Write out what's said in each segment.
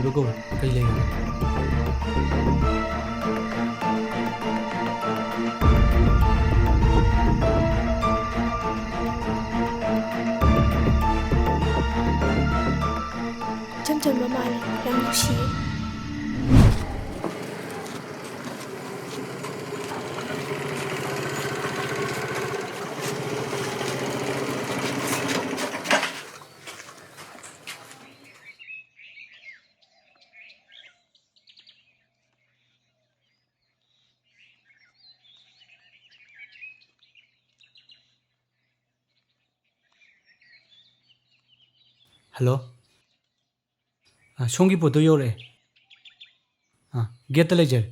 ꯂꯩꯕꯒꯣ ꯀꯩ ꯂꯩꯔꯦ ꯏꯆꯝ ꯆꯝꯕ ꯃꯥꯜꯂꯦ ꯌꯥꯝ ꯅꯨꯡꯁꯤꯌꯦ ꯍꯜꯂꯣ ꯁꯣꯝꯒꯤ ꯄꯣꯠꯇꯣ ꯌꯧꯔꯛꯑꯦ ꯒꯦꯠꯇ ꯂꯩꯖꯔꯦ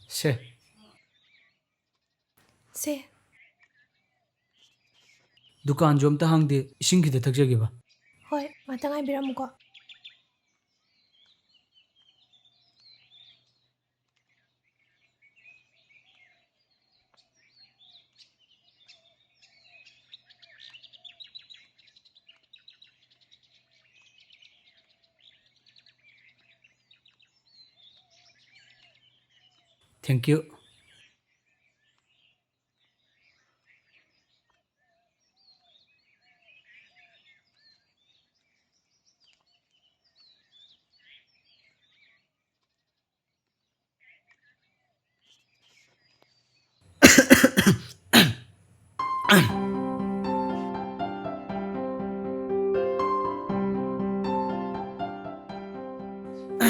ꯁꯦ ꯗꯨꯀꯥꯟꯁꯨ ꯑꯝꯇ ꯍꯥꯡꯗꯦ ꯏꯁꯤꯡ ꯈꯤꯇ ꯊꯛꯆꯒꯦꯕ ꯍꯣꯏ ꯉꯥꯛꯇꯪ ꯉꯥꯏꯕꯤꯔꯝꯃꯨꯀꯣ ꯊꯦꯡꯛ ꯌꯨ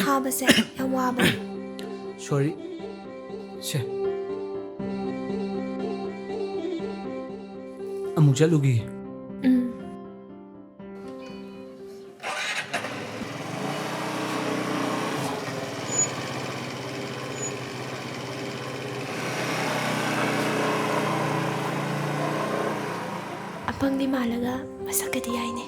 ꯊꯥꯕꯁꯦ ꯌꯥꯝ ꯋꯥꯕ꯭ꯔꯥ ꯁꯣꯔꯤ ꯁꯦ ꯑꯃꯨꯛ ꯆꯠꯂꯨꯈꯤꯒꯦ ꯑꯄꯪꯗꯤ ꯃꯥꯜꯂꯒ ꯃꯁꯛꯀꯗꯤ ꯌꯥꯏꯅꯦ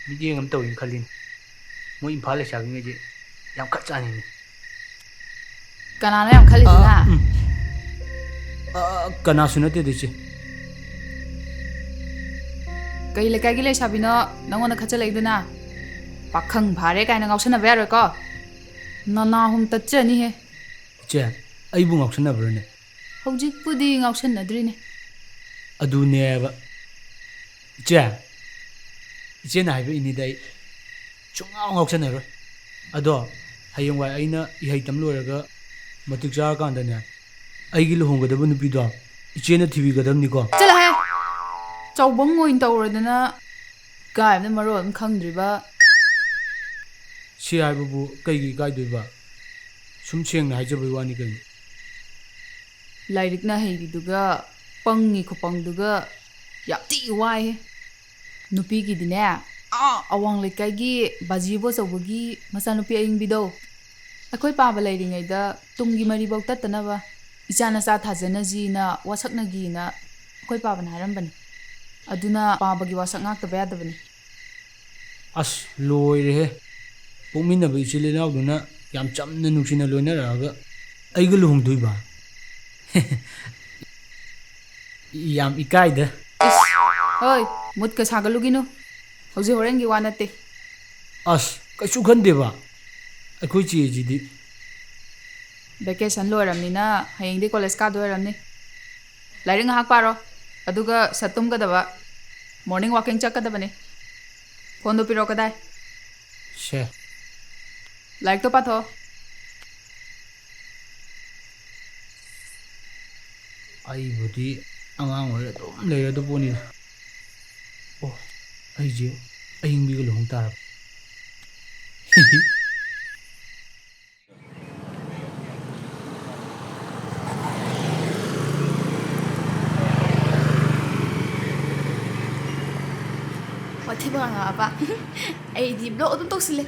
ꯃꯤꯠꯌꯦꯡ ꯑꯃ ꯇꯧꯏꯅ ꯈꯜꯂꯤꯅꯤ ꯃꯣꯏ ꯏꯝꯐꯥꯜ ꯂꯩꯁꯥꯕꯤꯉꯩꯁꯦ ꯌꯥꯝ ꯈꯠ ꯆꯥꯅꯤꯡꯅꯤ ꯀꯅꯥꯅꯣ ꯌꯥꯝ ꯈꯜꯂꯤꯗꯨꯅ ꯀꯅꯥꯁꯨ ꯅꯠꯇꯦꯗ ꯏꯆꯦ ꯀꯩ ꯂꯩꯀꯥꯏꯒꯤ ꯂꯩꯁꯥꯕꯤꯅꯣ ꯅꯪꯉꯣꯟꯗ ꯈꯠꯆꯜꯂꯛꯏꯗꯨꯅ ꯄꯥꯈꯪ ꯐꯥꯔꯦ ꯀꯥꯏꯅ ꯉꯥꯎꯁꯟꯅꯕ ꯌꯥꯔꯣꯏꯀꯣ ꯅꯅꯥꯍꯨꯝ ꯇꯠꯆꯅꯤꯍꯦ ꯏꯆꯦ ꯑꯩꯕꯨ ꯉꯥꯎꯁꯟꯅꯕ꯭ꯔꯅꯦ ꯍꯧꯖꯤꯛꯄꯨꯗꯤ ꯉꯥꯎꯁꯟꯅꯗ꯭ꯔꯤꯅꯦ ꯑꯗꯨꯅꯦꯕ ꯏꯆꯦ ꯏꯆꯦꯅ ꯍꯥꯏꯕ ꯏꯅꯤꯗ ꯑꯩ ꯁꯨꯡꯉꯥꯎ ꯉꯥꯎꯁꯟꯅꯔꯣꯏ ꯑꯗꯣ ꯍꯌꯦꯡꯋꯥꯏ ꯑꯩꯅ ꯏꯍꯩ ꯇꯝ ꯂꯣꯏꯔꯒ ꯃꯇꯤꯛ ꯆꯥꯔꯀꯥꯟꯗꯅꯦ ꯑꯩꯒꯤ ꯂꯨꯍꯣꯡꯒꯗꯕ ꯅꯨꯄꯤꯗꯣ ꯏꯆꯦꯅ ꯊꯤꯕꯤꯒꯗꯕꯅꯤꯀோ ꯆꯠꯂꯣꯍꯦ ꯆꯧꯕꯪ ꯑꯣꯏꯅ ꯇꯧꯔꯗꯅ ꯏꯀꯥꯏꯕꯅ ꯃꯔꯣꯜ ꯑꯃ ꯈꯪꯗ꯭ꯔꯤꯕ ꯁꯤ ꯍꯥꯏꯕꯕꯨ ꯀꯩꯒꯤ ꯏꯀꯥꯏꯗꯣꯏꯕ ꯁꯨꯝ ꯁꯦꯡꯅ ꯍꯥꯏꯖꯕꯩ ꯋꯥꯅꯤ ꯀꯩꯅꯣ ꯂꯥꯏꯔꯤꯛꯅ ꯍꯩꯔꯤꯗꯨꯒ ꯄꯪꯉꯤ ꯈꯨꯄꯪꯗꯨꯒ ꯌꯥꯝ ꯊꯤ ꯋꯥꯏꯍꯦ ꯅꯨꯄꯤꯒꯤꯗꯤꯅꯦ ꯑꯋꯥꯡ ꯂꯩꯀꯥꯏꯒꯤ ꯕꯥꯖꯤꯕꯨ ꯑꯆꯧꯕꯒꯤ ꯃꯆꯥꯅꯨꯄꯤ ꯑꯌꯤꯡꯕꯤꯗꯣ ꯑꯩꯈꯣꯏ ꯄꯥꯕ ꯂꯩꯔꯤꯉꯩꯗ ꯇꯨꯡꯒꯤ ꯃꯔꯤꯐꯧ ꯇꯠꯇꯅꯕ ꯏꯆꯥ ꯅꯆꯥ ꯊꯥꯖꯅꯁꯤꯅ ꯋꯥꯁꯛꯅꯒꯤꯅ ꯑꯩꯈꯣꯏ ꯄꯥꯕꯅ ꯍꯥꯏꯔꯝꯕꯅꯤ ꯑꯗꯨꯅ ꯄꯥꯕꯒꯤ ꯋꯥꯁꯛ ꯉꯥꯛꯇꯕ ꯌꯥꯗꯕꯅꯤ ꯑꯁ ꯂꯣꯏꯔꯦꯍꯦ ꯄꯣꯛꯃꯤꯟꯅꯕ ꯏꯆꯤꯜ ꯏꯅꯥꯎꯗꯨꯅ ꯌꯥꯝ ꯆꯝꯅ ꯅꯨꯡꯁꯤꯅ ꯂꯣꯏꯅꯔꯛꯑꯒ ꯑꯩꯒ ꯂꯨꯍꯣꯡꯗꯣꯏꯕ ꯌꯥꯝ ꯏꯀꯥꯏꯗ ꯍꯣꯏ ꯃꯨꯠꯀ ꯁꯥꯒꯠꯂꯨꯒꯤꯅꯨ ꯍꯧꯖꯤꯛ ꯍꯣꯔꯦꯟꯒꯤ ꯋꯥ ꯅꯠꯇꯦ ꯑꯁ ꯀꯩꯁꯨ ꯈꯟꯗꯦꯕ ꯑꯩꯈꯣꯏ ꯆꯦꯁꯤꯗꯤ ꯚꯦꯀꯦꯁꯟ ꯂꯣꯏꯔꯕꯅꯤꯅ ꯍꯌꯦꯡꯗꯤ ꯀꯣꯂꯦꯖ ꯀꯥꯗꯣꯏ ꯑꯣꯏꯔꯝꯅꯤ ꯂꯥꯏꯔꯤꯛ ꯉꯥꯏꯍꯥꯛ ꯄꯥꯔꯣ ꯑꯗꯨꯒ ꯁꯠ ꯇꯨꯝꯒꯗꯕ ꯃꯣꯔꯅꯤꯡ ꯋꯥꯛꯀꯤꯡ ꯆꯠꯀꯗꯕꯅꯤ ꯐꯣꯟꯗꯣ ꯄꯤꯔꯛꯑꯣ ꯀꯗꯥꯏ ꯁꯦ ꯂꯥꯏꯔꯤꯛꯇꯣ ꯄꯥꯊꯣꯛꯑꯣ ꯑꯩꯕꯨꯗꯤ ꯑꯉꯥꯡ ꯑꯣꯏꯔ ꯑꯗꯨꯝ ꯂꯩꯔꯗꯕ ꯄꯣꯠꯅꯤꯗ ꯑꯣ ꯑꯩꯁꯦ ꯑꯌꯤꯡꯕꯤꯒ ꯂꯨꯍꯣꯡ ꯇꯥꯔꯕ ꯋꯥꯊꯤ ꯊꯤꯕ ꯉꯥꯡꯉꯛꯑꯕ ꯑꯩꯗꯤ ꯕ꯭ꯂꯣꯛ ꯑꯗꯨꯝ ꯇꯧꯁꯤꯜꯂꯦ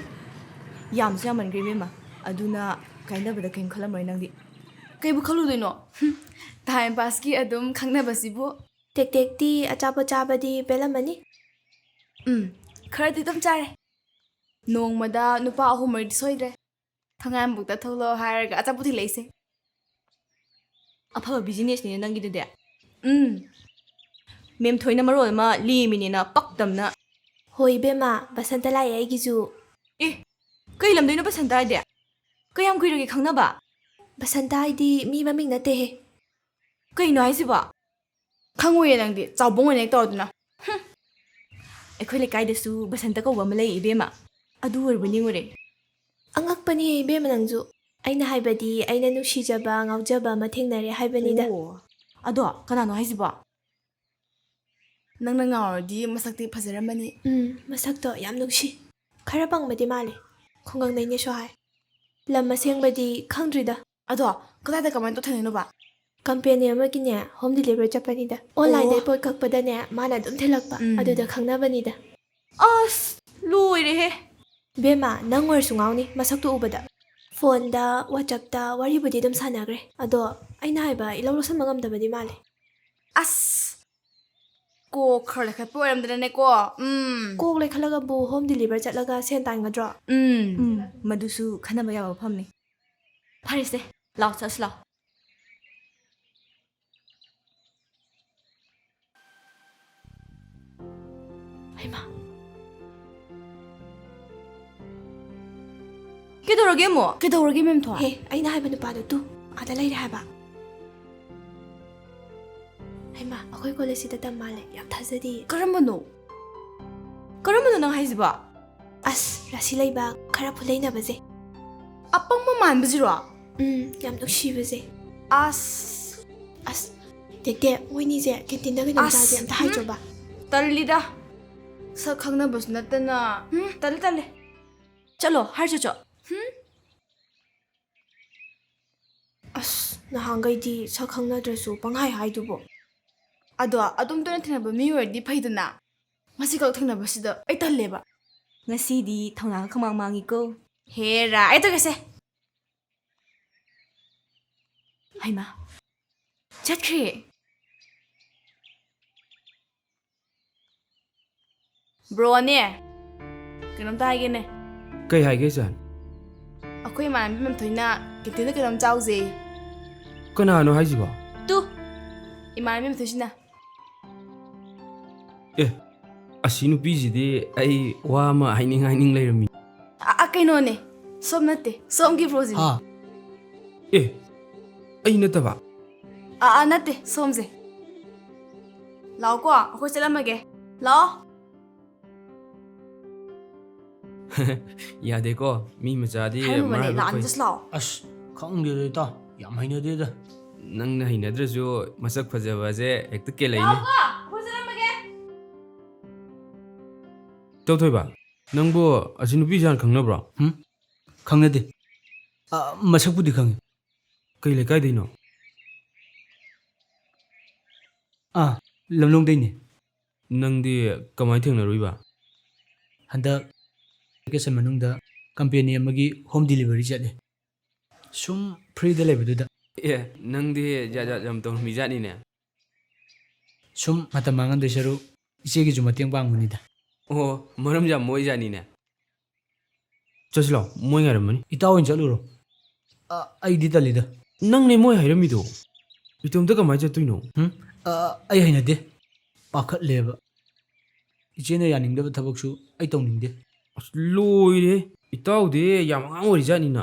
ꯌꯥꯝꯁꯨ ꯌꯥꯝꯃꯟꯈ꯭ꯔꯦ ꯏꯕꯦꯝꯃ ꯑꯗꯨꯅ ꯀꯥꯏꯅꯕꯗ ꯀꯩꯝ ꯈꯜꯂꯝꯃꯣꯏ ꯅꯪꯗꯤ ꯀꯩꯕꯨ ꯈꯜꯂꯨꯗꯣꯏꯅꯣ ꯇꯥꯏꯝ ꯄꯥꯁꯀꯤ ꯑꯗꯨꯝ ꯈꯪꯅꯕꯁꯤꯕꯨ ꯇꯦꯛ ꯇꯦꯛꯇꯤ ꯑꯆꯥꯄꯣꯠ ꯆꯥꯕꯗꯤ ꯄꯦꯜꯂꯝꯃꯅꯤ. ꯈꯔꯗꯤ ꯑꯗꯨꯝ ꯆꯥꯔꯦ ꯅꯣꯡꯃꯗ ꯅꯨꯄꯥ 3 ꯃꯔꯤꯗꯤ ꯁꯣꯏꯗ꯭ꯔꯦ ꯊꯉꯥꯏꯕꯨꯛꯇ ꯊꯣꯛꯂꯛꯑꯣ ꯍꯥꯏꯔꯒ ꯑꯆꯥꯄꯣꯠ ꯊꯤꯜꯂꯛꯏꯁꯦ. ꯑꯐꯕ ꯕꯤꯖꯤꯅꯦꯁꯅꯤꯅꯦ ꯅꯪꯒꯤꯗꯨꯗꯤ. ꯃꯦꯝ ꯊꯣꯏꯅ ꯃꯔꯣꯜ ꯑꯃ ꯂꯦꯝꯃꯤꯅꯦꯅ ꯄꯛꯇꯝꯅ. ꯍꯣꯏ ꯏꯕꯦꯝꯃ ꯕꯁꯟꯇ ꯂꯥꯛꯑꯦ ꯑꯩꯒꯤꯁꯨ. ꯑꯦ ꯀꯩ ꯂꯝꯗꯩꯅꯣ ꯕꯁꯟꯇ ꯍꯥꯏꯗꯤ? ꯀꯌꯥꯝ ꯀꯨꯏꯔꯒꯦ ꯈꯪꯅꯕ? ꯕꯁꯟꯇ ꯍꯥꯏꯗꯤ ꯃꯤ ꯃꯃꯤꯡ ꯅꯠꯇꯦꯍꯦ. ꯀꯩꯅꯣ ꯍꯥꯏꯁꯤꯕꯣ? ꯈꯪꯉꯣꯏꯌꯦ ꯅꯪꯗꯤ ꯆꯥꯎꯕꯣꯡ ꯑꯣꯏꯅ ꯍꯦꯛ ꯇꯧꯔꯗꯅ. ꯑꯩꯈꯣꯏ ꯂꯩꯀꯥꯏꯗꯁꯨ ꯕꯁꯟꯇ ꯀꯧꯕ ꯑꯃ ꯂꯩ ꯏꯕꯦꯝꯃ. ꯑꯗꯨ ꯑꯣꯏꯔꯕ ꯅꯤꯡꯉꯨꯔꯦ. ꯑꯉꯛꯄꯅꯤꯍꯦ ꯏꯕꯦꯝꯃ ꯅꯪꯁꯨ. ꯑꯩꯅ ꯍꯥꯏꯕꯗꯤ ꯑꯩꯅ ꯅꯨꯡꯁꯤꯖꯕ ꯉꯥꯎꯖꯕ ꯑꯃ ꯊꯦꯡꯅꯔꯦ ꯍꯥꯏꯕꯅꯤꯗ. ꯑꯣ ꯑꯗꯣ ꯀꯅꯥꯅꯣ ꯍꯥꯏꯁꯤꯕꯣ? ꯅꯪꯅ ꯉꯥꯎꯔꯗꯤ ꯃꯁꯛꯇꯤ ꯐꯖꯔꯝꯃꯅꯤ. ꯃꯁꯛꯇꯣ ꯌꯥꯝ ꯅꯨꯡꯁꯤ. ꯈꯔ ꯄꯪꯕꯗꯤ ꯃꯥꯜꯂꯤ. ꯈꯨꯡꯒꯪꯗꯩꯅꯦꯁꯨ ꯍꯥꯏ. ꯂꯝ ꯑꯁꯦꯡꯕꯗꯤ ꯈꯪꯗ꯭ꯔꯤꯗ. ꯑꯗꯣ ꯀꯗꯥꯏꯗ ꯀꯃꯥꯏꯅ ꯇꯧ ꯊꯦꯡꯅꯩꯅꯣꯕ? ꯀꯝꯄꯦꯅꯤ ꯑꯃꯒꯤꯅꯦ ꯍꯣꯝ ꯗꯤꯂꯤꯚꯔꯤ ꯆꯠꯄꯅꯤꯗ. ꯑꯣꯟꯂꯥꯏꯟꯗꯩ ꯄꯣꯠ ꯀꯛꯄꯗꯅꯦ ꯃꯥꯅ ꯑꯗꯨꯝ ꯊꯤꯜꯂꯛꯄ. ꯑꯗꯨꯗ ꯈꯪꯅꯕꯅꯤꯗ. ꯑꯁ ꯂꯣꯏꯔꯦꯍꯦ. ꯕꯦꯝꯃ ꯅꯪ ꯑꯣꯏꯔꯁꯨ ꯉꯥꯎꯅꯤ ꯃꯁꯛꯇꯣ ꯎꯕꯗ. ꯐꯣꯟꯗ ꯋꯥꯆꯞꯇ ꯋꯥꯔꯤꯕꯨꯗꯤ ꯑꯗꯨꯝ ꯁꯥꯟꯅꯈ꯭ꯔꯦ. ꯑꯗꯣ ꯑꯩꯅ ꯍꯥꯏꯕ ꯏꯂꯧ ꯂꯧꯁꯟꯕ ꯉꯝꯗꯕꯗꯤ ꯃꯥꯜꯂꯦ. ꯑꯁ ꯀꯣꯛ ꯈꯔ ꯂꯩꯈꯠꯄ ꯑꯣꯏꯔꯝꯗꯅꯅꯦꯀꯣ. ꯀꯣꯛ ꯂꯩꯈꯠꯂꯒꯕꯨ ꯍꯣꯝ ꯗꯤꯂꯤꯚꯔꯤ ꯆꯠꯂꯒ ꯁꯦꯟ ꯇꯥꯟꯒꯗ꯭ꯔꯣ? ꯃꯗꯨꯁꯨ ꯈꯟꯅꯕ ꯌꯥꯕ ꯋꯥꯐꯝꯅꯤ. ꯐꯔꯦꯁꯦ ꯂꯥꯎ ꯆꯠꯁꯤ ꯂꯥꯎ. ꯍꯩꯃꯥ ꯀꯩꯗꯧꯔꯒꯦ ꯑꯃꯨꯛ? ꯀꯩꯗꯧꯔꯒꯦ ꯃꯦꯝꯊꯣꯏ? ꯍꯦ ꯑꯩꯅ ꯍꯥꯏꯕ ꯅꯨꯄꯥꯗꯣ ꯇꯨ ꯑꯥꯗ ꯂꯩꯔꯦ ꯍꯥꯏꯕ. ꯍꯩꯃꯥ ꯑꯩꯈꯣꯏ ꯀꯣꯂꯦꯖꯁꯤꯗ ꯇꯝ ꯃꯥꯜꯂꯦ. ꯌꯥꯝ ꯊꯥꯖꯗꯤꯌꯦ. ꯀꯔꯝꯕꯅꯣ? ꯀꯔꯝꯕꯅꯣ ꯅꯪ ꯍꯥꯏꯁꯤꯕꯣ? ꯑꯁ ꯔꯥꯁꯤ ꯂꯩꯕ ꯈꯔ ꯐꯨꯂꯩꯅꯕꯁꯦ. ꯑꯄꯪꯕ ꯃꯥꯟꯕꯁꯤꯔꯣ? ꯌꯥꯝ ꯅꯨꯡꯁꯤꯕꯁꯦ. ꯑꯁ ꯇꯦꯛꯇꯦ ꯃꯣꯏꯅꯤꯁꯦ ꯀꯦꯟꯇꯤꯟꯗ ꯀꯩꯅꯣꯝ ꯆꯥꯁꯦ ꯑꯝꯇ ꯍꯥꯏꯗ꯭ꯔꯣꯕ. ꯇꯜꯂꯤꯗ ꯁꯛ ꯈꯪꯅꯕꯁꯨ ꯅꯠꯇꯅ ꯇꯜꯂꯦ. ꯆꯠꯂꯣ ꯍꯥꯏꯔ ꯆꯠꯆꯣ. ꯑꯁ ꯅꯍꯥꯟꯈꯩꯗꯤ ꯁꯛ ꯈꯪꯅꯗ꯭ꯔꯁꯨ ꯄꯪꯍꯥꯏ ꯍꯥꯏꯗꯨꯕꯣ. ꯑꯗꯣ ꯑꯗꯨꯝ ꯇꯣꯏꯅ ꯊꯦꯡꯅꯕ ꯃꯤ ꯑꯣꯏꯔꯗꯤ ꯐꯩꯗꯅ. ꯉꯁꯤꯈꯛ ꯊꯦꯡꯅꯕꯁꯤꯗ ꯑꯩ ꯇꯜꯂꯦꯕ. ꯉꯁꯤꯗꯤ ꯊꯧꯅꯥꯒ ꯈꯃꯥꯡ ꯃꯥꯡꯉꯤꯀꯣ. ꯍꯦꯔꯥ ꯑꯩ ꯇꯧꯒꯦꯁꯦ. ꯍꯩꯃꯥ ꯆꯠꯈ꯭ꯔꯦ. ꯕ꯭ꯔꯣꯅꯦ ꯀꯩꯅꯣꯝꯇ ꯍꯥꯏꯒꯦꯅꯦ. ꯀꯩ ꯍꯥꯏꯒꯦ ꯖꯥꯟ? ꯑꯩꯈꯣꯏ ꯏꯃꯥꯟꯅꯕꯤ ꯃꯦꯝꯊꯣꯏꯅ ꯀꯦꯟꯇꯤꯟꯗ ꯀꯩꯅꯣꯝ ꯆꯥꯎꯖꯦ. ꯀꯅꯥꯅꯣ ꯍꯥꯏꯁꯤꯕꯣ? ꯇꯨ ꯏꯃꯥꯟꯅꯕꯤ ꯃꯦꯝꯊꯣꯏꯁꯤꯅ. ꯑꯦ ꯑꯁꯤ ꯅꯨꯄꯤꯁꯤꯗꯤ ꯑꯩ ꯋꯥ ꯑꯃ ꯍꯥꯏꯅꯤꯡ ꯂꯩꯔꯝꯃꯤ. ꯀꯩꯅꯣꯅꯦ ꯁꯣꯝ ꯅꯠꯇꯦ ꯁꯣꯝꯒꯤ ꯕ꯭ꯔꯣꯖꯤꯅꯦ. ꯑꯦ ꯑꯩ ꯅꯠꯇꯕ? ꯅꯠꯇꯦ ꯁꯣꯝꯁꯦ. ꯂꯥꯛꯑꯣꯀꯣ ꯑꯩꯈꯣꯏ ꯆꯠꯂꯝꯃꯒꯦ. ꯂꯥꯛꯑꯣ. ꯌꯥꯗꯦꯀꯣ ꯃꯤ ꯃꯆꯥꯗꯤ ꯍꯥꯏꯔꯝꯃꯕꯅꯦ ꯂꯥꯛꯑꯅꯤ ꯖꯁ ꯂꯥꯛꯑꯣ. ꯑꯁ ꯈꯪꯗꯦꯗ ꯏꯇꯥꯎ ꯌꯥꯝ ꯍꯩꯅꯗꯦꯗ. ꯅꯪꯅ ꯍꯩꯅꯗ꯭ꯔꯁꯨ ꯃꯁꯛ ꯐꯖꯕꯁꯦ ꯍꯦꯛꯇ ꯀꯦꯜꯂꯛꯏꯅꯦ. ꯂꯥꯛꯑꯣꯀꯣ ꯑꯩꯈꯣꯏ ꯆꯠꯂꯝꯃꯒꯦ. ꯊꯣꯏꯕ ꯅꯪꯕꯨ ꯑꯁꯤ ꯅꯨꯄꯤ ꯖꯥꯟ ꯈꯪꯅꯕ꯭ꯔꯣ? ꯈꯪꯅꯗꯦ. ꯃꯁꯛꯄꯨꯗꯤ ꯈꯪꯉꯤ. ꯀꯩ ꯂꯩꯀꯥꯏꯗꯩꯅꯣ? ꯂꯝꯂꯣꯡꯗꯩꯅꯤ. ꯅꯪꯗꯤ ꯀꯃꯥꯏꯅ ꯊꯦꯡꯅꯔꯨꯏꯕ? ꯍꯟꯗꯛ ꯚꯦꯀꯦꯁꯟ ꯃꯅꯨꯡꯗ ꯀꯝꯄꯦꯅꯤ ꯑꯃꯒꯤ ꯍꯣꯝ ꯗꯤꯂꯤꯚꯔꯤ ꯆꯠꯂꯦ. ꯁꯨꯝ ꯐ꯭ꯔꯤꯗ ꯂꯩꯕꯗꯨꯗ. ꯑꯦ ꯅꯪꯗꯤ ꯖꯥꯠ ꯌꯥꯝ ꯇꯧꯔꯝꯃꯤ ꯖꯥꯠꯅꯤꯅꯦ. ꯁꯨꯝ ꯃꯇꯝ ꯃꯥꯡꯍꯟꯗꯣꯏ ꯁꯔꯨꯛ ꯏꯆꯦꯒꯤꯁꯨ ꯃꯇꯦꯡ ꯄꯥꯡꯕꯅꯤꯗ. ꯑꯣ ꯃꯔꯝ ꯌꯥꯝ ꯃꯣꯏ ꯖꯥꯠꯅꯤꯅꯦ. ꯆꯠꯁꯤ ꯂꯥꯎ ꯃꯣꯏ ꯉꯥꯏꯔꯝꯃꯅꯤ. ꯏꯇꯥꯎ ꯑꯣꯏꯅ ꯆꯠꯂꯨꯔꯣ. ꯑꯩꯗꯤ ꯇꯜꯂꯤꯗ. ꯅꯪꯅꯦ ꯃꯣꯏ ꯍꯥꯏꯔꯝꯃꯤꯗꯣ. ꯏꯇꯣꯝꯇ ꯀꯃꯥꯏꯅ ꯆꯠꯇꯣꯏꯅꯣ? ꯑꯩ ꯍꯩꯅꯗꯦ. ꯄꯥꯈꯠꯂꯦꯕ. ꯏꯆꯦꯅ ꯌꯥꯅꯤꯡꯗꯕ ꯊꯕꯛꯁꯨ ꯑꯩ ꯇꯧꯅꯤꯡꯗꯦ. ꯑꯁ ꯂꯣꯏꯔꯦ ꯏꯇꯥꯎꯗꯤ ꯌꯥꯝ ꯑꯉꯥꯡ ꯑꯣꯏꯔꯤ ꯖꯥꯠꯅꯤꯅ.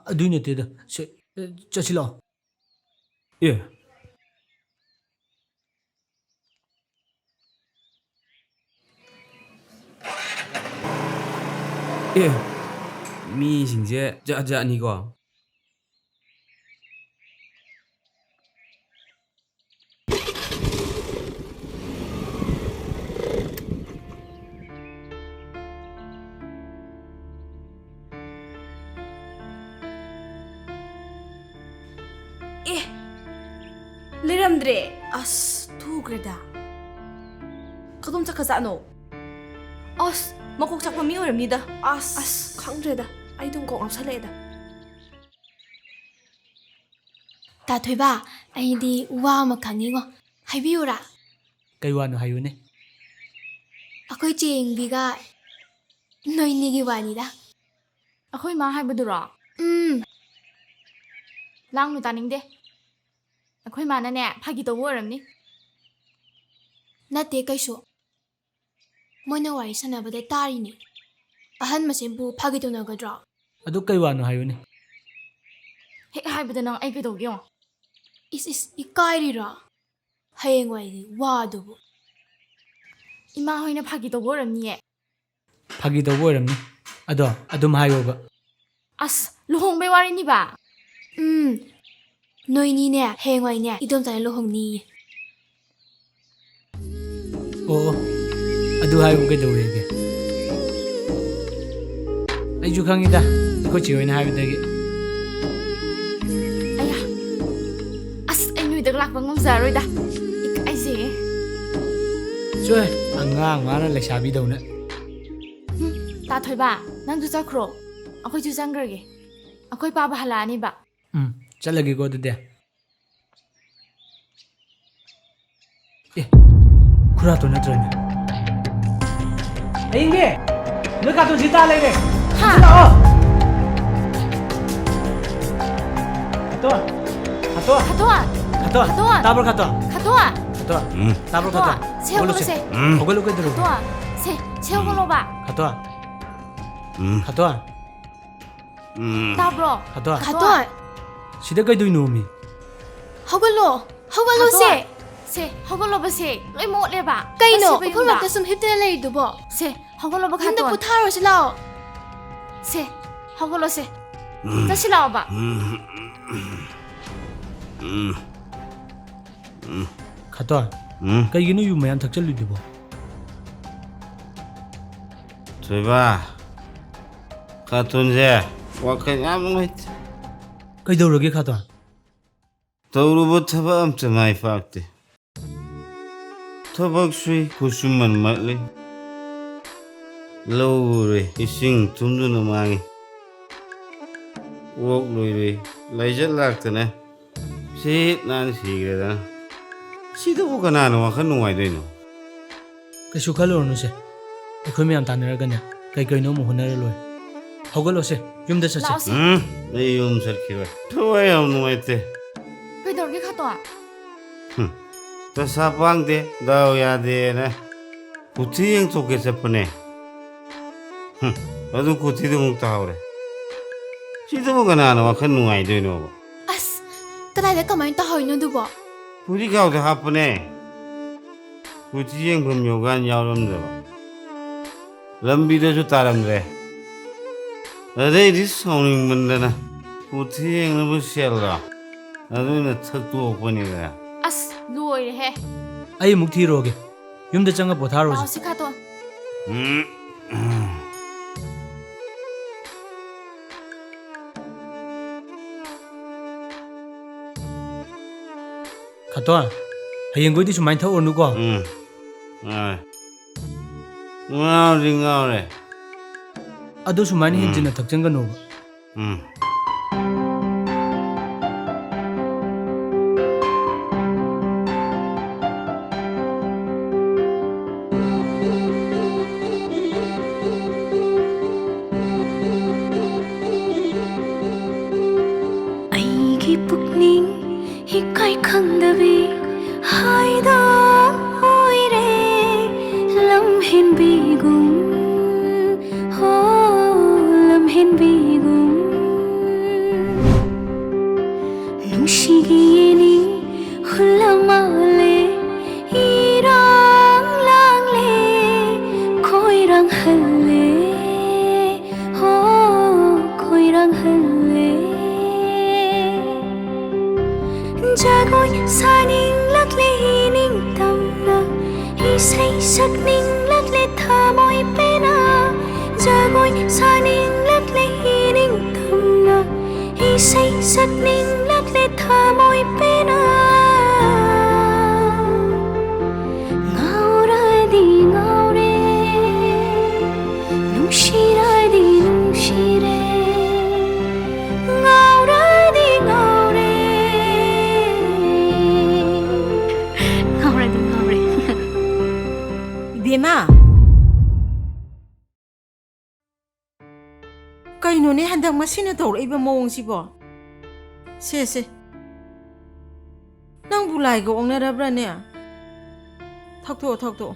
ꯑꯗꯨꯏ ꯅꯠꯇꯦꯗ ꯆꯠꯁꯤ ꯂꯥꯛꯑꯣ. ꯑꯦ ꯃꯤꯁꯤꯡꯁꯦ ꯖꯥꯠꯅꯤꯀꯣ. ꯂꯩꯔꯝꯗ꯭ꯔꯦ. ꯑꯁ ꯊꯨꯈ꯭ꯔꯦꯗ. ꯀꯗꯣꯝ ꯆꯠꯈ꯭ꯔꯖꯥꯠꯅꯣ? ꯑꯁ ꯃꯀꯣꯛ ꯆꯥꯛꯄ ꯃꯤ ꯑꯣꯏꯔꯝꯅꯤꯗ. ꯑꯁ ꯈꯪꯗ꯭ꯔꯦꯗ ꯑꯩ ꯑꯗꯨꯝ ꯀꯣꯛ ꯉꯥꯎꯁꯜꯂꯛꯑꯦꯗ. ꯇꯥ ꯊꯣꯏꯕ ꯑꯩꯗꯤ ꯋꯥ ꯑꯃ ꯈꯪꯅꯤꯡꯉꯣ ꯍꯥꯏꯕꯤꯌꯨꯔꯥ? ꯀꯩ ꯋꯥꯅꯣ ꯍꯥꯏꯌꯨꯅꯦ. ꯑꯩꯈꯣꯏ ꯆꯦꯡꯕꯤꯒ ꯅꯣꯏꯅꯤꯒꯤ ꯋꯥꯅꯤꯗ. ꯑꯩꯈꯣꯏ ꯃꯥ ꯍꯥꯏꯕꯗꯨꯔꯣ? ꯂꯥꯡꯅꯨ ꯇꯥꯅꯤꯡꯗꯦ. ꯑꯩꯈꯣꯏ ꯃꯥꯅꯅꯦ ꯐꯥꯒꯤ ꯇꯧꯕ ꯑꯣꯏꯔꯝꯅꯤ. ꯅꯠꯇꯦ ꯀꯩꯁꯨ. ꯃꯣꯏꯅ ꯋꯥꯔꯤ ꯁꯥꯟꯅꯕꯗ ꯇꯥꯔꯤꯅꯤ. ꯑꯍꯟ ꯃꯁꯦꯟꯕꯨ ꯐꯥꯒꯤ ꯇꯧꯅꯒꯗ꯭ꯔꯣ? ꯑꯗꯨ ꯀꯩ ꯋꯥꯅꯣ ꯍꯥꯏꯌꯨꯅꯦ. ꯍꯦꯛ ꯍꯥꯏꯕꯗ ꯅꯪ ꯑꯩ ꯀꯩꯗꯧꯒꯦ ꯌꯦꯡꯉꯣ. ꯏꯁ ꯏꯀꯥꯏꯔꯤꯔꯣ? ꯍꯌꯦꯡꯋꯥꯏꯗꯤ ꯋꯥꯗꯨꯕꯨ. ꯏꯃꯥ ꯍꯣꯏꯅ ꯐꯥꯒꯤ ꯇꯧꯕ ꯑꯣꯏꯔꯝꯅꯤꯌꯦ. ꯐꯥꯒꯤ ꯇꯧꯕ ꯑꯣꯏꯔꯝꯅꯤ. ꯑꯗꯣ ꯑꯗꯨꯝ ꯍꯥꯏꯌꯣꯕ. ꯑꯁ ꯂꯨꯍꯣꯡꯕꯩ ꯋꯥꯔꯤꯅꯤꯕ. ꯅꯣꯏꯅꯤꯅꯦ ꯍꯌꯦꯡꯋꯥꯏꯅꯦ ꯏꯗꯣꯝꯆꯥꯅ ꯂꯨꯍꯣꯡꯅꯤꯌꯦ. ꯑꯣ ꯑꯗꯨ ꯍꯥꯏꯕꯨ ꯀꯩꯗꯧꯋꯦꯒꯦ. ꯑꯩꯁꯨ ꯈꯪꯉꯤꯗ ꯑꯩꯈꯣꯏ ꯆꯦ ꯍꯣꯏꯅ ꯍꯥꯏꯕꯗꯒꯤ. ꯑꯌꯥ ꯑꯁ ꯑꯩ ꯅꯣꯏꯗ ꯂꯥꯛꯄ ꯉꯝꯖꯔꯔꯣꯏꯗ. ꯏꯀꯥꯏꯖꯩꯌꯦ. ꯆꯣꯏ ꯑꯉꯥꯡ ꯃꯥꯅ ꯂꯩꯁꯥꯕꯤꯗꯧꯅ. ꯇꯥ ꯊꯣꯏꯕ ꯅꯪꯁꯨ ꯆꯠꯈ꯭ꯔꯣ. ꯑꯩꯈꯣꯏꯁꯨ ꯆꯪꯈ꯭ꯔꯒꯦ. ꯑꯩꯈꯣꯏ ꯄꯥꯕ ꯍꯜꯂꯛꯑꯅꯤꯕ. ꯆꯠꯂꯒꯦꯀꯣ ꯑꯗꯨꯗꯤ. ꯑꯦ ꯈꯨꯔꯥꯇꯣ ꯅꯠꯇ꯭ꯔꯅꯦ. ꯑꯌꯤꯡꯕꯤ ꯅꯣꯏ ꯀꯥꯇꯣꯟꯁꯤ ꯇꯥ ꯂꯩꯔꯦ. ꯂꯥꯛꯑꯣ. ꯈꯥꯇꯣꯟ. ꯇꯥꯕ꯭ꯔꯣ ꯈꯥꯇꯣꯟ? ꯈꯥꯇꯣꯟ. ꯇꯥꯕ꯭ꯔꯣ ꯈꯥꯇꯣꯟ? ꯁꯦ ꯍꯧꯒꯠꯂꯨꯁꯦ. ꯍꯧꯒꯠꯂꯨ ꯀꯩꯗꯧꯔꯒꯦ? ꯈꯥꯇꯣꯟ ꯁꯦ ꯍꯧꯒꯠꯂꯣꯕ. ꯈꯥꯇꯣꯟ. ꯈꯥꯇꯣꯟ. ꯇꯥꯕ꯭ꯔꯣ? ꯈꯥꯇꯣꯟ ꯁꯤꯗ ꯀꯩꯗꯣꯏꯅꯣ ꯃꯤ? ꯍꯧꯒꯠꯂꯣ ꯁꯦ ꯍꯧꯒꯠꯂꯣꯕ ꯁꯦ. ꯂꯣꯏ ꯃꯣꯠꯂꯦꯕ. ꯀꯩꯅꯣ ꯆꯠꯁꯦꯕ ꯌꯨꯝꯗ. ꯎꯐꯨꯜꯃꯛꯇ ꯁꯨꯝ ꯍꯤꯞꯇꯅ ꯂꯩꯔꯤꯗꯨꯕꯣ? ꯁꯦ ꯍꯧꯒꯠꯂꯣꯕ ꯌꯨꯝꯗ ꯈꯥꯇꯣꯟ. ꯄꯣꯊꯥꯔꯨꯔꯁꯤ ꯂꯥꯛꯑꯣ. ꯁꯦ ꯍꯧꯒꯠꯂꯣꯁꯦ. ꯆꯠꯁꯤ ꯂꯥꯛꯑꯣꯕ. ꯈꯥꯇꯣꯟ ꯀꯩꯒꯤꯅꯣ ꯌꯨ ꯃꯌꯥꯝ ꯊꯛꯆꯜꯂꯤꯗꯨꯕꯣ? ꯊꯣꯏꯕ ꯈꯥꯇꯣꯟꯁꯦ ꯋꯥꯈꯜ ꯌꯥꯝ ꯅꯨꯡꯉꯥꯏꯇꯦ. ꯀꯩꯗꯧꯔꯒꯦ ꯈꯥꯇꯣꯟ? ꯇꯧꯔꯨꯕ ꯊꯕꯛ ꯑꯝꯇ ꯃꯥꯏ ꯄꯥꯛꯇꯦ. ꯊꯕꯛ ꯁꯨꯏ ꯈꯨꯠꯁꯨꯃꯟ ꯃꯠꯂꯤ. ꯂꯧ ꯎꯔꯦ ꯏꯁꯤꯡ ꯊꯨꯝꯗꯨꯅ ꯃꯥꯡꯉꯤ. ꯑꯣꯛ ꯂꯣꯏꯔꯦ ꯂꯩꯖꯠ ꯂꯥꯛꯇꯅ ꯁꯤꯠ ꯅꯥꯟꯅ ꯁꯤꯈ꯭ꯔꯦꯗꯅ. ꯁꯤꯗꯕꯨ ꯀꯅꯥꯅ ꯋꯥꯈꯜ ꯅꯨꯡꯉꯥꯏꯗꯣꯏꯅꯣ? ꯀꯩꯁꯨ ꯈꯜꯂꯨꯔꯅꯨꯁꯦ. ꯑꯩꯈꯣꯏ ꯃꯌꯥꯝ ꯇꯥꯟꯅꯔꯒꯅꯦ ꯀꯩꯅꯣ ꯑꯃꯨꯛ ꯍꯣꯠꯅꯔ ꯂꯣꯏ. ꯍꯧꯒꯠꯂꯣꯁꯦ ꯌꯨꯝꯗ ꯆꯠꯁꯦ. ꯂꯥꯛꯑꯣꯁꯦ. ꯑꯩ ꯌꯨꯝ ꯆꯠꯈꯤꯔꯣꯏ. ꯊꯋꯥꯏ ꯌꯥꯝ ꯅꯨꯡꯉꯥꯏꯇꯦ. ꯀꯩꯗꯧꯔꯒꯦ ꯈꯥꯇꯣꯟ? ꯗꯁꯥ ꯄꯥꯡꯗꯦ ꯗꯥꯎ ꯌꯥꯗꯦꯅ ꯀꯨꯊꯤ ꯌꯦꯡꯊꯣꯛꯀꯦ ꯆꯠꯄꯅꯦ. ꯑꯗꯨ ꯀꯨꯊꯤꯗꯨ ꯑꯃꯨꯛ ꯇꯥꯍꯧꯔꯦ. ꯁꯤꯗꯕꯨ ꯀꯅꯥꯅ ꯋꯥꯈꯜ ꯅꯨꯡꯉꯥꯏꯗꯣꯏꯅꯣꯕ? ꯑꯁ ꯀꯗꯥꯏꯗ ꯀꯃꯥꯏꯅ ꯇꯧꯍꯧꯔꯤꯅꯣ ꯑꯗꯨꯕꯣ? ꯐꯨꯔꯤꯈꯥꯎꯗ ꯍꯥꯞꯄꯅꯦ. ꯀꯨꯊꯤ ꯌꯦꯡꯐꯝ ꯌꯧꯀꯥꯟ ꯌꯥꯎꯔꯝꯗꯕ. ꯂꯝꯕꯤꯗꯁꯨ ꯇꯥꯔꯝꯗ꯭ꯔꯦ. ꯑꯗꯩꯗꯤ ꯁꯥꯎꯅꯤꯡꯃꯟꯗꯅ ꯀꯨꯊꯤ ꯌꯦꯡꯅꯕ ꯁꯦꯜꯂꯣ ꯑꯗꯨꯅ ꯊꯛꯇꯣꯛꯄꯅꯤꯗ. ꯑꯁ ꯂꯣꯏꯔꯦꯍꯦ. ꯑꯩ ꯑꯃꯨꯛ ꯊꯤꯔꯨꯔꯒꯦ. ꯌꯨꯝꯗ ꯆꯪꯉ ꯄꯣꯊꯥꯔꯨꯔꯁꯤ. ꯂꯥꯛꯑꯣꯁꯤ ꯈꯥꯇꯣꯟ. ꯈꯥꯇꯣꯟ ꯍꯌꯦꯡꯈꯣꯏꯗꯤ ꯁꯨꯃꯥꯏꯅ ꯊꯛꯎꯔꯅꯨꯀꯣ. ꯉꯥꯎꯔꯗꯤ ꯉꯥꯎꯔꯦ. ꯑꯗꯨ ꯁꯨꯃꯥꯏꯅ ꯍꯦꯟꯖꯤꯟꯅ ꯊꯛꯆꯟꯒꯅꯣꯕ. ꯑꯩꯒꯤ ꯄꯨꯛꯅꯤꯡ ꯏꯀꯥꯏ ꯈꯪꯗꯕꯤ ꯍꯥꯏꯗ ꯑꯣꯏꯔꯦ ꯂꯝꯍꯦꯟꯕꯤꯒꯨꯝ ꯂꯝꯍꯦꯟꯕꯤꯒꯨꯝ ꯅꯨꯡꯁꯤꯒꯤ ꯌꯦꯅꯤꯡ ꯍꯨꯜꯂꯃꯥꯜꯂꯦ 이랑 랑래 코이랑 할래 코이랑 할래 자고이 사닝 락래 이닝 땀나 이사이 삭닝 락래 타모이 빼나 자고이 사닝 락래 이닝 땀나 이사이 삭닝 락래 타모이 빼나 Ngaoradi Ngaore 한dak masina tawraiba mawongsibo. Se. Nang bulai go ongnarabra ne. Thakto.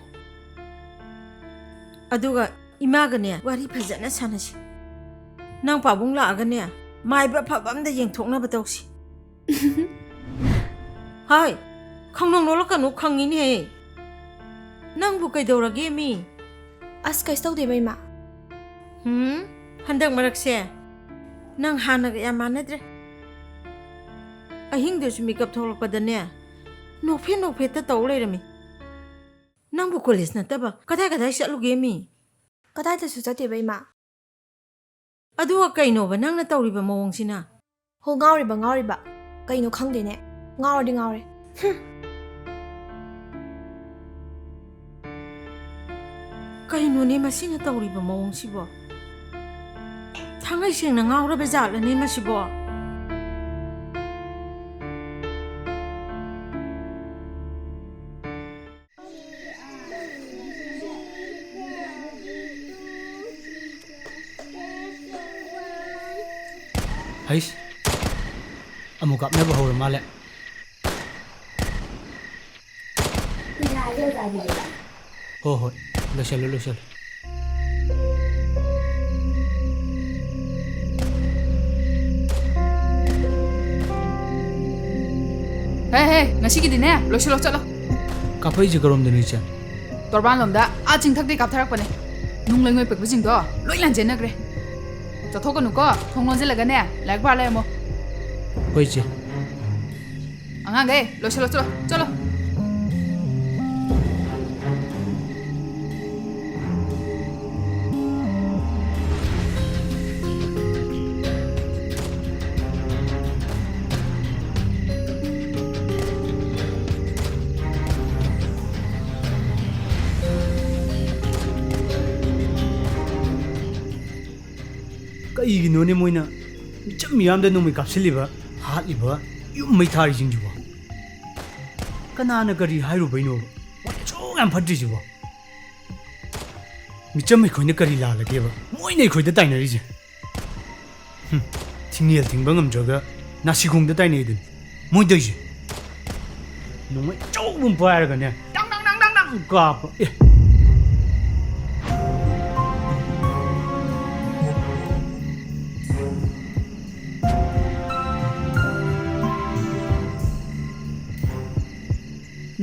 Aduga imaga ne wari phajana sanasi. Nang pabung laaga ne maiba phabamda yengthoknaba tawsi. Hai, khangnong nolokanu khangini he. Nang bu kaidawrage mi. As kaisa tawdeba ima. Handak marakse. Nang hanaga yamanadre. Ahingdosu makeup tholokpada ne. Nokfe ta taw leirami. Nang bu college nataba kadai chatluge mi. Kadaidasu chateba ima. Aduga kainoba nangna tawriba mawongsina. Ho ngauriba. Kaino khangdene. Ngaoradi ngaore. Kaino ne masina tawriba mawongsibo. Thangai sengna ngauraba jatla ne masibo. Hais. Amuk kapnaba hawra male. Ho. Loshalo. Hey, ngasigidine loshalo chatlo. Kapai jikarom dani cha. Torban lomda a chingthakti kaptharakpane. Nunglengoi pekbujing do loi lanjenagre. Chathokanu ko thonglonjelaga ne laik ba le mo. Hoi che. Angange loshalo chalo. Kaigino ne moina micham miyamda numi kapsiliba hatliba yum mai thari jingjuba. Kanana kari hairu baino chong am phadri juba. Micham mai khoina kari la lageba. Moina khoida tainari je. Tingiel tingbangam joga nasigungda tainai dun. Moidai je. Numi chong pair ga ne. Dang kap.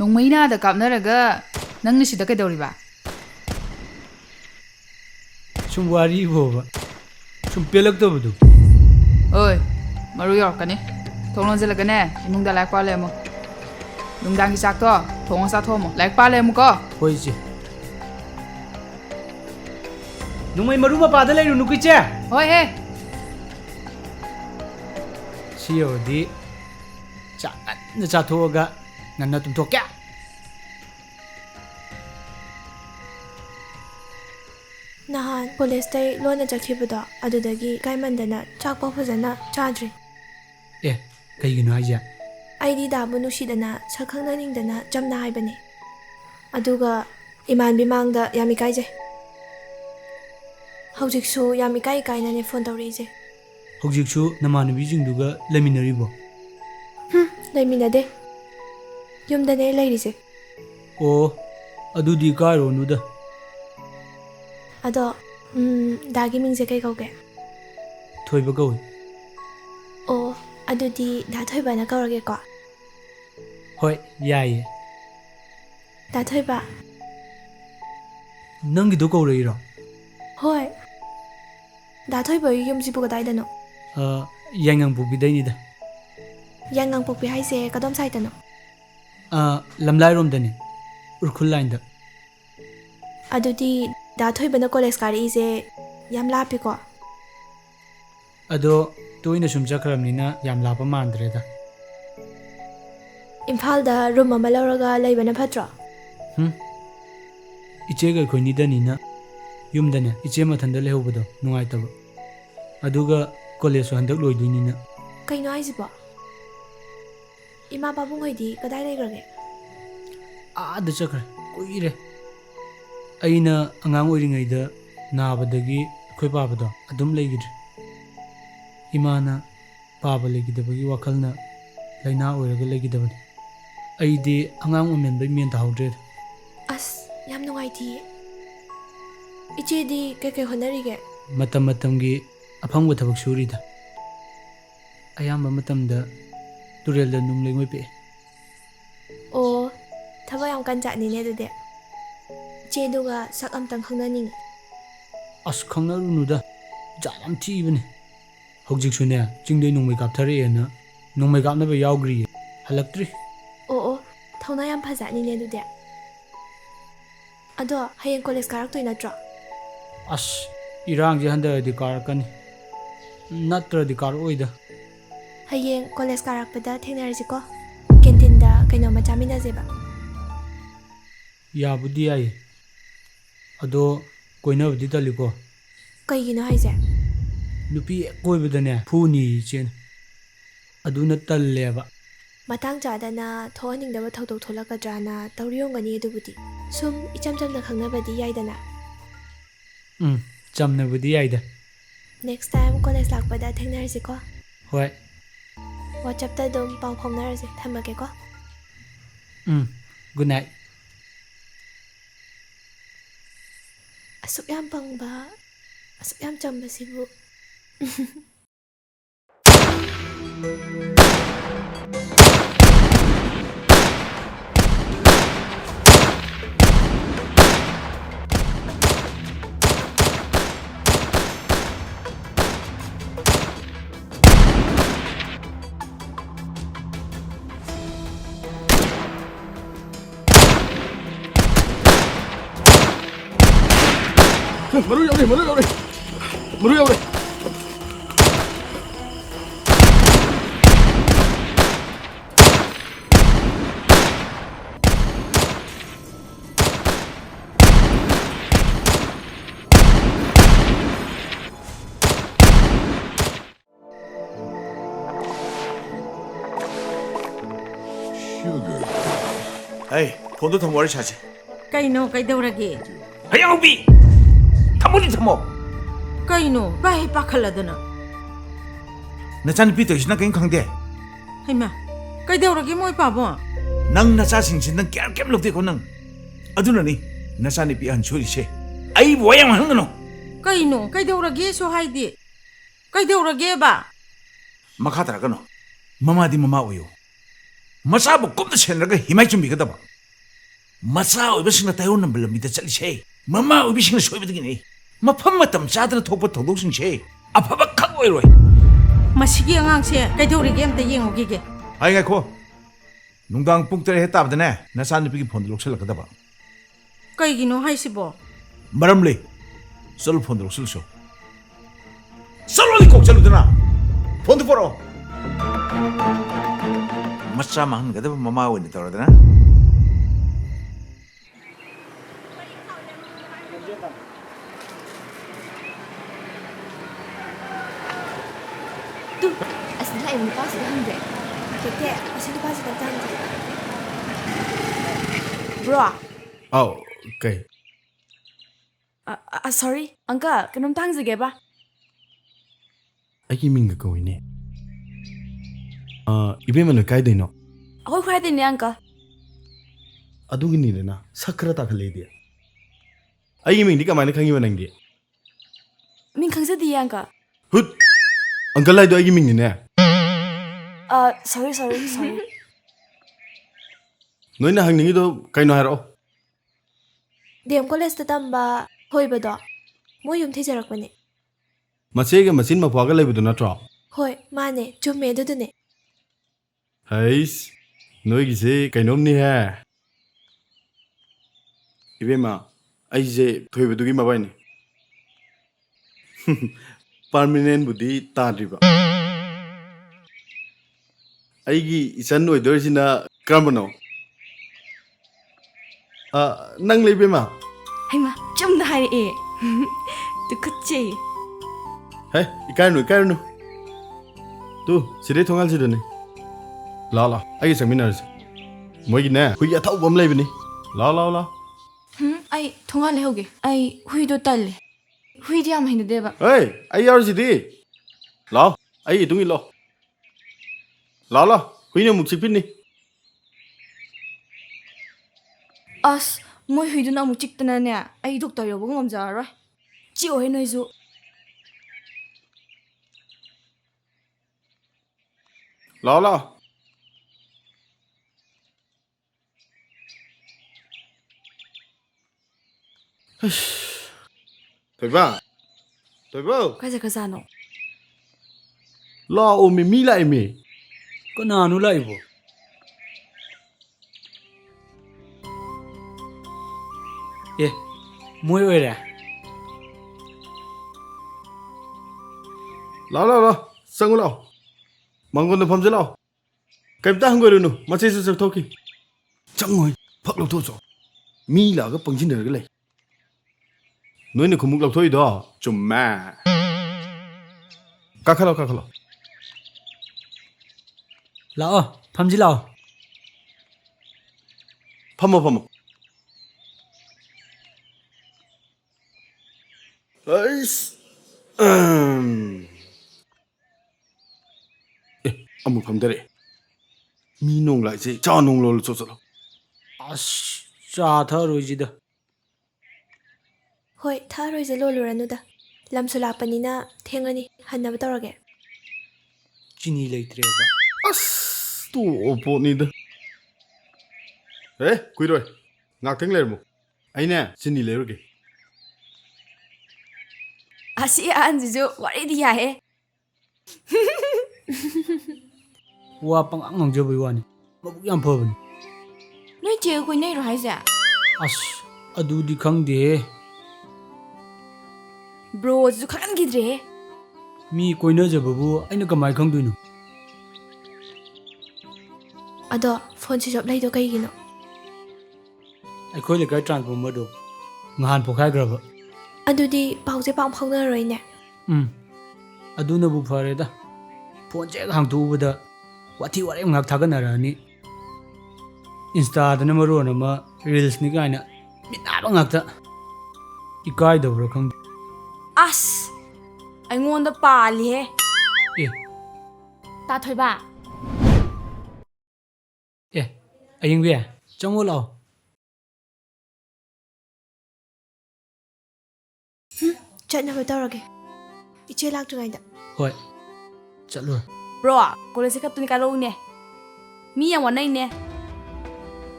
Nongmaina da kapnaraga nangni sida kaidawriba. Sum wari boba. Sum pelaktabadu. Oi, maru yorkane. Thonglonjelaga ne imungda laik pa lemo. Nungdangi chakto thongsa thomo laik pa lemo ko. Hoi che. Nungmai maru ma pada lai runu kiche. Hoi he. Siodi. Na chathoga nanna tum thokya. Nahan police lona chakhibuda adudagi kaimandana chakpa phajana chadri. Kaigino haija. Aidi dabu nusidana sakhangna ningdana jamna haibani. Aduga iman bimangda yami kaije. Haujiksu yami kai kainane phone tawrije. Haujiksu namanabi jingduga leminaribo. Leiminade. Yumdane leirise. Oh, adudi karo nuda. Ado dagi mingse kai kauge. Thoiba kawi. Oh, adudi da Thoiba na kaurage ko. Hoi, yaye. Da Thoiba. Nangi do kaurayiro. Hoi. Da Thoiba yumsibu kadaidano. Yangang bubidainida. Yangang pokpi haise kadom saitano. Lamlai romdani. Urkhul line da. Adudi da Thoiba na college kari ise yam lapi ko. Ado toina sum chakramnina yam lapa mandreda. Imphal da room ama lauraga laibana phatra. Ichega khoinida nina yumdane iche mathanda lehobado nungaitaba. Aduga college handak loiduinina. Kaino aisibo. Ima babung hoidi kadai laigrage. Da chakre kuire. Aina angang oiringaida nabadagi khoi babado adum leigidre. ꯏꯃꯥꯅ ꯄꯥꯕ ꯂꯩꯈꯤꯗꯕꯒꯤ ꯋꯥꯈꯜꯅ ꯂꯥꯏꯅꯥ ꯑꯣꯏꯔꯒ ꯂꯩꯈꯤꯗꯕꯅꯤ ꯑꯩꯗꯤ ꯑꯉꯥꯡ ꯑꯣꯏꯃꯟꯕꯩ ꯃꯦꯟ ꯇꯥꯍꯧꯗ꯭ꯔꯦꯗ ꯑꯁ ꯌꯥꯝ ꯅꯨꯡꯉꯥꯏꯇꯤꯌꯦ ꯏꯆꯦꯗꯤ ꯀꯩꯀꯩ ꯍꯣꯠꯅꯔꯤꯒꯦ ꯃꯇꯝ ꯃꯇꯝꯒꯤ ꯑꯐꯪꯕ ꯊꯕꯛ ꯁꯨꯔꯤꯗ ꯑꯌꯥꯝꯕ ꯃꯇꯝꯗ ꯇꯨꯔꯦꯜꯗ ꯅꯨꯡ ꯂꯩꯉꯣꯏ ꯄꯦꯛꯑꯦ ꯑꯣ ꯊꯕꯛ ꯌꯥꯝ ꯀꯟ ꯆꯥꯠꯅꯤꯅꯦ ꯑꯗꯨꯗꯤ ꯏꯆꯦꯗꯨꯒ ꯁꯛ ꯑꯝꯇꯪ ꯈꯪꯅꯅꯤꯡꯉꯤ ꯑꯁ ꯈꯪꯅꯔꯨꯅꯨꯗ ꯖꯥꯠ ꯌꯥꯝ ꯊꯤꯕꯅꯦ ꯍꯧꯖꯤꯛꯁꯨꯅꯦ ꯆꯤꯡꯗꯩ ꯅꯣꯡꯃꯩ ꯀꯥꯞꯊꯔꯛꯑꯦꯅ ꯅꯣꯡꯃꯩ ꯀꯥꯞꯅꯕ ꯌꯥꯎꯈ꯭ꯔꯤꯌꯦ ꯍꯜꯂꯛꯇ꯭ꯔꯤ ꯑꯣ ꯑꯣ ꯊꯧꯅꯥ ꯌꯥꯝ ꯐꯖꯥꯠꯅꯤꯅꯦ ꯑꯗꯨꯗꯤ ꯑꯗꯣ ꯍꯌꯦꯡ ꯀꯣꯂꯦꯖ ꯀꯥꯔꯛꯇꯣꯏ ꯅꯠꯇ꯭ꯔꯣ ꯑꯁ ꯏꯔꯥꯡꯁꯦ ꯍꯟꯗꯛꯗꯤ ꯀꯥꯔꯛꯀꯅꯤ ꯅꯠꯇ꯭ꯔꯗꯤ ꯀꯥꯔꯛꯑꯣꯏꯗ ꯍꯌꯦꯡ ꯀꯣꯂꯦꯖ ꯀꯥꯔꯛꯄꯗ ꯊꯦꯡꯅꯔꯁꯤꯀꯣ ꯀꯦꯟꯇꯤꯟꯗ ꯀꯩꯅꯣꯝꯃ ꯆꯥꯃꯤꯟꯅꯁꯦꯕ ꯌꯥꯕꯨꯗꯤ ꯌꯥꯏꯌꯦ ꯑꯗꯣ ꯀꯣꯏꯅꯕꯗꯤ ꯇꯜꯂꯤꯀꯣ ꯀꯩꯒꯤꯅꯣ ꯍꯥꯏꯁꯦ ꯅꯨꯄꯤ ꯍꯦꯛ ꯀꯣꯏꯕꯗꯅꯦ ꯐꯨꯅꯤ ꯏꯆꯦꯅ ꯑꯗꯨꯅ ꯇꯜꯂꯦꯕ ꯃꯇꯥꯡ ꯆꯥꯗꯅ ꯊꯣꯛꯍꯟꯅꯤꯡꯗꯕ ꯊꯧꯗꯣꯛ ꯊꯣꯛꯂꯛꯀꯗ꯭ꯔꯥꯅ ꯇꯧꯔꯤꯌꯣꯡꯒꯅꯤ ꯑꯗꯨꯕꯨꯗꯤ ꯁꯨꯝ ꯏꯆꯝ ꯆꯝꯅ ꯈꯪꯅꯕꯗꯤ ꯌꯥꯏꯗꯅ ꯆꯝꯅꯕꯨꯗꯤ ꯌꯥꯏꯗ ꯅꯦꯛꯁ ꯇꯥꯏꯝ ꯀꯣꯂꯦꯖ ꯂꯥꯛꯄꯗ ꯊꯦꯡꯅꯔꯁꯤꯀꯣ ꯍꯣꯏ ꯋꯥꯆꯞꯇ ꯑꯗꯨꯝ ꯄꯥꯎ ꯐꯥꯎꯅꯔꯁꯦ ꯊꯝꯃꯒꯦꯀꯣ ꯒꯨꯗ ꯅꯥꯏꯠ ꯑꯁꯨꯛ ꯌꯥꯝ ꯄꯪꯕ ꯑꯁꯨꯛ ꯌꯥꯝ ꯆꯝꯕꯁꯤꯕꯨ Maru yaure, maru yaure. Maru yaure. Hey, 폰도 더 머리 차지. ꯀꯩꯅꯣ ꯀꯩꯗꯧꯔꯒꯦ 하양비. 타모리 타모. ꯀꯩꯅꯣ ꯚꯥꯏ ꯄꯥꯈꯠꯂꯗꯅ 나찬 피터시나 그냥 강대. ꯍꯩꯃꯥ ꯀꯩꯗꯧꯔꯒꯦ ꯃꯣꯏ ꯄꯥꯕꯣ ꯅꯪ ꯅꯆꯥꯁꯤꯡꯁꯤ ꯅꯪ ꯀꯌꯥꯝ ꯂꯧꯗꯦꯀꯣ ꯅꯪ ꯑꯗꯨꯅꯅꯤ ꯅꯆꯥꯅꯨꯄꯤ ꯑꯍꯟ ꯁꯣꯏꯔꯤꯁꯦ ꯑꯩꯕꯨ ꯋꯥꯌꯥꯝ ꯍꯪꯒꯅꯨ ꯀꯩꯅꯣ ꯀꯩꯗꯧꯔꯒꯦꯁꯨ ꯍꯥꯏꯗꯤ ꯀꯩꯗꯧꯔꯒꯦꯕ ꯃꯈꯥ ꯇꯥꯔꯛꯀꯅꯨ ꯃꯃꯥꯗꯤ ꯃꯃꯥ ꯑꯣꯏꯌꯨ ꯃꯆꯥꯕꯨ ꯀꯨꯞꯅ ꯁꯦꯟꯅꯔꯒ ꯍꯤꯃꯥꯏ ꯆꯨꯝꯕꯤꯒꯗꯕ ꯃꯆꯥ ꯑꯣꯏꯕꯁꯤꯡꯅ ꯇꯥꯏꯌꯣꯟꯅꯕ ꯂꯝꯕꯤꯗ ꯆꯠꯂꯤꯁꯦ ꯃꯃꯥ ꯑꯣꯏꯕꯤꯁꯤꯡꯅ ꯁꯣꯏꯕꯗꯒꯤꯅꯤ ꯃꯐꯝ ꯃꯇꯝ ꯆꯥꯗꯅ ꯊꯣꯛꯄ ꯊꯧꯗꯣꯛꯁꯤꯡꯁꯦ ꯑꯐꯕ ꯈꯛ ꯑꯣꯏꯔꯣꯏ ꯃꯁꯤꯒꯤ ꯑꯉꯥꯡꯁꯦ ꯀꯩꯗꯧꯔꯤꯒꯦ ꯑꯝꯇ ꯌꯦꯡꯉꯨꯈꯤꯒꯦ ꯍꯥꯏ ꯉꯥꯏꯈꯣ ꯅꯨꯡꯗꯥꯡ ꯄꯨꯡ 3 ꯍꯦꯛ ꯇꯥꯕꯗꯅꯦ ꯅꯆꯥꯅꯨꯄꯤꯒꯤ ꯐꯣꯟꯗꯣ ꯂꯧꯁꯤꯜꯂꯛꯀꯗꯕ ꯀꯩꯒꯤꯅꯣ ꯍꯥꯏꯁꯤꯕꯣ मरम ले चलो फोन दो चलो चलो ली कोक चलो देना फोन तो परो मच्चा मांग गदे ममा ओने तोर देना ꯇꯨ ꯑꯁꯤꯗ ꯂꯥꯛꯏꯕ ꯅꯨꯄꯥꯁꯤꯗ ꯍꯪꯗꯦ ꯀꯦꯛꯇꯦ ꯑꯁꯤ ꯅꯨꯄꯥꯁꯤꯗ ꯇꯥꯡꯗꯦ ꯕ꯭ꯔꯣ ꯑꯥꯎ ꯀꯩ ꯁꯣꯔꯤ ꯑꯪꯀ ꯀꯩꯅꯣꯝꯇ ꯍꯪꯖꯒꯦꯕ ꯑꯩꯒꯤ ꯃꯤꯡꯒ ꯀꯧꯏꯅꯦ ꯏꯕꯦꯝꯃꯅ ꯀꯥꯏꯗꯩꯅꯣ ꯑꯩꯈꯣꯏ ꯈ꯭ꯋꯥꯏꯗꯩꯅꯦ ꯑꯪꯀ ꯑꯗꯨꯒꯤꯅꯤꯗꯅ ꯁꯛ ꯈꯔ ꯇꯥꯈꯠꯂꯛꯏꯗꯤ ꯑꯩꯒꯤ ꯃꯤꯡꯗꯤ ꯀꯃꯥꯏꯅ ꯈꯪꯉꯤꯕ ꯅꯪꯗꯤ ꯃꯤꯡ ꯈꯪꯖꯗꯤꯌꯦ ꯑꯪꯀ ꯍꯨꯠ ꯑꯪꯀꯜ ꯍꯥꯏꯗꯣ ꯑꯩꯒꯤ ꯃꯤꯡꯅꯤꯅꯦ ꯁꯣꯔꯤ ꯅꯣꯏꯅ ꯍꯪꯅꯤꯡꯉꯤꯗꯣ ꯀꯩꯅꯣ ꯍꯥꯏꯔꯛꯑꯣ ꯗꯦꯝ ꯀꯣꯂꯦꯖꯇ ꯇꯝꯕ ꯊꯣꯏꯕꯗꯣ ꯃꯣꯏ ꯌꯨꯝ ꯊꯤꯖꯔꯛꯄꯅꯦ ꯃꯆꯦꯒ ꯃꯆꯤꯟ ꯃꯄ꯭ꯋꯥꯒ ꯂꯩꯕꯗꯣ ꯅꯠꯇ꯭ꯔꯣ ꯍꯣꯏ ꯃꯥꯅꯦ ꯆꯨꯝꯃꯦ ꯑꯗꯨꯗꯨꯅꯦ ꯍꯩꯁ ꯅꯣꯏꯒꯤꯁꯦ ꯀꯩꯅꯣꯝꯅꯤꯍꯦ ꯏꯕꯦꯝꯃ ꯑꯩꯁꯦ ꯊꯣꯏꯕꯗꯨꯒꯤ ꯃꯕꯥꯏꯅꯤ ꯄꯥꯔꯃꯤꯅꯦꯟꯕꯨꯗꯤ ꯇꯥꯗ꯭ꯔꯤꯕ ꯑꯩꯒꯤ ꯏꯆꯟ ꯑꯣꯏꯗꯣꯏꯁꯤꯅ ꯀꯔꯝꯕꯅꯣ ꯅꯪ ꯂꯩꯕꯦꯝꯃ ꯍꯩꯃꯥ ꯆꯨꯝꯅ ꯍꯥꯏꯔꯛꯑꯦ ꯇꯨꯀꯠꯆꯩ ꯍꯦ ꯏꯀꯥꯏꯔꯨꯅꯨ ꯇꯨ ꯁꯤꯗꯩ ꯊꯣꯡꯒꯥꯜꯁꯤꯗꯅꯤ ꯂꯥꯛꯑꯣ ꯑꯩꯒ ꯆꯪꯃꯤꯟꯅꯔꯁꯤ ꯃꯣꯏꯒꯤꯅꯦ ꯍꯨꯏ ꯑꯊꯧꯕ ꯑꯃ ꯂꯩꯕꯅꯤ ꯂꯥꯛꯑꯣ ꯑꯩ ꯊꯣꯡꯒꯥꯜ ꯂꯩꯍꯧꯒꯦ ꯑꯩ ꯍꯨꯏꯗꯣ ꯇꯜꯂꯦ ꯍꯨꯏꯗꯤ ꯌꯥꯝ ꯍꯩꯅꯗꯦꯕ ꯍꯦ ꯑꯩ ꯌꯥꯎꯔꯤꯁꯤꯗꯤ ꯂꯥꯛꯑꯣ Ai tung ilo. Lo. Huina muk chipin ni. ꯑꯁ ꯃꯣꯏ ꯍꯨꯏꯗꯨꯅ ꯑꯃꯨꯛ ꯆꯤꯛꯇꯅꯅꯦ ꯑꯩ ꯗꯣꯛꯇꯔ ꯌꯧꯕ ꯉꯝꯖꯔꯔꯣꯏ ꯆꯤꯛꯑꯣꯍꯦ ꯅꯣꯏꯁꯨ Lo. Thoiba. ꯀꯥꯏ ꯆꯠꯈ꯭ꯔꯖꯥꯠꯅꯣ Lo ome mi lại me. ꯀꯅꯥꯅꯣ ꯂꯥꯛꯏꯕꯣ? ꯑꯦ ꯃꯣꯏ ꯑꯣꯏꯔꯦ. Lo. Sang lo. Mangon phom je lo. Kaimta hangorunu. Mache se se thoki. Changoi. Phak lo tho cho. Mi la ga pangjin der ga lai. Noi ne khumuk lo thoi do. Chumma. Kakalo. ꯂꯥꯛꯑꯣ ꯐꯝꯁꯤ ꯂꯥꯛꯑꯣ. Phamo. Ais. Amuk pham dere. Mi nong lai se cha nong lo cho lo. ꯑꯁ ꯆꯥ ꯊꯛꯑꯔꯣꯏꯁꯤꯗ. ꯍꯣꯏ ꯊꯛꯑꯔꯣꯏꯁꯦ ꯂꯣꯜꯂꯨꯔꯅꯨꯗ. ꯂꯝꯁꯨ ꯂꯥꯞꯄꯅꯤꯅ ꯊꯦꯡꯉꯅꯤ ꯍꯟꯅꯕ ꯇꯧꯔꯒꯦ. ꯆꯤꯅꯤ ꯂꯩꯇ꯭ꯔꯦꯕ. As tu opo ni da. Kuiroi. Ngak theng ler mo. Aine chini leruge. ꯑꯁꯤ ꯑꯍꯟꯁꯤꯁꯨ ꯋꯥꯔꯤꯗꯤ ꯌꯥꯏꯍꯦ ꯋꯥ ꯄꯪꯉꯥꯡ ꯉꯥꯡꯖꯕꯩ ꯋꯥꯅꯤ. ꯃꯕꯨꯛ ꯌꯥꯝ ꯐꯕꯅꯤ. ꯅꯣꯏ ꯆꯦꯒ ꯀꯣꯏꯅꯩꯔꯣ ꯍꯥꯏꯁꯦ ꯑꯁ ꯑꯗꯨꯗꯤ ꯈꯪꯗꯦꯍꯦ. ꯕ꯭ꯔꯣꯁꯤꯁꯨ ꯈꯪꯍꯟꯈꯤꯗ꯭ꯔꯦꯍꯦ ꯃꯤ ꯀꯣꯏꯅꯖꯕꯕꯨ ꯑꯩꯅ ꯀꯃꯥꯏ ꯈꯪꯗꯣꯏꯅꯣ? ꯑꯗꯣ ꯐꯣꯟ ꯁ꯭ꯋꯤꯆ ꯑꯣꯐ ꯂꯩꯗꯣ ꯀꯩꯒꯤꯅꯣ? ꯑꯩꯈꯣꯏ ꯂꯩꯀꯥꯏ ꯇ꯭ꯔꯥꯟꯁꯐꯣꯔꯃꯔꯗꯣ ꯅꯍꯥꯟ ꯄꯣꯛꯈꯥꯏꯈ꯭ꯔꯕ. ꯑꯗꯨꯗꯤ ꯄꯥꯎꯁꯦ ꯄꯥꯛ ꯐꯥꯎꯅꯔꯔꯣꯏꯅꯦ. ꯑꯗꯨꯅꯕꯨ ꯐꯔꯦꯗ. ꯐꯣꯟꯁꯦ ꯍꯦꯛ ꯍꯥꯡꯇꯣꯛꯎꯕꯗ ꯋꯥꯊꯤ ꯋꯥꯔꯦꯝ ꯉꯥꯛ ꯊꯥꯒꯠꯅꯔꯛꯑꯅꯤ. ꯏꯟꯁꯇꯥꯗꯅ ꯃꯔꯣꯟ ꯑꯃ ꯔꯤꯜꯁꯅꯤ ꯀꯥꯏꯅ ꯃꯤꯠ ꯅꯥꯕ ꯉꯥꯛꯇ. ꯏꯀꯥꯏꯗꯕ꯭ꯔꯥ ꯈꯪꯗꯦ. ꯑꯁ ꯑꯩꯉꯣꯟꯗ ꯄꯥꯜꯂꯤꯍꯦ. ꯑꯦ ꯇꯥ ꯊꯣꯏꯕ. ꯑꯦ ꯑꯌꯤꯡꯕꯤ ꯆꯪꯉꯣ ꯂꯥꯛꯑꯣ. ꯆꯠꯅꯕ ꯇꯧꯔꯒꯦ. ꯏꯆꯦ ꯂꯥꯛꯇ꯭ꯔꯤꯉꯩꯗ. ꯍꯣꯏ ꯆꯠꯂꯨꯔ. ꯕ꯭ꯔꯣ ꯀꯣꯂꯦꯖꯁꯦ ꯈꯛꯇꯅꯤ ꯀꯥꯔꯛꯎꯅꯦ ꯃꯤ ꯌꯥꯝ ꯋꯥꯅꯩꯅꯦ.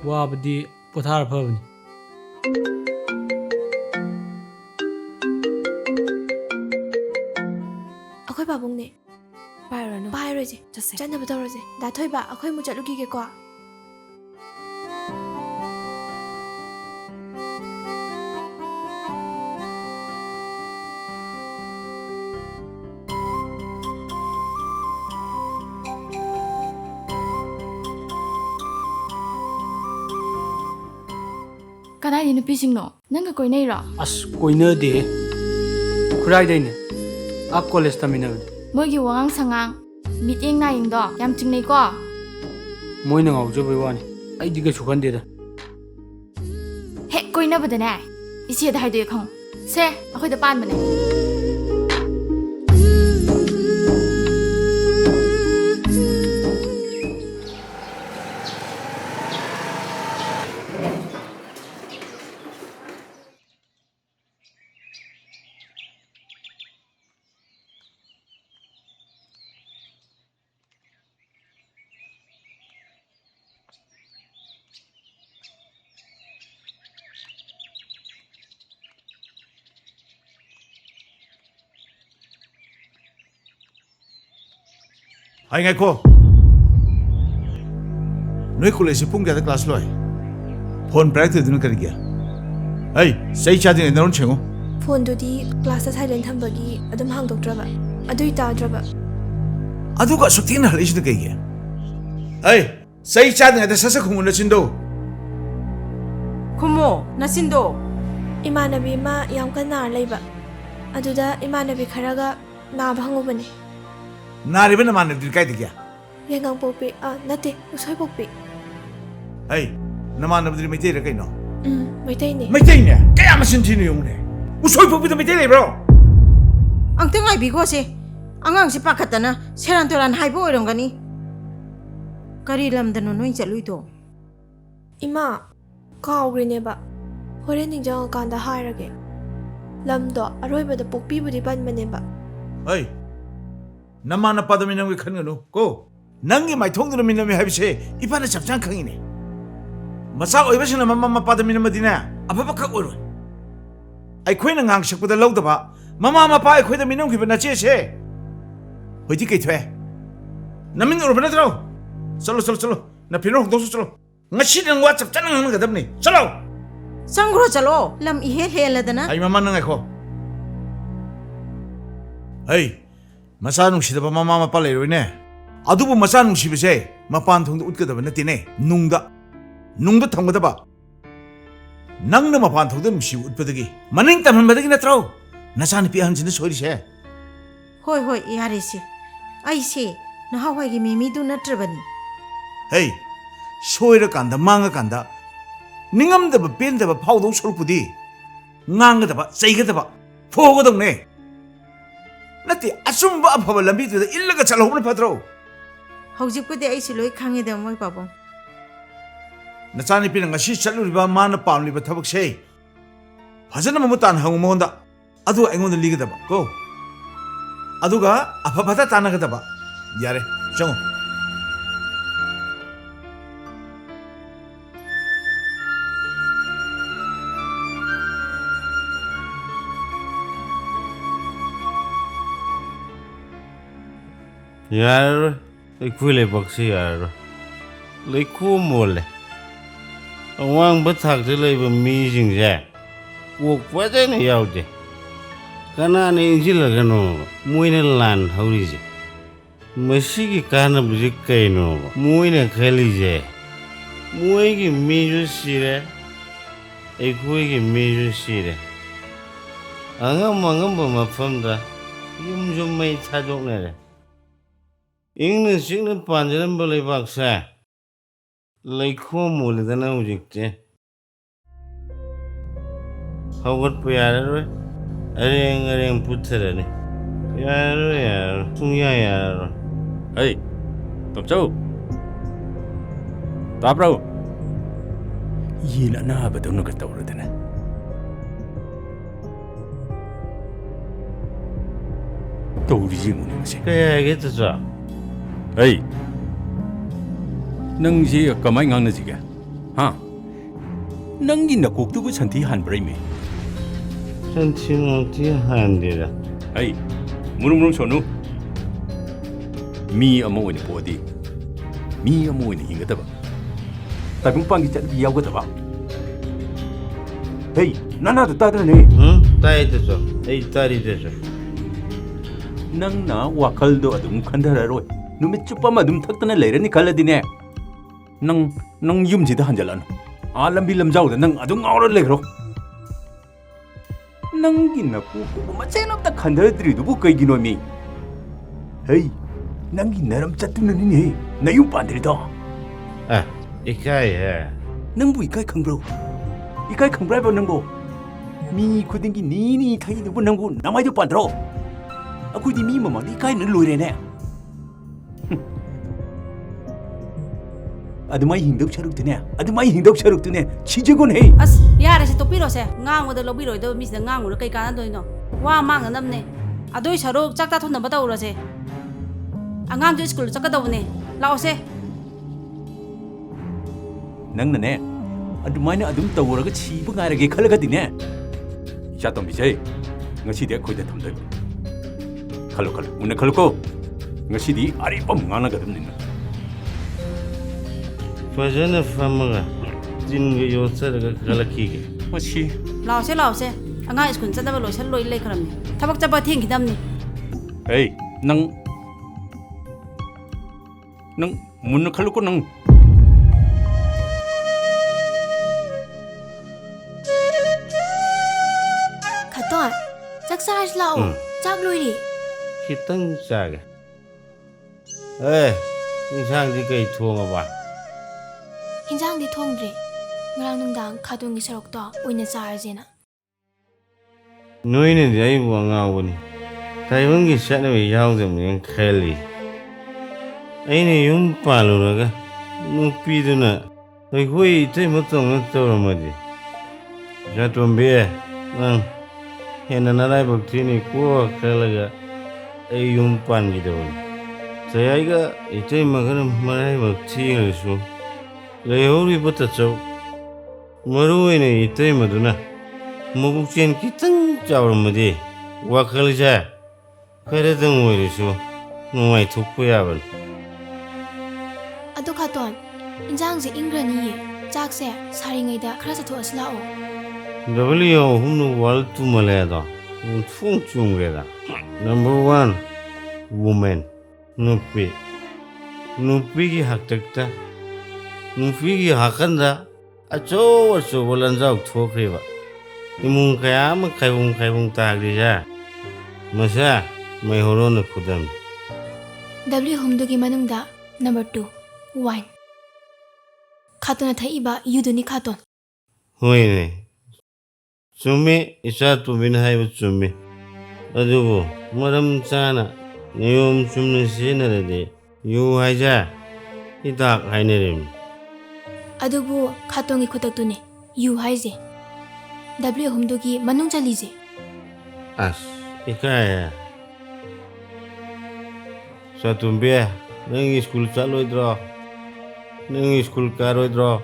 ꯋꯥꯕꯗꯤ ꯄꯣꯊꯥꯔ ꯐꯕꯅꯤ. ꯑꯩꯈꯣꯏ ꯄꯥꯕꯨꯡꯅꯦ. ꯄꯥꯏꯔꯨꯔꯅꯨ ꯄꯥꯏꯔꯣꯏꯁꯦ. ꯆꯠꯁꯦ. ꯆꯠꯅꯕ ꯇꯧꯔꯁꯦ. ꯗꯥ ꯊꯣꯏꯕ ꯑꯩꯈꯣꯏ ꯑꯃꯨꯛ ꯆꯠꯂꯨꯈꯤꯒꯦꯀꯣ. ꯀꯗꯥꯏꯗꯤ ꯅꯨꯄꯤꯁꯤꯡꯅꯣ ꯅꯪꯒ ꯀꯣꯏꯅꯩꯔꯣ? ꯑꯁ ꯀꯣꯏꯅꯗꯦ. ꯈꯨꯔꯥꯏꯗꯩꯅꯦ. ꯀꯣꯂꯦꯖ ꯇꯝꯃꯤꯟꯅꯕꯅꯦ. ꯃꯣꯏꯒꯤ ꯋꯥꯉꯥꯡ ꯁꯉꯥꯡ ꯃꯤꯠꯌꯦꯡ ꯅꯥꯌꯦꯡꯗꯣ ꯌꯥꯝ ꯆꯤꯡꯅꯩꯀꯣ. ꯃꯣꯏꯅ ꯉꯥꯎꯖꯕꯩ ꯋꯥꯅꯤ. ꯑꯩꯗꯤ ꯀꯩꯁꯨ ꯈꯟꯗꯦꯗ. ꯍꯦꯛ ꯀꯣꯏꯅꯕꯗꯅꯦ ꯏꯆꯦꯗ ꯍꯥꯏꯗꯣꯛꯑꯦ ꯈꯪꯉꯨ. ꯁꯦ ꯑꯩꯈꯣꯏꯗ ꯄꯥꯟꯕꯅꯦ. Hai ngay cô. Nói cô lấy sự phung cái class loi. Phone break từ nó cái gì? Hey, say chat đi nó chừng. ꯐꯣꯟꯗꯨꯗꯤ ꯀ꯭ꯂꯥꯁꯇ ꯁꯥꯏꯂꯦꯟ ꯊꯝꯕꯒꯤ ꯑꯗꯨꯝ ꯍꯥꯡꯗꯣꯛꯇ꯭ꯔꯕ. ꯑꯗꯨꯏ ꯇꯥꯗ꯭ꯔꯕ. ꯑꯗꯨꯒ ꯁꯨꯛꯇꯤꯅ ꯍꯜꯂꯛꯏꯁꯤꯅ ꯀꯩꯒꯤ? Hey, say chat ꯉꯥꯏꯗ ꯁꯠ ꯁꯠ ꯈꯨꯝꯃꯨ ꯅꯆꯤꯟꯗꯣ. ꯈꯨꯝꯃꯣ ꯅꯆꯤꯟꯗꯣ. ꯏꯃꯥꯟꯅꯕꯤ ꯑꯃ ꯌꯥꯝ ꯀꯟꯅ ꯅꯥꯔ ꯂꯩꯕ. ꯑꯗꯨꯗ ꯏꯃꯥꯟꯅꯕꯤ ꯈꯔꯒ ꯅꯥꯕ ꯍꯪꯉꯨꯕꯅꯦ. Nariba na manabdi kaidagya. ꯌꯥꯏꯉꯪꯄꯣꯛꯄꯤ ꯅꯠꯇꯦ ꯎꯁꯣꯏꯄꯣꯛꯄꯤ. Hey, namanabdi maitai ra kaino? ꯃꯩꯇꯩꯅꯦ. ꯃꯩꯇꯩꯅꯦ ꯀꯌꯥ ꯃꯁꯤꯟ ꯊꯤꯅ ꯌꯦꯡꯉꯨꯅꯦ ꯎꯁꯣꯏ ꯐꯣꯛꯄꯤꯗ ꯃꯩꯇꯩ ꯂꯩꯕ꯭ꯔꯣ? ꯑꯝꯇ ꯉꯥꯏꯕꯤꯈꯣꯁꯦ ꯑꯉꯥꯡꯁꯤ ꯄꯥꯈꯠꯇꯅ ꯁꯦꯔꯥꯟ ꯇꯨꯔꯥꯟ ꯍꯥꯏꯕ ꯑꯣꯏꯔꯝꯒꯅꯤ ꯀꯔꯤ ꯂꯝꯗꯅꯣ ꯅꯣꯏ ꯆꯠꯂꯨꯏꯗꯣ ꯏꯃꯥ ꯀꯥꯎꯒ꯭ꯔꯤꯅꯦꯕ ꯍꯣꯔꯦꯟ ꯅꯤꯡꯁꯤꯡꯉꯀꯥꯟꯗ ꯍꯥꯏꯔꯒꯦ ꯂꯝꯗꯣ ꯑꯔꯣꯏꯕꯗ ꯄꯣꯛꯄꯤꯕꯨꯗꯤ ꯄꯟꯕꯅꯦꯕ ꯑꯩ ꯅꯃꯥ ꯅꯄꯥꯗ ꯃꯤꯅꯝꯒꯤ ꯈꯟꯒꯅꯨ ꯀꯣ ꯅꯪꯒꯤ ꯃꯥꯏꯊꯣꯡꯗꯨꯅ ꯃꯤꯅꯝꯃꯤ ꯍꯥꯏꯕꯁꯦ ꯏꯄꯥꯅ ꯆꯞ ꯆꯥꯅ ꯈꯪꯉꯤꯅꯦ ꯃꯆꯥ ꯑꯣꯏꯕꯁꯤꯡꯅ ꯃꯃꯥ ꯃꯄꯥꯗ ꯃꯤꯅꯝꯃꯗꯤꯅꯦ ꯑꯐꯕ ꯈꯛ ꯑꯣꯏꯔꯣꯏ ꯑꯩꯈꯣꯏꯅ ꯉꯥꯡꯁꯛꯄꯗ ꯂꯧꯗꯕ ꯃꯃꯥ ꯃꯄꯥ ꯑꯩꯈꯣꯏꯗ ꯃꯤꯅꯝꯈꯤꯕ ꯅꯆꯦꯁꯦ ꯍꯧꯖꯤꯛ ꯀꯩ ꯊꯣꯛꯑꯦ ꯅꯃꯤꯡ ꯎꯔꯕ ꯅꯠꯇ꯭ꯔꯣ ꯆꯠꯂꯣ ꯆꯠꯂꯣ ꯆꯠꯂꯣ ꯅꯐꯤꯔꯣꯟ ꯍꯣꯡꯗꯣꯛꯁꯨ ꯆꯠꯂꯣ ꯉꯁꯤꯗꯤ ꯅꯪ ꯋꯥ ꯆꯞ ꯆꯥꯅ ꯉꯥꯡꯅꯒꯗꯕꯅꯤ ꯆꯠꯂꯣ ꯆꯪꯈ꯭ꯔꯣ ꯆꯠꯂꯣ ꯂꯝ ꯏꯍꯦꯜ ꯍꯦꯜꯂꯗꯅ ꯑꯩ ꯃꯃꯥ ꯅꯪ ꯉꯥꯏꯈꯣ ꯑꯩ ꯃꯆꯥ ꯅꯨꯡꯁꯤꯗꯕ ꯃꯃꯥ ꯃꯄꯥ ꯂꯩꯔꯣꯏꯅꯦ ꯑꯗꯨꯕꯨ ꯃꯆꯥ ꯅꯨꯡꯁꯤꯕꯁꯦ ꯃꯄꯥꯟ ꯊꯣꯡꯗ ꯎꯠꯀꯗꯕ ꯅꯠꯇꯦꯅꯦ ꯅꯨꯡꯗ ꯊꯝꯒꯗꯕ ꯅꯪꯅ ꯃꯄꯥꯟ ꯊꯣꯡꯗ ꯅꯨꯡꯁꯤꯕ ꯎꯠꯄꯗꯒꯤ ꯃꯅꯤꯡ ꯇꯝꯍꯟꯕꯗꯒꯤ ꯅꯠꯇ꯭ꯔꯣ ꯅꯆꯥꯅꯨꯄꯤ ꯑꯍꯟꯁꯤꯅ ꯁꯣꯏꯔꯤꯁꯦ ꯍꯣꯏ ꯍꯣꯏ ꯌꯥꯔꯦꯁꯦ ꯑꯩꯁꯦ ꯅꯍꯥꯟꯋꯥꯏꯒꯤ ꯃꯤꯃꯤꯗꯨ ꯅꯠꯇ꯭ꯔꯕꯅꯤ ꯍꯩ ꯁꯣꯏꯔꯀꯥꯟꯗ ꯃꯥꯡꯉꯀꯥꯟꯗ ꯅꯤꯡꯉꯝꯗꯕ ꯄꯦꯟꯗꯕ ꯐꯥꯎꯗꯧ ꯁꯔꯨꯛꯄꯨꯗꯤ ꯉꯥꯡꯒꯗꯕ ꯆꯩꯒꯗꯕ ꯐꯨꯒꯗꯧꯅꯦ ꯅꯠꯇꯦ ꯑꯆꯨꯝꯕ ꯑꯐꯕ ꯂꯝꯕꯤꯗꯨꯗ ꯏꯜꯂꯒ ꯆꯠꯍꯧꯕꯅ ꯐꯠꯇ꯭ꯔꯣ ꯍꯧꯖꯤꯛꯄꯨꯗꯤ ꯑꯩꯁꯨ ꯂꯣꯏ ꯈꯪꯉꯦꯗ ꯃꯣꯏ ꯄꯥꯕꯨꯡ ꯅꯆꯥꯅꯨꯄꯤꯅ ꯉꯁꯤ ꯆꯠꯂꯨꯔꯤꯕ ꯃꯥꯅ ꯄꯥꯝꯂꯤꯕ ꯊꯕꯛꯁꯦ ꯐꯖꯅ ꯃꯃꯨꯠ ꯇꯥꯅ ꯍꯪꯉꯨ ꯃꯉꯣꯟꯗ ꯑꯗꯨꯒ ꯑꯩꯉꯣꯟꯗ ꯂꯤꯒꯗꯕ ꯀꯣ ꯑꯗꯨꯒ ꯑꯐ ꯐꯠꯇ ꯇꯥꯟꯅꯒꯗꯕ ꯌꯥꯔꯦ ꯆꯪꯉꯣ ꯌꯥꯔꯔꯣꯏ ꯑꯩꯈꯣꯏ ꯂꯩꯕꯥꯛꯁꯤ ꯌꯥꯔꯔꯣꯏ ꯂꯩꯈꯣꯝ ꯃꯣꯜꯂꯦ ꯑꯋꯥꯡꯕ ꯊꯥꯛꯇ ꯂꯩꯕ ꯃꯤꯁꯤꯡꯁꯦ ꯀꯣꯛ ꯐꯖꯅ ꯌꯥꯎꯗꯦ ꯀꯅꯥꯅ ꯏꯟꯁꯤꯜꯂꯒꯅꯣꯕ ꯃꯣꯏꯅ ꯂꯥꯟ ꯍꯧꯔꯤꯁꯦ ꯃꯁꯤꯒꯤ ꯀꯥꯟꯅꯕꯁꯤ ꯀꯩꯅꯣꯕ ꯃꯣꯏꯅ ꯈꯜꯂꯤꯁꯦ ꯃꯣꯏꯒꯤ ꯃꯤꯁꯨ ꯁꯤꯔꯦ ꯑꯩꯈꯣꯏꯒꯤ ꯃꯤꯁꯨ ꯁꯤꯔꯦ ꯑꯉꯝꯕ ꯃꯐꯝꯗ ꯌꯨꯝꯁꯨ ꯃꯩ ꯊꯥꯗꯣꯛꯅꯔꯦ ꯏꯪꯅ ꯆꯤꯛꯅ ꯄꯥꯟꯖꯔꯝꯕ ꯂꯩꯕꯥꯛꯁꯦ ꯂꯩꯈꯣꯝ ꯃꯣꯜꯂꯗꯅ ꯍꯧꯖꯤꯛꯇꯤ ꯍꯧꯒꯠꯄ ꯌꯥꯔꯔꯣꯏ ꯑꯔꯦꯡ ꯄꯨꯊꯔꯅꯤ ꯌꯥꯔꯔꯣꯏ ꯁꯨꯡꯌꯥ ꯌꯥꯔꯔꯣꯏ ꯑꯩ ꯇꯣꯝꯆꯧ ꯇꯥꯕ꯭ꯔꯣ ꯌꯦꯟ ꯑꯅꯥꯕꯗꯧꯅꯒ ꯇꯧꯔꯗꯅ ꯇꯧꯔꯤꯁꯤ ꯌꯦꯡꯉꯨꯅꯦ ꯃꯁꯤ ꯀꯩ ꯍꯥꯏꯒꯦ ꯆꯆꯥ ꯑꯩ ꯅꯪꯁꯤ ꯀꯃꯥꯏ ꯉꯥꯡꯅꯁꯤꯒꯦ ꯍꯥ ꯅꯪꯒꯤ ꯅꯀꯣꯛꯇꯨꯕꯨ ꯁꯟꯊꯤ ꯍꯥꯟꯕ꯭ꯔꯥ ꯏꯃꯦ ꯁꯟꯊꯤ ꯅꯨꯡꯊꯤ ꯍꯥꯟꯗꯦꯗ ꯑꯩ ꯃꯨꯔꯨꯝ ꯁꯣꯅꯨ ꯃꯤ ꯑꯃ ꯑꯣꯏꯅ ꯄꯣꯛꯑꯗꯤ ꯃꯤ ꯑꯃ ꯑꯣꯏꯅ ꯍꯤꯡꯒꯗꯕ ꯇꯥꯏꯕꯪꯄꯥꯟꯒꯤ ꯆꯠꯅꯕꯤ ꯌꯥꯎꯒꯗꯕ ꯍꯦ ꯅꯅꯥꯗꯨ ꯇꯥꯗ꯭ꯔꯅꯦ ꯇꯥꯏ ꯆꯆꯥ ꯑꯩ ꯇꯥꯔꯤ ꯆꯆꯥ ꯅꯪꯅ ꯋꯥꯈꯜꯗꯣ ꯑꯗꯨꯝ ꯈꯟꯊꯔꯔꯣꯏ ꯅꯨꯃꯤꯠ ꯆꯨꯞꯄ ꯑꯃ ꯑꯗꯨꯝ ꯊꯛꯇꯅ ꯂꯩꯔꯅꯤ ꯈꯜꯂꯗꯤꯅꯦ ꯅꯪ ꯌꯨꯝꯁꯤꯗ ꯍꯟꯖꯜꯂꯛꯑꯅꯨ ꯂꯝꯕꯤ ꯂꯝꯖꯥꯎꯗ ꯅꯪ ꯑꯗꯨꯝ ꯉꯥꯎꯔ ꯂꯩꯈ꯭ꯔꯣ ꯅꯪꯒꯤ ꯅꯀꯣꯛꯇꯨꯕꯨ ꯃꯆꯦꯠ ꯑꯝꯇ ꯈꯟꯊꯗ꯭ꯔꯤꯗꯨꯕꯨ ꯀꯩꯒꯤꯅꯣ ꯃꯤ ꯍꯩ ꯅꯪꯒꯤ ꯅꯔꯝ ꯆꯠꯇꯨꯅꯅꯤꯅꯦ ꯅꯌꯨꯝ ꯄꯥꯟꯗ꯭ꯔꯤꯗꯣ ꯏꯀꯥꯏꯍꯦ ꯅꯪꯕꯨ ꯏꯀꯥꯏ ꯈꯪꯕ꯭ꯔꯣ ꯏꯀꯥꯏ ꯈꯪꯕ꯭ꯔꯥ ꯍꯥꯏꯕ ꯅꯪꯕꯨ ꯃꯤ ꯈꯨꯗꯤꯡꯒꯤ ꯅꯤꯅꯤ ꯊꯩꯗꯨꯕꯨ ꯅꯪꯕꯨ ꯅꯃꯥꯏꯗꯨ ꯄꯥꯟꯗ꯭ꯔꯣ ꯑꯩꯈꯣꯏꯗꯤ ꯃꯤ ꯃꯃꯥꯡꯗ ꯏꯀꯥꯏꯅ ꯂꯣꯏꯔꯦꯅꯦ ꯑꯗꯨꯃꯥꯏ ꯍꯤꯡꯗꯧ ꯁꯔꯨꯛꯇꯨꯅꯦ ꯁꯤꯖꯒꯣꯟꯍꯦ ꯑꯁ ꯌꯥꯔꯦꯁꯦ ꯇꯣꯛꯄꯤꯔꯣꯁꯦ ꯉꯥꯡꯕꯗ ꯂꯧꯕꯤꯔꯣꯏꯗꯕ ꯃꯤꯁꯤꯗ ꯉꯥꯡꯉꯨꯔ ꯀꯩ ꯀꯥꯟꯅꯗꯣꯏꯅꯣ ꯋꯥ ꯃꯥꯡꯅꯅꯕꯅꯦ ꯑꯗꯨꯏ ꯁꯔꯨꯛ ꯆꯥꯛ ꯆꯥꯊꯣꯛꯅꯕ ꯇꯧꯔꯁꯦ ꯑꯉꯥꯡꯁꯨ ꯁ꯭ꯀꯨꯜ ꯆꯠꯀꯗꯧꯕꯅꯦ ꯂꯥꯛꯑꯣꯁꯦ ꯅꯪꯅꯅꯦ ꯑꯗꯨꯃꯥꯏꯅ ꯑꯗꯨꯝ ꯇꯧꯔꯒ ꯁꯤꯕ ꯉꯥꯏꯔꯒꯦ ꯈꯜꯂꯒꯗꯤꯅꯦ ꯏꯆꯥ ꯇꯣꯝꯕꯤꯁꯦ ꯉꯁꯤꯗꯤ ꯑꯩꯈꯣꯏꯗ ꯊꯝꯗꯣꯏꯕ ꯈꯜꯂꯨ ꯃꯨꯟꯅ ꯈꯜꯂꯨꯀꯣ ꯉꯁꯤꯗꯤ ꯑꯔꯦꯞꯄ ꯉꯥꯡꯅꯒꯗꯕꯅꯤꯅ ꯐꯖꯅ ꯐꯝꯃꯒ ꯆꯤꯟꯒ ꯌꯣꯠꯆꯔꯒ ꯈꯜꯂꯛꯈꯤꯒꯦ ꯃꯁꯤ ꯂꯥꯛꯑꯣꯁꯦ ꯑꯉꯥꯡ ꯁ꯭ꯀꯨꯜ ꯆꯠꯅꯕ ꯂꯣꯏꯁꯜ ꯂꯣꯏ ꯂꯩꯈ꯭ꯔꯕꯅꯤ ꯊꯕꯛ ꯆꯠꯄ ꯊꯦꯡꯈꯤꯗꯕꯅꯤ ꯑꯩ ꯅꯪ ꯃꯨꯟꯅ ꯈꯜꯂꯨꯀꯣ ꯅꯪ ꯈꯇꯣꯟ ꯆꯥꯛ ꯆꯥꯔꯁꯤ ꯂꯥꯛꯑꯣ ꯆꯥꯛ ꯂꯣꯏꯔꯤ खितंग चागे इंसांगदी कई थोंगबा ꯍꯤꯟꯖꯥꯡꯗꯤ ꯊꯣꯡꯗ꯭ꯔꯤ ꯉꯔꯥꯡ ꯅꯨꯡꯗꯥꯡ ꯈꯥꯗꯣꯡꯒꯤ ꯁꯔꯨꯛꯇꯣ ꯑꯣꯏꯅ ꯆꯥꯔꯁꯦꯅ नोइने दे अई वांगावनी Taiwangi chanawi yaudam khali. Aini yum paluraga nupiduna hui taimatong tawramadi. Jatombe nang hena narai baktini ko khalaga ay yum pangidawon. Sayaiga itay magana marai bakti ngasu. Layori batachaw. Maruwi na itay maduna. Mabukchen kitang chawramadi. Wakalja. Kaya dang wirisu. Numay tukpo yaban. ꯑꯗꯣ ꯈꯥꯇꯣꯟ ꯏꯟꯖꯥꯡꯁꯦ ꯏꯪꯈ꯭ꯔꯅꯤꯌꯦ ꯆꯥꯛꯁꯦ ꯁꯥꯔꯤꯉꯩꯗ ꯈꯔ ꯆꯠꯊꯣꯛꯑꯁꯤ ꯂꯥꯛꯑꯣ W humnu wal tumaleda fung chungreda. Number 1 woman nupi ki haktakta nupi ki hakanda acho bolanjau thokriba imung kaya ma khaibung tagrija masa mai horona khudam W humdugi manungda number 2 wine Khatona thaiba yuduni khaton hoine Sumi isa tumin haibu sumi. Adugo maram chana niyom sumna sinarade yu haija itak hainerim. Adubu khatongi khutaktune yu haije W humdugi manung chalije As ikaya. Satumbe nang school chaloidro. Nang school karoidro.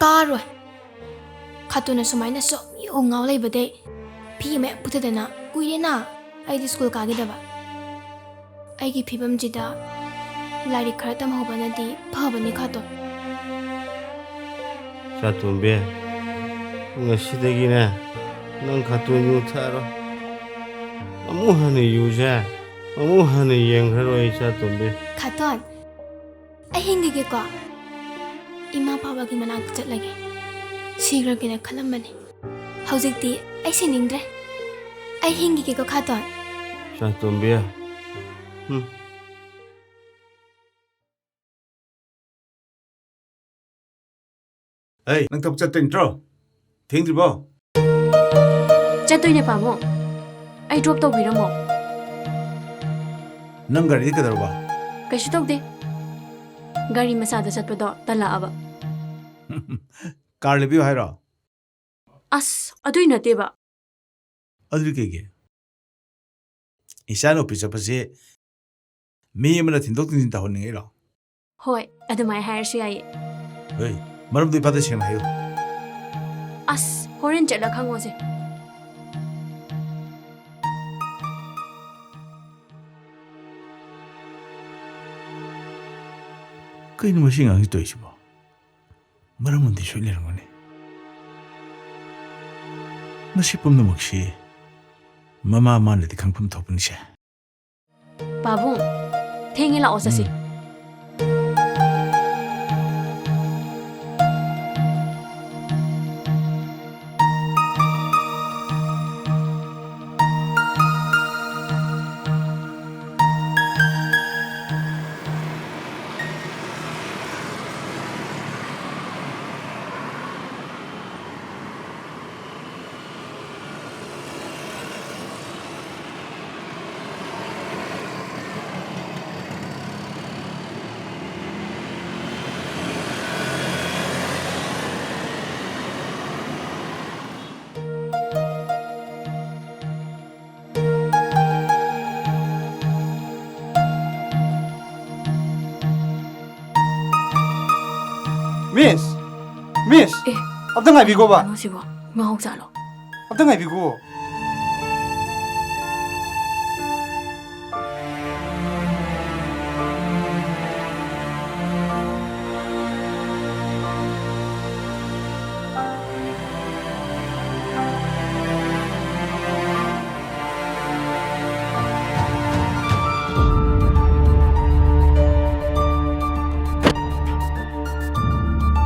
Karoi Khatona sumaina so ngau leibade phi me putadana kuirena aidi school kagidaba aigi phibam jida lari kharatam hobanadi phabani khaton Satumbe ngasidagina nang khaton yu tharo amuhane yuja amuhane yengroi satumbe khaton ahingi ge ko ima phabagi manak chatlage sigra gina khalamani Howzikti ay siningdre ay hingi ke ko khaton Satumbe Hey, nang tab chat intro. Thing ribo. Chatoy na pa mo. Ay drop to bira mo. Nang gari ka darba. Kashi tawde. Gari masada chatpado tala aba. Car lebi haira. As adoy nate ba. Adri kege. Isano pisa pase. Me yamana thindok tin ta honingai ra. Hoy, adumai hair su yayi. Hey, maram dui pada shem hayo. As horen chatla khango se. Kain machine ang ito isibo. Maram undi shoiler ngone. Nasipum na magsi. Mama man di kangpum thopun siya. Babung, tingin la osa si. Miss! Abda nga bigo ba? Ano si ba? Mahog salo. Abda nga bigo.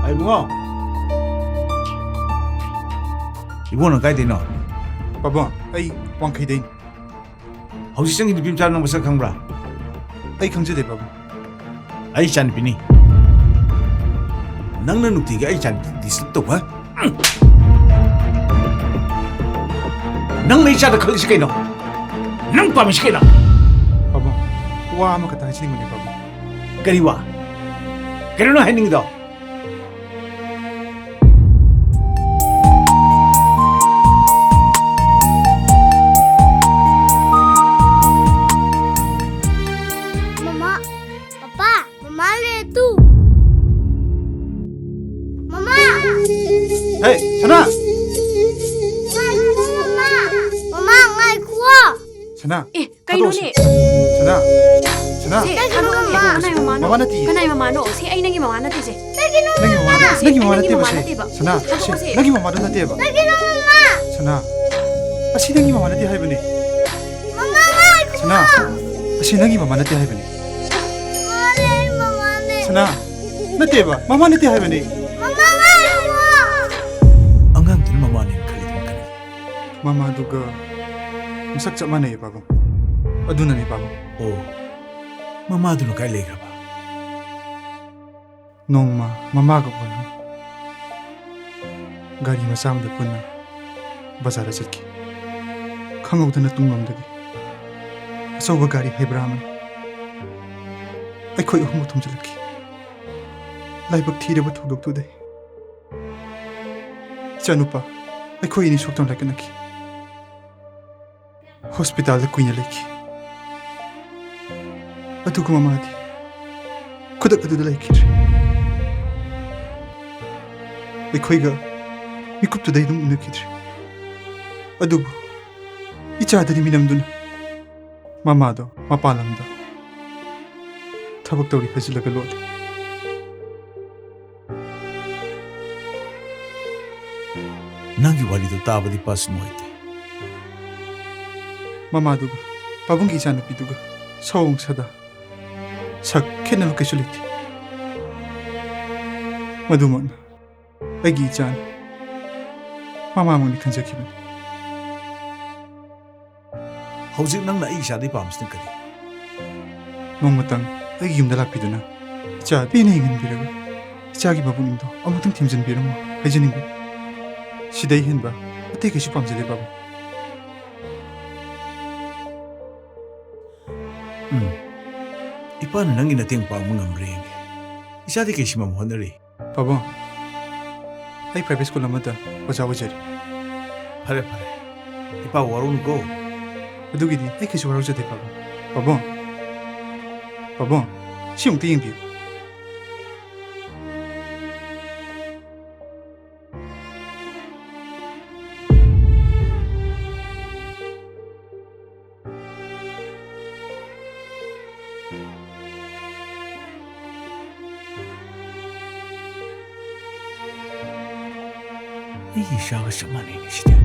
Ay bungo. 이번은 가야 되나? Pabong, ay wangkay din. 허시장이 느낌 짜는 거 생각한가? Ay 강제돼 pabong. 아이 잔 비니. 낭는 욱티가 아이 잔 디슬도 봐. 낭 메이샤도 걸리시게 너. Nang pamis kayo lang. Pabong, wa mo katang sining mo ni Pabong. Kariwa. Kaya na hining daw. Mama, Papa, Mama le tu. Mama. Hey, Sana. Mama, Mama ngai kuwa. Sana. Kaino ni? Sana. Sana. Si, ano nga? Kanay mama no? Mama nati. Kanay mama no? Si, ay nangi mama nati si. Lagi no Nagi mama. Nagi mama nati ba si? ba? Sana. Ako si. Nagi mama do nati ba? Lagi no Mama. Sana. Asi nagi mama nati hai bani. Mama ngai kuwa. Sana. Asi nagi mama nati hai bani. Mama ne. Sana. Nati ba? Mama nati hai bani. Mama ngai kuwa. Angang din mama ni kalit mo kanil. Mama duga. Masak sa mana ya Pabong. Aduna ni Pabong. Oh. Mama do no kay legra ba? Nong mama ko ko. Gari masam da punna. Bazar satki. Khangaw da na tungam dagi. Asoba gari hebraman. Ai khoi hum thum jalaki. Laibak thire ba thudok tu dai. Chanupa. Ai khoi ni soktam lakanaki. Hospital da kuinya leki. Aduga mamadi. Kudak aduda leki. Aikhoi mikup tu dai dum unakidri. Adubu ichadani minamduna mamado mapalamda thabak tawri hajilaga loli. Nangi wali do tabadi pas moite. Mamaduga pabungi ichanapiduga sawong sada sak khenna kaisuliti. Madumon aigi ichan mama mo ni khanjakibani. Hojik nang na isa di pamstin kari. Nongmatang aigi yumda lakpiduna icha pina hingan biraga ichagi babunindo amutang timjan biramo hajaninga sidai hinba ate kaisu pamjade babu. Ipan nangi nating pang mangamring. Isa di kaisi mamuhanari. Pabong, ai private school amada oja wajari. Pare pare. Ipa warun go. Adugidi ai kaisu warujade Pabong. Pabong. Pabong, siung ti yingbi. Isaga sa manini siya.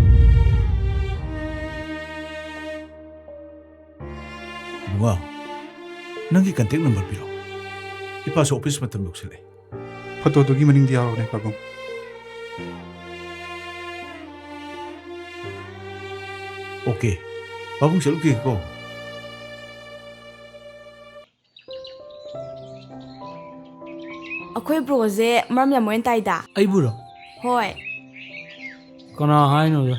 Bunga, nangi kantik number piro. Ipa sa office matandog sila. Patodogi maning di araw na Pabong. Okay, Pabong sa lugi ko. ꯑꯩꯈꯣꯏ ꯕ꯭ꯔꯣꯁꯦ ꯃꯔꯝ ꯌꯥꯝ ꯃꯣꯏꯅ ꯇꯥꯏꯗ. ꯑꯩꯕꯨꯔꯣ? ꯍꯣꯏ. ꯀꯅꯥ ꯍꯥꯏꯅꯣꯗ?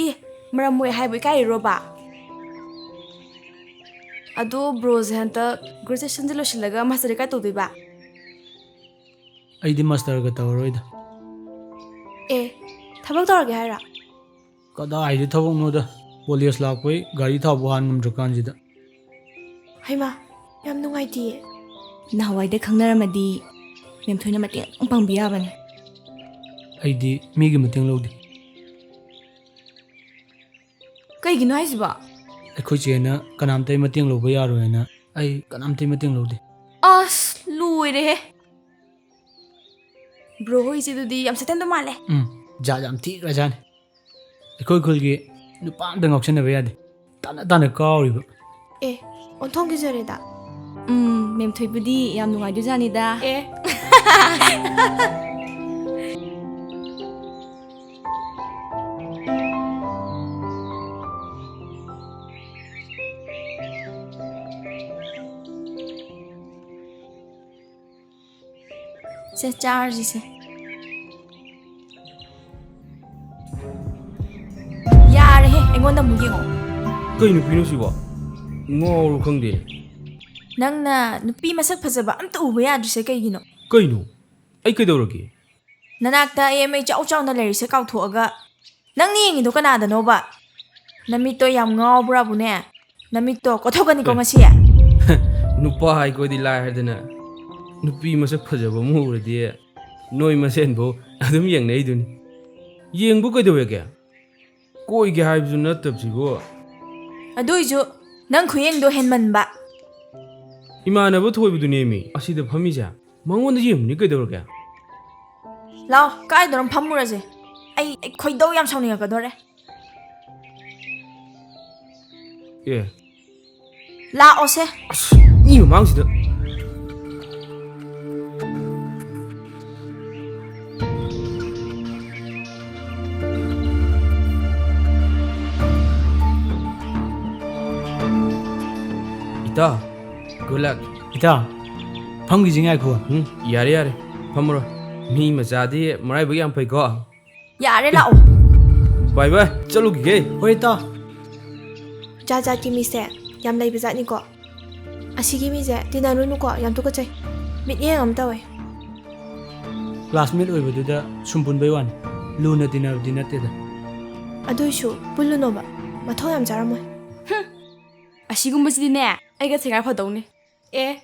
ꯑꯦ ꯃꯔꯝ ꯃꯣꯏ ꯍꯥꯏꯕ ꯏꯀꯥꯏꯔꯣꯕ. ꯑꯗꯣ ꯕ꯭ꯔꯣꯁꯦ ꯍꯟꯇꯛ ꯒ꯭ꯔꯦꯖꯨꯑꯦꯁꯟꯁꯦ ꯂꯣꯏꯁꯤꯜꯂꯒ ꯃꯥꯁꯇꯔ ꯀꯥꯏ ꯇꯧꯗꯣꯏꯕ? ꯑꯩꯗꯤ ꯃꯥꯁꯇꯔꯒ ꯇꯧꯔꯔꯣꯏꯗ. ꯑꯦ ꯊꯕꯛ ꯇꯧꯔꯒꯦ ꯍꯥꯏꯔ? ꯀꯗꯥꯏꯗ ꯊꯕꯛꯅꯣꯗ? ꯀꯣꯂꯦꯖ ꯂꯥꯛꯄꯩ ꯒꯥꯔꯤ ꯊꯥꯎꯕ ꯍꯥꯟ ꯉꯝꯗ꯭ꯔꯀꯥꯟꯁꯤꯗ. ꯍꯩꯃꯥ ꯌꯥꯝ ꯅꯨꯡꯉꯥꯏꯇꯤꯌꯦ. ꯅꯍꯥꯟꯋꯥꯏꯗ ꯈꯪꯅꯔꯝꯃꯗꯤ ꯃꯦꯝꯊꯣꯏꯅ ꯃꯇꯦꯡ ꯄꯥꯡꯕꯤ ꯌꯥꯕꯅꯤ. ꯑꯩꯗꯤ ꯃꯤꯒꯤ ꯃꯇꯦꯡ ꯂꯧꯗꯦ. ꯀꯩꯒꯤꯅꯣ ꯍꯥꯏꯁꯤꯕꯣ? ꯑꯩꯈꯣꯏ ꯆꯦꯅ ꯀꯅꯥꯝꯇꯩ ꯃꯇꯦꯡ ꯂꯧꯕ ꯌꯥꯔꯣꯏꯅ ꯑꯩ ꯀꯅꯥꯝꯇꯩ ꯃꯇꯦꯡ ꯂꯧꯗꯦ. ꯑꯁ ꯂꯣꯏꯔꯦꯍꯦ. ꯕ꯭ꯔꯣ ꯍꯣꯏꯁꯤꯗꯨꯗꯤ ꯌꯥꯝ ꯁꯦꯇꯦꯟꯗꯣ ꯃꯥꯜꯂꯦ. ꯖꯥꯠ ꯌꯥꯝ ꯊꯤꯈ꯭ꯔꯖꯥꯠꯅꯤ. ꯑꯩꯈꯣꯏ ꯈꯨꯜꯒꯤ ꯅꯨꯄꯥ ꯑꯝꯇ ꯉꯥꯎꯁꯟꯅꯕ ꯌꯥꯗꯦ. ꯇꯥꯅ ꯇꯥꯅ ꯀꯥꯎꯔꯤꯕ. ꯑꯦ ꯑꯣꯟꯊꯣꯛꯈꯤꯖꯔꯦꯗ. ꯃꯦꯝꯊꯣꯏꯕꯨꯗꯤ ꯌꯥꯝ ꯅꯨꯡꯉꯥꯏꯗꯣꯏꯖꯥꯅꯤꯗ. ꯑꯦ ꯁꯦ ꯆꯥꯔꯁꯤꯁꯦ. ꯌꯥꯔꯦꯍꯦ ꯑꯩꯉꯣꯟꯗ ꯑꯃꯨꯛ ꯌꯦꯡꯉꯣ. Kay nupi no siwa. Ngauru khangde. Nangna nupi masak phajaba amta uba yadrise kaygino. Kay no. Ay kaidawrage. Nanakta AMA chaw chaw na lerise kauthoaga. Nangni yengido kanadanoba. Namito yam ngawbra bune. Namito kothogani ko ngasiya. Nupa hai ko di lai hadana. Nupi masak phajaba mu uradi. Noi masen bo adum yang nei duni. Yeng bu kaidawage. Koi ge haibju natabsigo. Aduijo nang khuyengdo henmanba. Imanaba thoibdu nemi asida phamija. Mangonda yemni kaidawrage. Lao kai doram phamuraje. Ai khoidau yam sauniga kadore. Yeah. La ose. Ni mangsida. Ita, good luck. Ita, phamgi jingai ko. Yare yare. Phamro. Mi majadi marai bagi am pai ko. Yare lao. Bye bye. Chalo ge. Hoi ta. Jaja ki mi se yam lai bizat ni ko. Asigi mi je dinanu nu ko yam to ko chai. Mit yeng am tawe. Classmate oibaduda sumpun bai wan. Luna dinner dinate da. Aduishu pullu no ba. Mathau yam jaramoy. Asigumbasidine aiga thengar phadowne. Eh.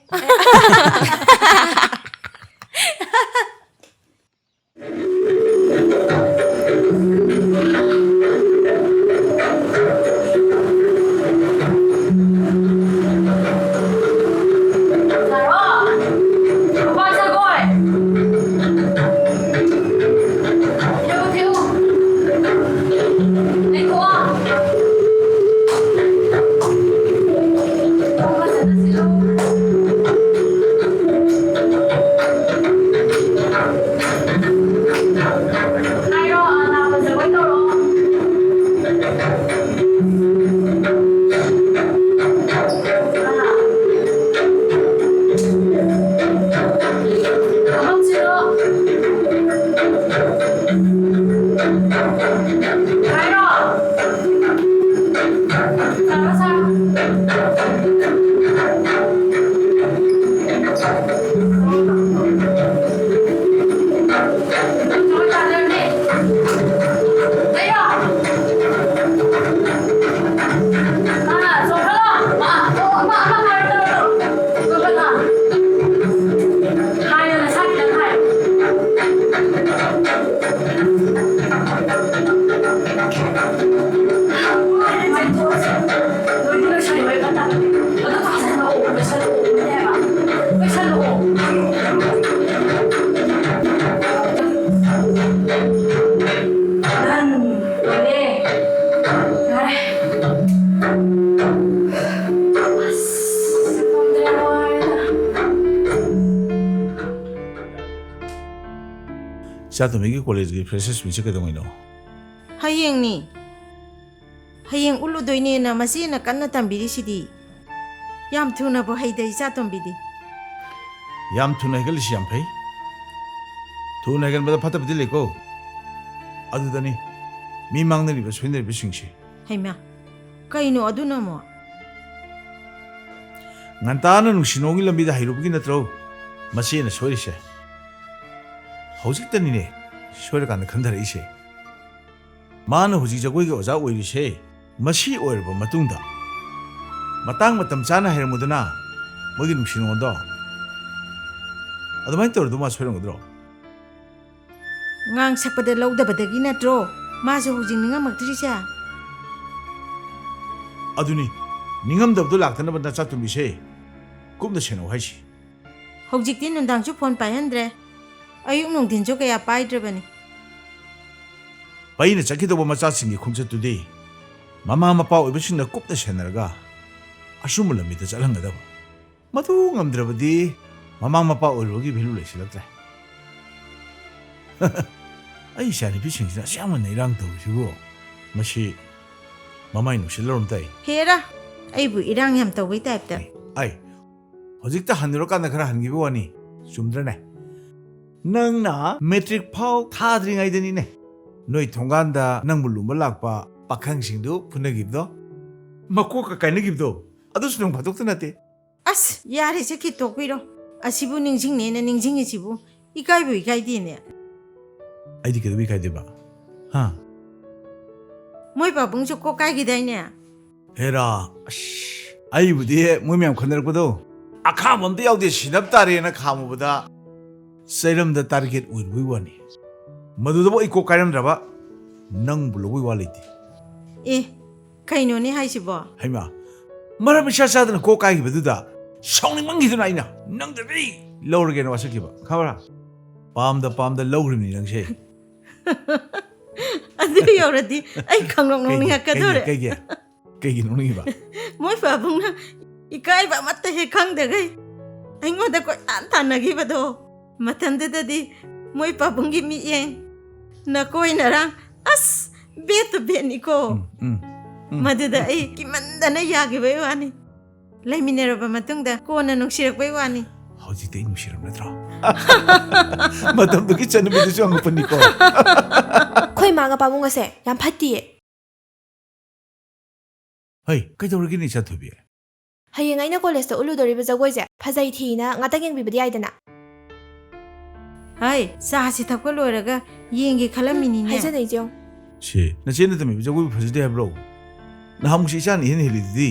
Chatumigi college gi freshers mi chike dongino. Hayeng ni. Hayeng ulu doine na masina kanna tambiri sidi. Yam thuna bo haidai chatombidi. Yam thuna hegal si yam phai. Thuna hegal bada phata bidi leko. Adu dani mi mangne ri ba soiner bi singsi. Haima. Kaino aduna mo. Ngantana nungsinongi lambi da hairubugi natro. Masina soirise. Hojiktanine soirkanda khandarise. Mana hojik jagoi ge oja oirise. Masi oirba matungda. Matang matam chana hairmudana mogi nungsinongondo. Adumai tordu ma soirangodro. Ngang sakpada laudabadagi natro. Maso hojik ningamaktrisa. Aduni ningamdabdu laktanaba na chatumbise. Kumda seno haisi. Hojikti nundangchu phone pahandre. Ayuk nungtin jo kaya paidrebani. Paina chakidoba machasingi khumchatudi. Mama mapa oibasingna kupna senaraga asumul lamida chalangadaba. Madu ngamdrabadi mama mapa oirogi belu leisilaktre. Ai sani bisingina syama neirang tawsigo. Masi mamai nusilarom tai. Hera, aibu irang yam tawai type ta. Ai. Hojikta hanirokana khara hangibi wani. Sumdrane. Nangna metric pau thadringaidani ne. Noi thonganda nang bulumba lakpa pakhang singdu phunagibdo. ꯃꯀꯣꯛꯀ ꯀꯥꯏꯅꯈꯤꯕꯗꯣ ꯑꯗꯨꯁꯨ ꯅꯣꯡ ꯐꯥꯗꯣꯛꯇ ꯅꯠꯇꯦ ꯑꯁ ꯌꯥꯔꯦꯁꯦ ꯈꯤꯇꯣꯛꯄꯤꯔꯣ ꯑꯁꯤꯕꯨ ꯅꯤꯡꯁꯤꯡꯅꯦꯅ ꯅꯤꯡꯁꯤꯡꯉꯤꯁꯤꯕꯨ ꯏꯀꯥꯏꯕꯨ ꯏꯀꯥꯏꯗꯦꯅꯦ ꯑꯩꯗꯤ ꯀꯩꯗꯧꯕꯩ ꯏꯀꯥꯏꯗꯣꯏꯕ ꯍꯥ ꯃꯣꯏ ꯄꯥꯕꯨꯡꯁꯨ ꯀꯣꯛ ꯀꯥꯏꯈꯤꯗꯥꯏꯅꯦ ꯍꯦꯔꯥ ꯑꯁ ꯑꯩꯕꯨꯗꯤ ꯃꯣꯏ ꯃꯌꯥꯝ ꯈꯟꯅꯔꯛꯄꯗꯣ ꯑꯈꯥꯝꯕ ꯑꯝꯇ ꯌꯥꯎꯗꯦ ꯁꯤꯅꯕ ꯇꯥꯔꯦꯅ ꯈꯥꯝꯃꯨꯕꯗ ꯆꯩꯔꯝꯗ ꯇꯥꯔꯒꯦꯠ ꯑꯣꯏꯔꯨꯕꯩ ꯋꯥꯅꯤ ꯃꯗꯨꯗꯕꯨ ꯑꯩ ꯀꯣꯛ ꯀꯥꯏꯔꯝꯗ꯭ꯔꯕ ꯅꯪꯕꯨ ꯂꯧꯕꯩ ꯋꯥ ꯂꯩꯇꯦ ꯑꯦ ꯀꯩꯅꯣꯅꯦ ꯍꯥꯏꯁꯤꯕꯣ ꯍꯩꯃꯥ ꯃꯔꯝ ꯏꯆꯥ ꯆꯥꯗꯅ ꯀꯣꯛ ꯀꯥꯏꯈꯤꯕꯗꯨꯗ ꯁꯥꯎꯅꯤꯡꯃꯟꯈꯤꯗꯨꯅ ꯑꯩꯅ ꯅꯪꯗꯗꯤ ꯂꯧꯔꯒꯦꯅ ꯋꯥꯁꯛꯈꯤꯕ ꯈꯪꯕ꯭ꯔꯥ ꯄꯥꯝꯗ ꯂꯧꯈ꯭ꯔꯤꯕꯅꯤ ꯅꯪꯁꯦ ꯑꯗꯨ ꯌꯧꯔꯗꯤ ꯑꯩ ꯈꯪꯅꯣꯛ ꯅꯣꯛꯅꯤꯡꯉꯛꯀꯗꯣꯔꯦ ꯀꯩꯒꯤ ꯅꯣꯛꯅꯤꯡꯉꯤꯕ ꯃꯣꯏ ꯄꯥꯕꯨꯡꯅ ꯏꯀꯥꯏꯕ ꯑꯃꯠꯇ ꯍꯦꯛ ꯈꯪꯗꯒꯩ ꯑꯩꯉꯣꯟꯗ ꯀꯣꯏꯇꯥꯟ ꯇꯥꯟꯅꯈꯤꯕꯗꯣ ꯃꯇꯝꯗꯨꯗꯗꯤ ꯃꯣꯏ ꯄꯥꯕꯨꯡꯒꯤ ꯃꯤꯠꯌꯦꯡ ꯅꯀꯣꯏꯅꯔꯥꯡ ꯑꯁ ꯕꯦꯠꯇꯨ ꯕꯦꯠꯅꯤꯀꯣ ꯃꯗꯨꯗ ꯑꯩ ꯀꯤꯃꯟꯗꯅ ꯌꯥꯈꯤꯕꯩ ꯋꯥꯅꯤ ꯂꯩꯃꯤꯟꯅꯔꯕ ꯃꯇꯨꯡꯗ ꯀꯣꯟꯅ ꯅꯨꯡꯁꯤꯔꯛꯄꯩ ꯋꯥꯅꯤ ꯍꯧꯖꯤꯛꯇꯤ ꯑꯩ ꯅꯨꯡꯁꯤꯔꯝ ꯅꯠꯇ꯭ꯔꯣ ꯃꯇꯝꯗꯨꯒꯤ ꯆꯠꯅꯕꯤꯗꯨꯁꯨ ꯍꯪꯉꯛꯄꯅꯤꯀꯣ ꯑꯩꯈꯣꯏ ꯃꯥꯒ ꯄꯥꯕꯨꯡꯒꯁꯦ ꯌꯥꯝ ꯐꯠꯇꯤꯌꯦ ꯍꯩ ꯀꯩꯗꯧꯔꯒꯦꯅꯦ ꯏꯆꯥ ꯊꯣꯏꯕꯤ ꯍꯌꯦꯡ ꯑꯩꯅ ꯀꯣꯂꯦꯖꯇ ꯎꯠꯂꯨꯗꯧꯔꯤꯕ ꯖꯒꯣꯏꯁꯦ ꯐꯖꯩ ꯊꯤꯅ ꯉꯥꯛꯇꯪ ꯌꯦꯡꯕꯤꯕꯗꯤ ꯌꯥꯏꯗꯅ ꯍꯥꯏ ꯆꯥꯁꯤ ꯊꯛꯄ ꯂꯣꯏꯔꯒ ꯌꯦꯡꯒꯦ ꯈꯜꯂꯝꯃꯤꯅꯤꯅꯦ ꯍꯥꯏꯖꯅꯩꯁꯦ ꯌꯦꯡꯉꯣ ꯁꯤ ꯅꯆꯦꯅ ꯇꯝꯃꯤꯕ ꯖꯒꯣꯏꯕꯨ ꯐꯖꯗꯦ ꯍꯥꯏꯕ꯭ꯔꯣ ꯅꯍꯥꯟꯃꯨꯛꯁꯤ ꯏꯆꯥꯅ ꯏꯍꯦꯟ ꯍꯦꯜꯂꯤꯗꯨꯗꯤ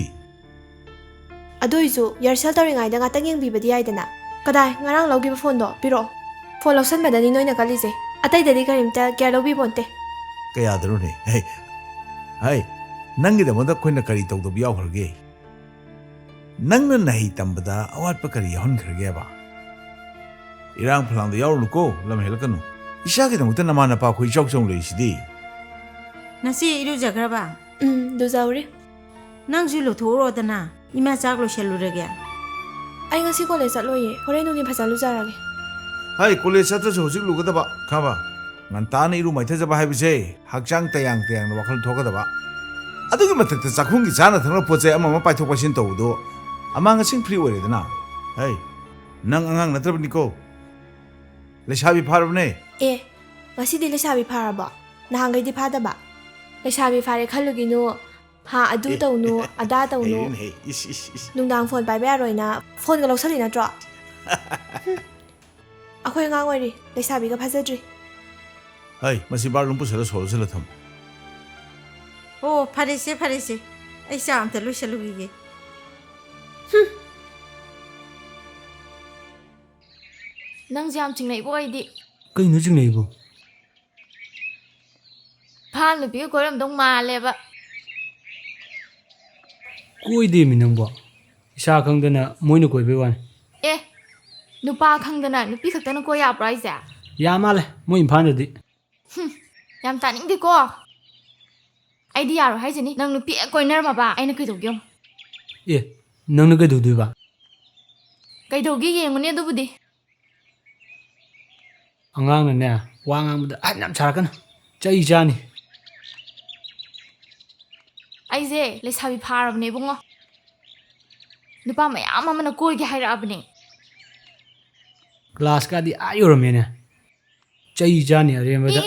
ꯑꯗꯨꯏꯁꯨ ꯔꯤꯍꯔꯁꯦꯜ ꯇꯧꯔꯤꯉꯩꯗ ꯉꯥꯛꯇꯪ ꯌꯦꯡꯕꯤꯕꯗꯤ ꯌꯥꯏꯗꯅ ꯀꯗꯥꯏ ꯉꯔꯥꯡ ꯂꯧꯈꯤꯕ ꯐꯣꯟꯗꯣ ꯄꯤꯔꯛꯑꯣ ꯐꯣꯟ ꯂꯧꯁꯟꯕꯗꯅꯤ ꯅꯣꯏꯅ ꯀꯜꯂꯤꯁꯦ ꯑꯇꯩꯗꯗꯤ ꯀꯔꯤꯝꯇ ꯀꯦꯌꯔ ꯂꯧꯕꯤꯕꯣꯟꯇꯦ ꯀꯌꯥꯗꯔꯣꯅꯦ ꯍꯩ ꯅꯪꯒꯤꯗꯃꯛꯇ ꯑꯩꯈꯣꯏꯅ ꯀꯔꯤ ꯇꯧꯗꯕ ꯌꯥꯎꯈ꯭ꯔꯒꯦ ꯅꯪꯅ ꯅꯍꯩ ꯇꯝꯕꯗ ꯑꯋꯥꯠꯄ ꯀꯔꯤ ꯌꯥꯎꯍꯟꯈ꯭ꯔꯒꯦꯕ ꯏꯔꯥꯡ ꯐꯂꯥꯡꯗ ꯌꯥꯎꯔꯨꯅꯨꯀꯣ ꯂꯝ ꯍꯦꯜꯂꯛꯀꯅꯨ ꯏꯆꯥꯒꯤꯗꯃꯛꯇ ꯅꯃꯥ ꯅꯄꯥ ꯑꯩꯈꯣꯏ ꯏꯆꯥꯎ ꯆꯥꯎꯅ ꯂꯩꯔꯤꯁꯤꯗꯤ ꯅꯆꯦ ꯏꯔꯨꯖꯈ꯭ꯔꯕ ꯂꯨꯖꯍꯧꯔꯤ ꯅꯪꯁꯨ ꯂꯨꯊꯣꯛꯎꯔꯣꯗꯅ ꯏꯃꯥ ꯆꯥꯛ ꯂꯣꯏꯁꯜꯂꯨꯔꯒꯦ ꯑꯩ ꯉꯁꯤ ꯀꯣꯂꯦꯖ ꯆꯠꯂꯣꯏꯌꯦ ꯍꯣꯔꯦꯟ ꯅꯨꯡꯊꯤꯟ ꯐꯖꯅ ꯂꯨꯖꯔꯒꯦ ꯍꯥꯏ ꯀꯣꯂꯦꯖ ꯆꯠꯇ꯭ꯔꯁꯨ ꯍꯧꯖꯤꯛ ꯂꯨꯒꯗꯕ ꯈꯪꯕ ꯉꯟꯇꯥꯅ ꯏꯔꯨ ꯃꯥꯏꯊꯖꯕ ꯍꯥꯏꯕꯁꯦ ꯍꯛꯆꯥꯡ ꯇꯌꯥꯡꯅ ꯋꯥꯈꯜ ꯊꯣꯛꯀꯗꯕ ꯑꯗꯨꯒꯤ ꯃꯊꯛꯇ ꯆꯥꯛꯈꯨꯝꯒꯤ ꯆꯥꯅ ꯊꯛꯅꯕ ꯄꯣꯠ ꯆꯩ ꯑꯃ ꯄꯥꯏꯊꯣꯛ ꯄꯥꯏꯁꯤꯟ ꯇꯧꯕꯗꯣ ꯑꯃꯥꯡ ꯑꯁꯦꯡ ꯐ꯭ꯔꯤ ꯑꯣꯏꯔꯦꯗꯅ ꯍꯩ ꯅꯪ ꯑꯉꯥꯡ ꯅꯠꯇ꯭ꯔꯕꯅꯤꯀꯣ ꯂꯩꯁꯥꯕꯤ ꯐꯥꯔꯕꯅꯦ ꯑꯦ ꯉꯁꯤꯗꯤ ꯂꯩꯁꯥꯕꯤ ꯐꯥꯔꯕꯣ ꯅꯍꯥꯟꯈꯩꯗꯤ ꯐꯥꯗꯕ ꯂꯩꯁꯥꯕꯤ ꯐꯥꯔꯦ ꯈꯜꯂꯨꯒꯤꯅꯨ ꯍꯥ ꯑꯗꯨ ꯇꯧꯅꯨ ꯑꯗꯥ ꯇꯧꯅꯨ ꯅꯨꯡꯗꯥꯡ ꯐꯣꯟ ꯄꯥꯏꯕ ꯌꯥꯔꯣꯏꯅ ꯐꯣꯟꯒ ꯂꯧꯁꯜꯂꯤ ꯅꯠꯇ꯭ꯔꯣ ꯑꯩꯈꯣꯏ ꯑꯉꯥꯡ ꯑꯣꯏꯔꯤ ꯂꯩꯁꯥꯕꯤꯒ ꯐꯥꯖꯗ꯭ꯔꯤ ꯍꯩ ꯃꯁꯤ ꯕꯥꯠꯔꯨꯝ ꯄꯨꯁꯜꯂ ꯁꯣꯜꯂ ꯊꯝꯃꯨ ꯑꯣ ꯐꯔꯦꯁꯦ ꯑꯩ ꯆꯥ ꯑꯝꯇ ꯂꯣꯏꯁꯜꯂꯨꯈꯤꯒꯦ ꯅꯪꯁꯦ ꯌꯥꯝ ꯆꯤꯡꯅꯩꯕꯣ ꯑꯩꯗꯤ ꯀꯩꯅꯣ ꯆꯤꯡꯅꯩꯕꯣ ꯐꯥꯜ ꯅꯨꯄꯤꯒ ꯀꯣꯏꯔꯝꯗꯧ ꯃꯥꯜꯂꯦꯕ ꯀꯣꯏꯗꯦꯃꯤ ꯅꯪꯕꯣ ꯏꯁꯥ ꯈꯪꯗꯅ ꯃꯣꯏꯅ ꯀꯣꯏꯕꯩ ꯋꯥꯅꯤ ꯑꯦ ꯅꯨꯄꯥ ꯈꯪꯗꯅ ꯅꯨꯄꯤ ꯈꯛꯇꯅ ꯀꯣꯏ ꯌꯥꯕ꯭ꯔꯣ ꯍꯥꯏꯁꯦ ꯌꯥ ꯃꯥꯜꯂꯦ ꯃꯣꯏ ꯏꯝꯐꯥꯜꯗꯗꯤ ꯌꯥꯝ ꯇꯥꯅꯤꯡꯗꯦꯀꯣ ꯑꯩꯗꯤ ꯌꯥꯔꯣꯏ ꯍꯥꯏꯖꯅꯤ ꯅꯪ ꯅꯨꯄꯤ ꯍꯦꯛ ꯀꯣꯏꯅꯔꯝꯃꯕ ꯑꯩꯅ ꯀꯩꯗꯧꯒꯦ ꯌꯦꯡꯉꯨ ꯑꯦ ꯅꯪꯅ ꯀꯩꯗꯧꯗꯣꯏꯕ ꯀꯩꯗꯧꯒꯦ ꯌꯦꯡꯉꯨꯅꯦ ꯑꯗꯨꯕꯨꯗꯤ ꯑꯉꯥꯡꯅꯅꯦ ꯋꯥ ꯉꯥꯡꯕꯗ ꯑꯍꯟ ꯌꯥꯝ ꯁꯥꯔꯛꯀꯅꯨ ꯆꯩ ꯆꯥꯅꯤ ꯑꯩꯁꯦ ꯂꯩꯁꯥꯕꯤ ꯐꯥꯔꯕꯅꯦ ꯏꯕꯨꯡꯉꯣ ꯅꯨꯄꯥ ꯃꯌꯥꯝ ꯑꯃꯅ ꯀꯣꯏꯒꯦ ꯍꯥꯏꯔꯛꯑꯕꯅꯦ ꯀ꯭ꯂꯥꯁꯀꯗꯤ ꯑꯥ ꯌꯧꯔꯝꯃꯦꯅꯦ ꯆꯩ ꯆꯥꯅꯤ ꯑꯔꯦꯝꯕꯗ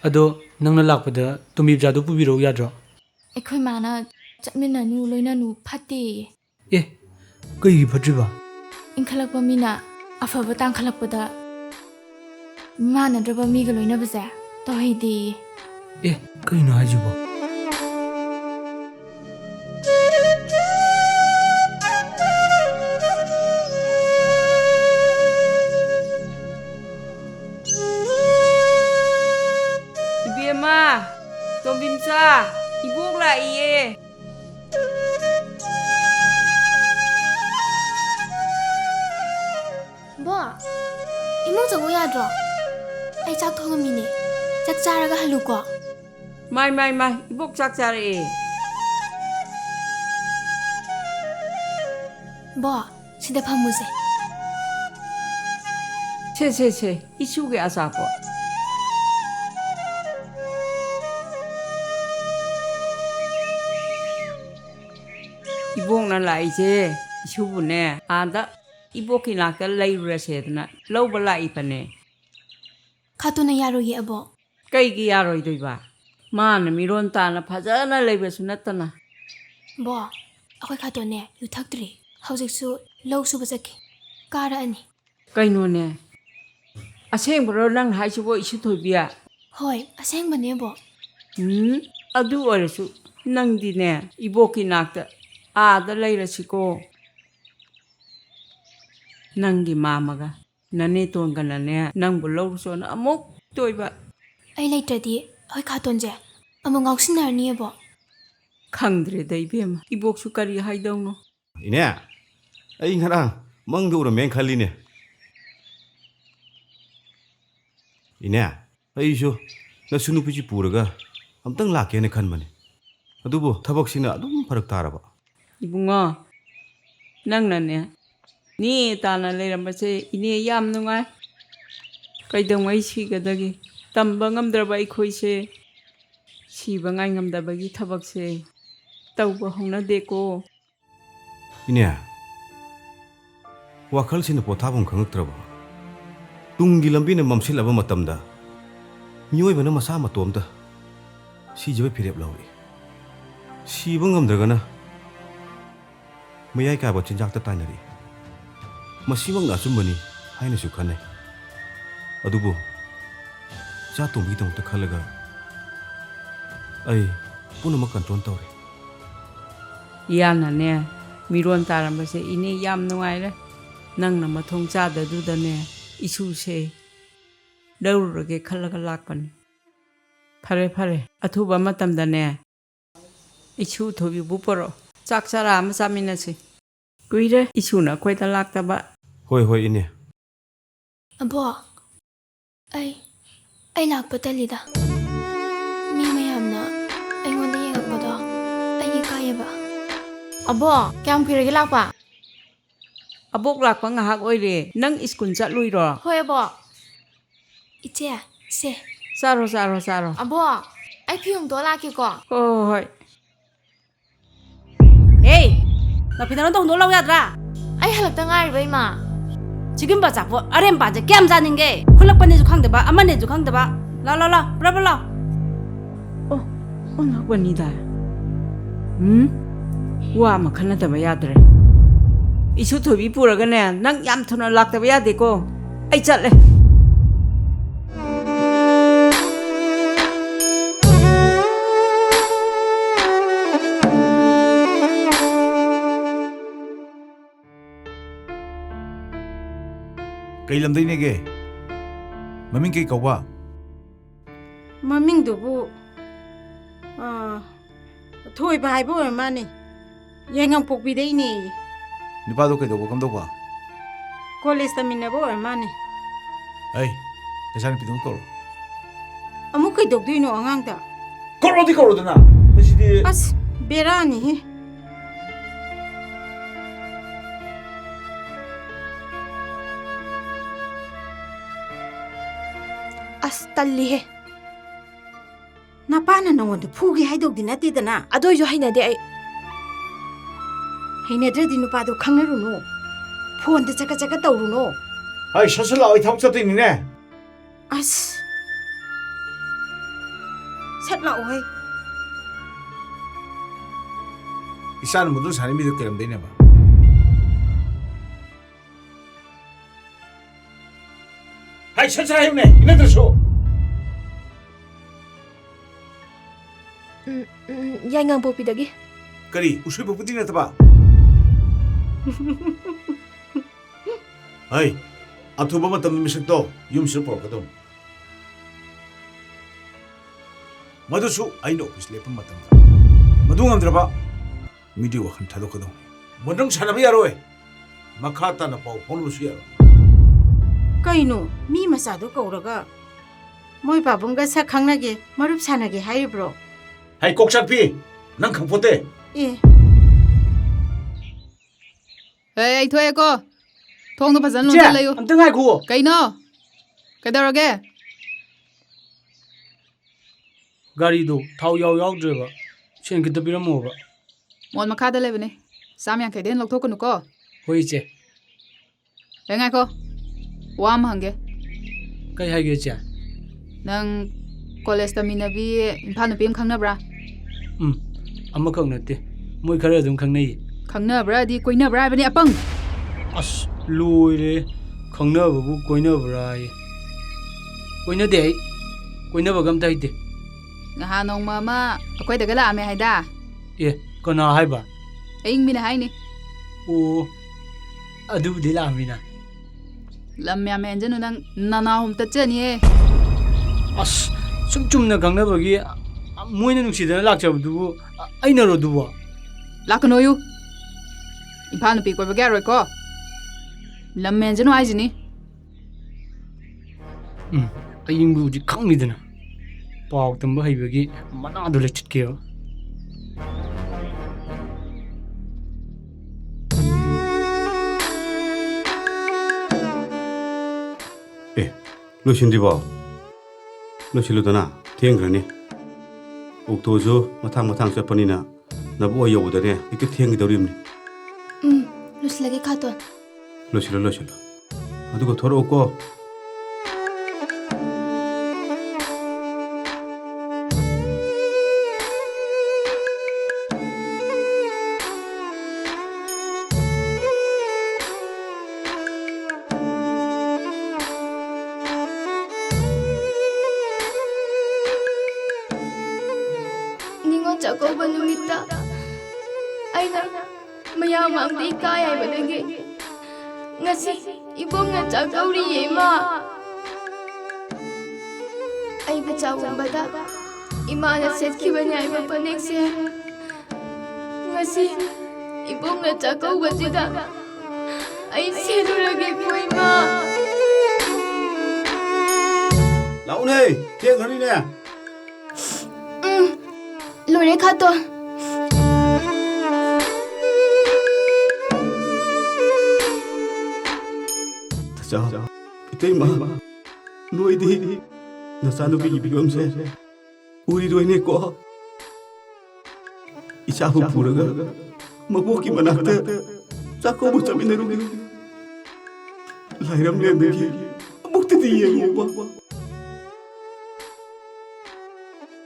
ꯑꯗꯣ ꯅꯪꯅ ꯂꯥꯛꯄꯗ ꯇꯨꯝꯕꯤꯕꯆꯥꯗꯣ ꯄꯨꯕꯤꯔꯛꯎ ꯌꯥꯗ꯭ꯔꯣ ꯑꯩꯈꯣꯏ ꯃꯥꯅ ꯆꯠꯃꯤꯟꯅꯅꯨ ꯂꯣꯏꯅꯅꯨ ꯐꯠꯇꯦꯌꯦ ꯑꯦ ꯀꯩꯒꯤ ꯐꯠꯇ꯭ꯔꯤꯕ ꯏꯟꯈꯠꯂꯛꯄ ꯃꯤꯅ ꯑꯐꯕ ꯇꯥꯡꯈꯠꯂꯛꯄꯗ ꯃꯥꯟꯅꯗ꯭ꯔꯕ ꯃꯤꯒ ꯂꯣꯏꯅꯕꯁꯦ ꯇꯧꯍꯩꯗꯦꯌꯦ ꯑꯦ ꯀꯩꯅꯣ ꯍꯥꯏꯁꯤꯕꯣ 이비엠아, 덤빔자, 이복라 이에. ꯕꯣ ꯏꯃꯨꯡ ꯆꯪꯉꯨ ꯌꯥꯗ꯭ꯔꯣ ꯑꯩ ꯆꯥꯛ ꯊꯣꯡꯉꯝꯃꯤꯅꯦ ꯆꯥꯛ ꯆꯥꯔꯒ ꯍꯜꯂꯨꯀꯣ 마이, 이복 짝자리. ꯕꯣ ꯁꯤꯗ ꯐꯝꯃꯨꯁꯦ 채, 이슈게 아사고. 이복나 라이제, 이슈부네. 아다, 이복이 나까 레이루라세드나, 로벌라 이파네. 카토나 야로ye abo 까이기 야로이도이바. Mana miron tana fajana leibasu natana. ꯕꯣ ꯑꯩꯈꯣꯏ ꯈꯥꯇꯣꯟꯅꯦ ꯌꯨ ꯊꯛꯇ꯭ꯔꯤ ꯍꯧꯖꯤꯛꯁꯨ ꯂꯧ ꯁꯨꯕ ꯆꯠꯈꯤ ꯀꯥꯔꯛꯑꯅꯤ Kainone. Asengbro nang haisibo isu thoibiya. ꯍꯣꯏ ꯑꯁꯦꯡꯕꯅꯦ ꯕꯣ Adu oresu nangdine iboki nakta aada leirasiko. Nangi mamaga nane tonganane nangbu lawsona amok toiba. ꯑꯩ ꯂꯩꯇ꯭ꯔꯗꯤ ꯑꯩꯈꯣꯏ ꯈꯥꯇꯣꯟꯁꯦ ꯑꯃꯨꯛ ꯉꯥꯎꯁꯤꯟꯅꯔꯅꯤꯌꯦ ꯕꯣ Khangdre daibema iboksu kari haidawno. Ine, ay ngarang mangdu urameng khaline. Ine, ay shu nasunu piji puraga amtang lakene khanbane. Adubo thabaksina adum farak taraba. Ibunga nangnane ni tana leirambase ine yam nungai. Kaidawai sigadagi tamba ngamdraba ikhoise siba ngai ngamdabagi thabakse tauba hongna deko. Ine, wakal sina pothabam khangaktraba. Tungi lambina mamsilaba matamda. Mioibana masa matomda. Sijabe phirep lawi. Siba ngamdragana mayai ka ba chinjakta tainari. Masimang nachumbani haina su khanai. Adubo cha tumbi tamta khalaga ai punama control tawre. Yana ne miron tarambase ine yam nungaire nangna mathong chada dudane isu se daurage khalaga lakpani. Phare athuba matamdane isu thobi buporo chak chara ama chaminasi. Kuire isuna khoida laktaba. Hoi ine. ꯕꯣ ꯑꯩ ꯂꯥꯛꯄ ꯇꯜꯂꯤꯗ ꯃꯤ ꯃꯌꯥꯝꯅ ꯑꯩꯉꯣꯟꯗ ꯌꯦꯡꯉꯛꯄꯗꯣ ꯑꯩ ꯏꯀꯥꯏꯌꯦꯕ ꯑꯕꯣ ꯀꯌꯥꯝ ꯀꯨꯏꯔꯒꯦ ꯂꯥꯛꯄ Abok lakpa ngahak oire nang iskun chatluiro. ꯍꯣꯏ ꯑꯕꯣ ꯏꯆꯦ ꯁꯦ Saro. ꯑꯕꯣ ꯑꯩ ꯐꯤ ꯍꯣꯡꯗꯣꯛꯑ ꯂꯥꯛꯀꯦꯀꯣ Hoi. ꯍꯦ ꯅꯐꯤꯗꯅ ꯍꯣꯡꯗꯣꯛ ꯂꯥꯎ ꯌꯥꯗ꯭ꯔꯥ ꯑꯩ ꯍꯜꯂꯛꯇ ꯉꯥꯏꯔꯤꯕ ꯏꯃꯥ 지금 바자고 아렘 바자 깸 자는 게 콜락번에도 강대바 아만에도 강대바 라라라 브라블라 Onakbanida. Wa makhanadaba yadre. Isu thobi puragane nang yam thuna laktaba yadeko. Ai chatle. Kay lamdainege. Maming kay kawa. ꯃꯃꯤꯡꯗꯨꯕꯨ ꯊꯣꯏꯕ ꯍꯥꯏꯕ ꯑꯣꯏꯔ ꯃꯥꯅꯦ ꯌꯥꯏꯉꯪ ꯄꯣꯛꯄꯤꯗꯩꯅꯦ Nipado kaidobo kamdoba. ꯀꯣꯂꯦꯖ ꯇꯝꯃꯤꯟꯅꯕ ꯑꯣꯏꯔ ꯃꯥꯅꯦ Ay, Dishani pidung koro. ꯑꯃꯨꯛ ꯀꯩꯗꯧꯗꯣꯏꯅꯣ ꯑꯉꯥꯡꯗ Korodi korodana. Masidi. ꯑꯁ ꯕꯦꯔꯥꯅꯤꯍꯦ ꯑꯁ ꯇꯜꯂꯤꯍꯦ ꯅꯄꯥꯅ ꯅꯉꯣꯟꯗ ꯐꯨꯒꯦ ꯍꯥꯏꯗꯧꯗꯤ ꯅꯠꯇꯦꯗꯅ ꯑꯗꯨ ꯑꯣꯏꯁꯨ ꯍꯩꯅꯗꯦ ꯑꯩ ꯍꯩꯅꯗ꯭ꯔꯗꯤ ꯅꯨꯄꯥꯗꯣ ꯈꯪꯅꯔꯨꯅꯨ ꯐꯣꯟꯗ ꯆꯀꯠ ꯇꯧꯔꯨꯅꯨ Ay, shasala ay thak chatin ne. ꯑꯁ ꯁꯠ ꯂꯥꯛꯑꯣꯍꯦ Isan mudu sani midu kay lamdaine ba. Ay, shasala ayune. Inadraso. ꯌꯥꯏꯉꯪ ꯄꯣꯛꯄꯤꯗꯒꯤ Kari, usui papudi na taba. Ay, athuba matam misik to yum sir por kadom. Madusu ay no office lepam matam. Madu ngamdraba midi wakhan thado kadom. Modang sanabi yaroy. Makhata na pau phone lusu yaro. ꯀꯩꯅꯣ ꯃꯤ ꯃꯆꯥꯗꯣ ꯀꯧꯔꯒ ꯃꯣꯏ ꯄꯥꯕꯨꯡꯒ ꯁꯛ ꯈꯪꯅꯒꯦ ꯃꯔꯨꯞ ꯁꯥꯟꯅꯒꯦ ꯍꯥꯏꯔꯤꯕ꯭ꯔꯣ Ay, koksak pi. Nang khangpote. ꯑꯦ Hey, thoyeko. Thongdo phajana Che, lunda layo. amta ngai khu. Kaino? Kaidarage? ꯒꯥꯔꯤꯗꯣ ꯊꯥꯎ ꯌꯥꯎꯗ꯭ꯔꯦꯕ ꯁꯦꯟ ꯈꯤꯇ ꯄꯤꯔꯝꯃꯣꯕ Mon makhada lebne. Samyang kaiden lokthokunu ko. ꯍꯣꯏ ꯏꯆꯦ Engai ko. Wam hange. ꯀꯩ ꯍꯥꯏꯒꯦ ꯏꯆꯦ Nang ꯀꯣꯂꯦꯖ ꯇꯝꯃꯤꯟꯅꯕꯤ ꯏꯝꯐꯥꯜ ꯅꯨꯄꯤ ꯑꯃ ꯈꯪꯅꯕ꯭ꯔꯥ? ꯑꯃꯈꯛ ꯅꯠꯇꯦ ꯃꯣꯏ ꯈꯔ ꯑꯗꯨꯝ ꯈꯪꯅꯩ ꯈꯪꯅꯕ꯭ꯔꯥꯗꯤ ꯀꯣꯏꯅꯕ꯭ꯔꯥ ꯍꯥꯏꯕꯅꯤ ꯑꯄꯪ. ꯑꯁ ꯂꯣꯏꯔꯦ ꯈꯪꯅꯕꯕꯨ ꯀꯣꯏꯅꯕ꯭ꯔꯥ ꯍꯥꯏꯌꯦ ꯀꯣꯏꯅꯗꯦ ꯑꯩ ꯀꯣꯏꯅꯕꯒ ꯑꯝꯇ ꯍꯩꯇꯦ. Ngaha nongma ama akoidaga laame haida. Kana haiba? Ayingbina haini. Oh, adubudi laamina. Lamya me enjanu nang nanahum tatchani e. As sum chumna gangnabagi moina nungsidana lakchabudu aina roduwa. Lakanoyu. Imphal nupi koiba ga roi ko. Lamya enjanu haijini. Ayingbudi khangmidana. Pau tamba haibagi manadu lechitke. Lucindibo. Luciludana, Tiangrani. Octozo, Matang Sapanina, Naboyo, the day, you could think the rim. Luslagi Katon. Lucilla. I do go Toroko. Jacoba numita. Aina mayamang di kaya badagi. Ngasi ibong na Jacobi yema. Ay bachawang bada. Imana set kibanya ay mapanekse. Ngasi ibong na Jacoba jida. Ay sino lagi po ima. Laune, Tiangrani na. Lore Kato. Taja, itay ma, nuay di, nasano bigibigam se, uri doy ne ko. Isa ho puraga, mabuki manakta, sako mo sabi na rugi. Lairam le bigi, mukti di yang mo ba.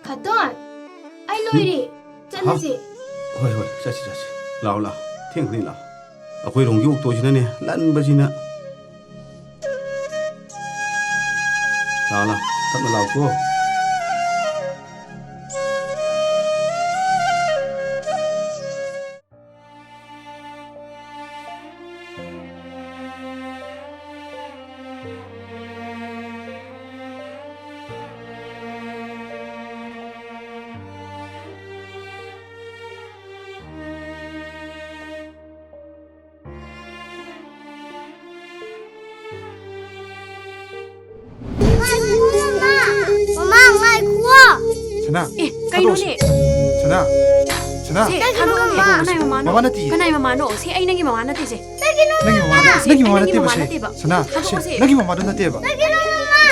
Katon. Ay loiri, chalaji. Hoi, sachi. Lao, Tiangrani lao. Ako'y ronggi ukto sina ne, lan ba sina. Lao, tapna lao ko. Sana. Kayo ni. Sana. Mama nati. Kanay mama no. Si ay nangi mama nati si. Nangi mama nati ba si? Sana. Nangi mama do nati ba?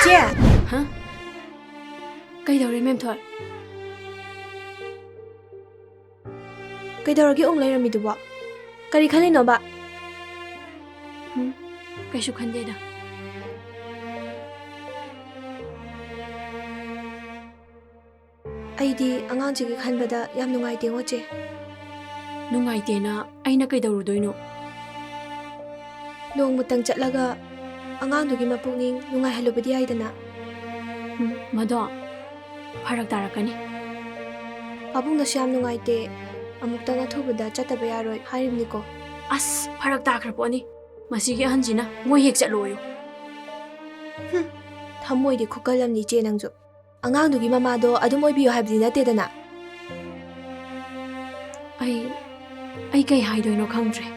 Che. Ha? Kaidawre mem thor. Kaidawragi ong lairamiduba. Kari khalino ba? Kaisu khande da. Aidi anganjigi khanbada yam nungaite ngoche. Nungaite na aina kaidawrudoino. Nong mutang chatlaga angangdugi mapungning nungai halubadi aidana. Mado farak tarakani. Pabung da syam nungaite amuktang athubada chataba yaroi harimniko. As farak takraponi. Masigi hanjina moi hek chatloyo. Thamoidi khukalamni che nangjo. Angangdugi mamado adum oibiyo habdi natedana. Ai kai haidoino khangdre.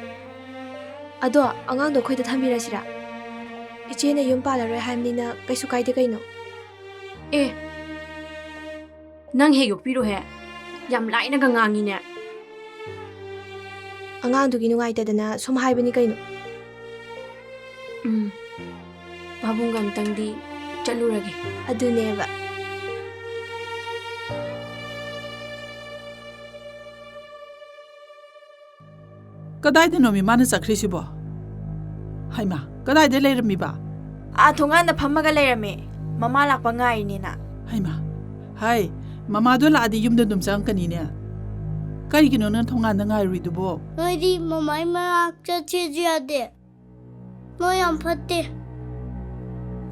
Ado angangdo khoida thambirasira. Ichena yum palaroi haimnina kaisu kaide kaino. Nang he yokpiro he. Yam laina ga ngangi ne. Angangdugi nungaitadana sum haibani kaino. Babungam tangdi chalurage. Aduneba. Kadaidano mi mana sakrisibo. Haima, kadaide leirami ba? Thongan na phamaga leirame. Mama lakpa ngai ni na. Haima. Hai, mama do la adi yum dum sang kanine. Kari kino nan thonga na ngai ri dubo. Noidi mamai ma chache jade. No yam phatte.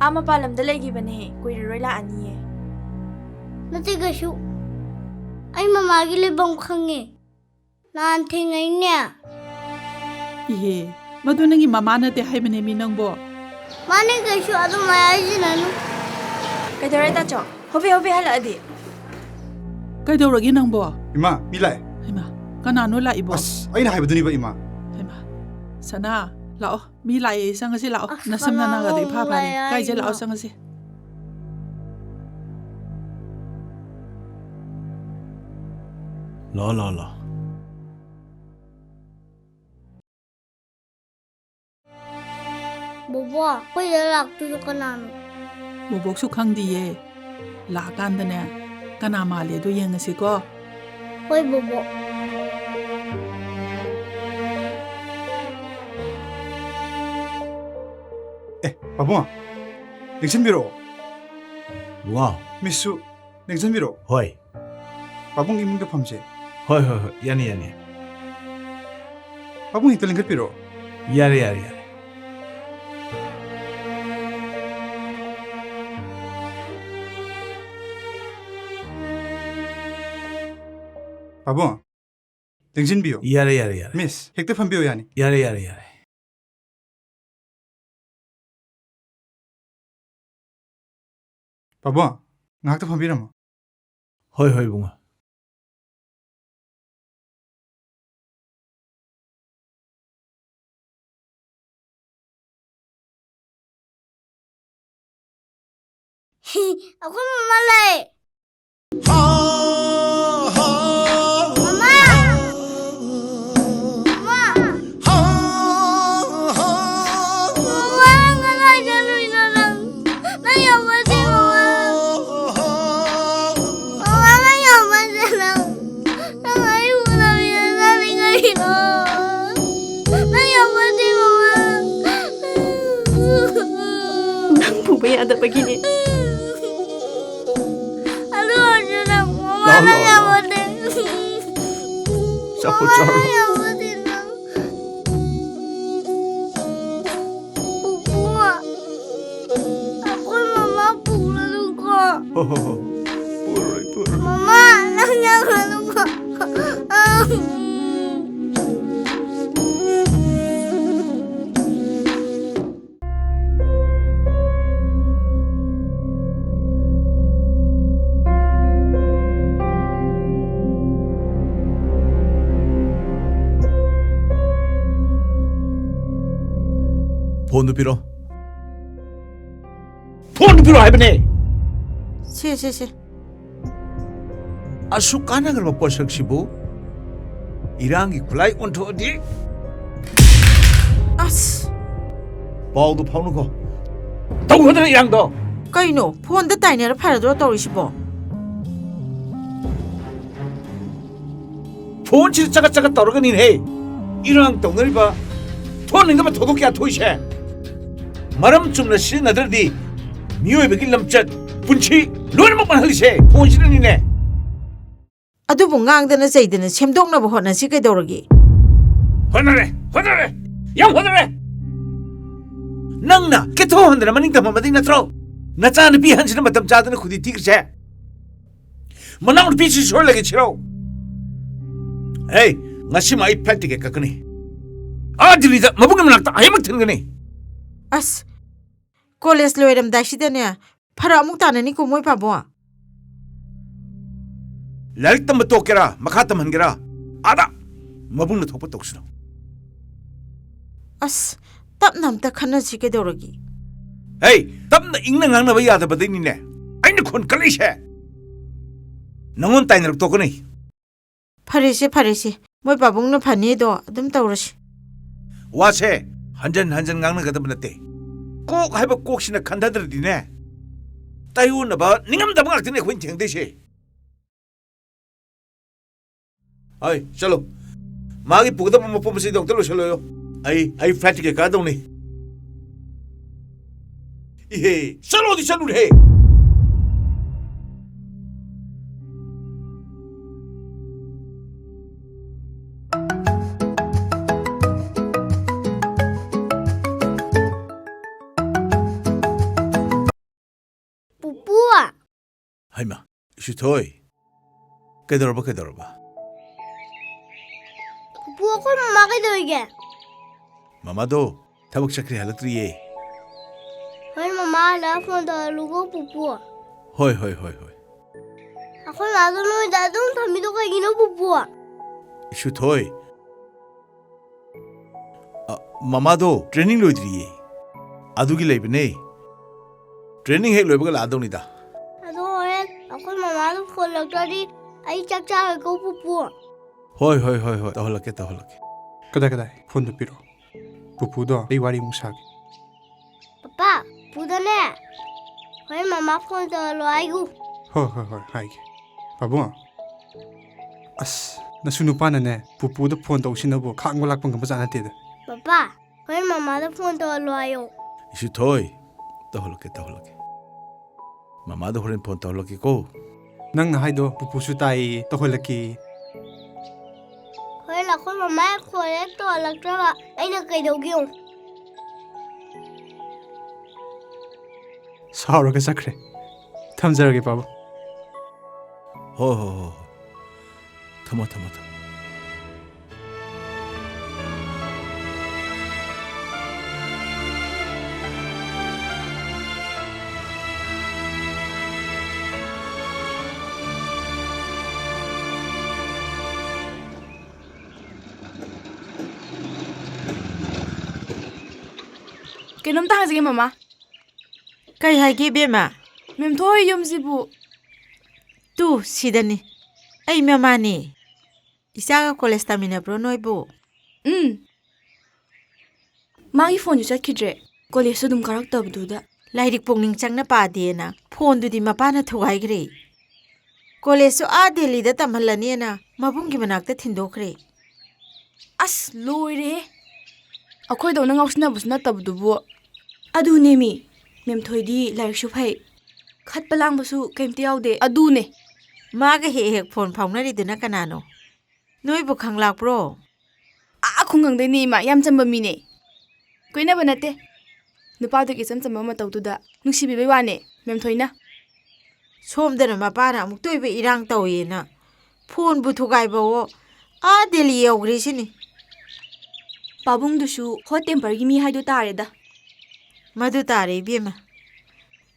Ama palam da legi bane kuiroi la ani ye. Nate gashu. Ai mama gi le bang khange. Nan thengai ne. Ihe, madu nangi mama na te hai bane mi nangbo. Mane gashu adu maya ji nanu. Kaidore ta cho. Hobe hala adi. Kaidoragi nangbo. Ima, mi lai. Ima, kanano la ibo. As, aina haibaduni ba ima. Ima. Sana, lao, mi lai sangasi lao. Nasam na naga de pa pa de. Kai je lao sangasi. Lo. Bobo, koi lak tu kanano. Bobok su khang diye. La kan da ne. Kana ma le do yeng si ko. Koi bobo. 바봉아, 냉천비로. 와. 미수, 냉천비로. 허이. 바봉 이문가 밤새. 허이. 야니. 바봉 이끌린 것비로. 야리. 바봉아, 냉천비요. 야리. 미스, 핵대판 비요 야니. 야리. 바봉아, ngakta 판비라마. 허이 붕아. Ako mamalay. Ada begini. Aduh, Jiran, mama nanya bote. Siapa Mama nanya bote nang. Pupua. Aku mama pula luka. Pura. Mama nanya luka. 폰도 빌어 하이브네. 시. 아수 까나걸 못 버석시부 이랑이 굴라이 온토 어디? 아스. 바우도 파우는 거. 더우거든 이랑도. 까이노, 폰다 다이나를 팔아도 떠오르시보. 폰 진짜 짜가 떨어가니 해. 이랑 덩어리 봐. 폰인 거만 도둑이야 토이셰. 마람 좀나 신나들디 미워의 백일 남자 분치 로이먹만 할리세 폰실은이네. 아두부 ngang 자이드는 샘동나보 혼나시 그대로기. 혼나래. 양 혼나래. 낭나 개토한다나 마닝다 마마딩 나트로. 나짜는 비한시는 마담 짜드는 구디 티그세. 만나면 비치 솔라게 치러. 에이, ngasi mai practice kakani. 아들이다 마봉이 낙다 아이막 되는 거네. 아스. 콜레스 로이름 다시더냐. 파라 아무 따느니 고모이 바보아. 라릭 담바 똑게라 마카담 한게라. 아다 마봉나 톡바 똑스노. 아스. 답남다 칸나시 그대로기. 에이, 답나 읽는 강나 봐야다 바데니네. 아이는 콘 칼리셰. 너무 따이는 똑거네. 파리시. 뭐 바봉노 파니도 좀 떠오르시. 와세 한잔 강나 가다 보냈대. 꼭 해봐 꼭시나 간다들이네. 따이우나 봐 닝암다 방학드네 콘 쟁대시. 아이 샬롬 마기 보다 못 보면서 dokter로 샬로요. 아이 프라티게 가동네. 이해 샬로 어디 샬루래. Haima, isu thoi. Kedorba. Pupu ako mama kaidoige. Mama do, tabak chakri halakriye. Hoy mama hala phone to lugo pupu. Hoi. Ako lado no dadong thamido kaigino pupu. Isu thoi. Mama do, training loidriye. Adugi leibne. Training hek loibaga lado nida. Ado horen ako mama do phone lagtari ai chakcha ko pupu. Hoi. Taholake. Kadai, phone to piro. Pupu do, ay wari mong sagi. Papa, pudane. Hoy mama phone to lo aigu. Hoi, haige. Pabunga. As, nasunupa na ne, pupu do phone to usinabu, kang walak pang kampasa natin. Papa, hoy mama do phone to lo ayo. Isu thoi. Taholake. Mama do horen phone taholake ko. Nang na haido, pupu su tai, taholaki. Hoy la ko mama ko to lagtara ai na kaidogiyo. Sauraga sakre. Thamjarage babu. Ho. Thamo. Kainomta hangzige mama. Kai haige bema. Mem thoi yumsibu. Tu sidani. Ai mama ni. Isaga college tamina bro noibu. Magi phone ju chatkidre. College su dum karaktabduda. Lairik pongning changna pade na. Phone du di mapana thuai gre. College su a Daili da tamhalani na. Mabungi manakta thindokre. As loire. Akhoi do nang ausna busna tabdubu. Adu ne mi. Mem thoidi lairik su phai. Khat palang basu kaimti yaude. Adu ne. Maga hek phone phaungnari duna kanano. Noibu khanglak bro. Khungang de ni ma yam chamba mi ne. Koina banate. Nupa du ki chamba ma tawduda. Nungsi bi wane. Mem thoina. Somdana mapana amuk toibe irang tawena. Phone bu thugai bawo. A Daili yogri sini. Pabung dusu hot temper gi mi haidu tareda. Madu tare bima.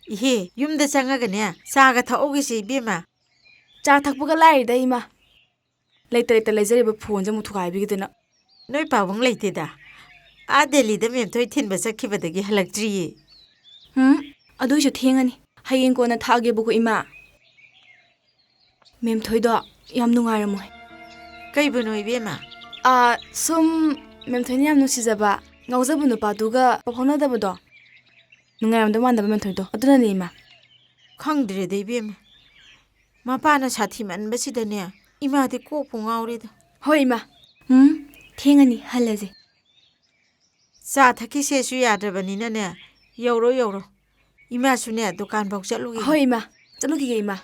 Ihe yumda changaga ne saga thaugi si bima. Cha thakpuga lairida ima. Laita laizareba phone jamu thugai bigidana. Noi pabung laite da. A Daili da mem thoi thin ba sakhibadagi halaktriye. Adu ju thengani. Hayeng ko na thage buku ima. Mem thoido yam nungaramoy. Kai bunoi bema. Sum mem thoini yam nusijaba. Ngauzabu nupaduga paphonadabado. Nungayamda wandaba mem thoido. Aduna ni ima. Khangdre dei bema. Mapana sathi man basidane. Ima de ko pungaurida. Hoi ima. Thengani halaje. Sa thaki se su yadrabani na ne. Yoro. Ima su ne dukan bok chalugi. Hoi ima. Chalugi ge ima.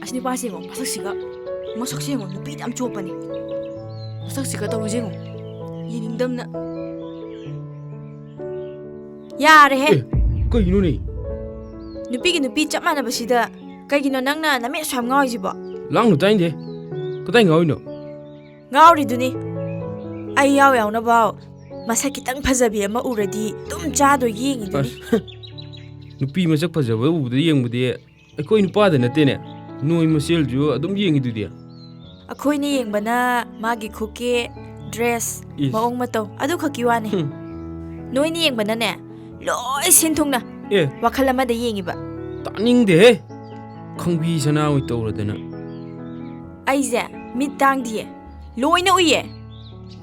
Asnipasingo masaksingo nupi am chopani. Masaksiga tawrujengo. Yiningdamna. Yare he. Kaino ni? Nupi chap manabasida. Kaigino nangna name swam ngawjibo. Langnu tainde. Katai ngawino? Ngauri duni. Ai yaw na baw. Masa kitang phajabi ama uradi tum chado yengi duni. Nupi masak phajaba ubda yengbude akoi nupada natene. Noi masel ju adum yengi dudi. Akoi ni yengbana magi khuke dress maong mato adu khaki wane. Noi ni yengbana ne loi sinthungna. Wakhala ma da yengi ba. ꯇꯥꯅꯤꯡꯗꯦꯍꯦ ꯈꯪꯕꯤ ꯁꯅꯥ ꯑꯣꯏ ꯇꯧꯔꯗꯅ ꯑꯩꯁꯦ ꯃꯤꯠ ꯇꯥꯡꯗꯤꯌꯦ ꯂꯣꯏꯅ ꯎꯏꯌꯦ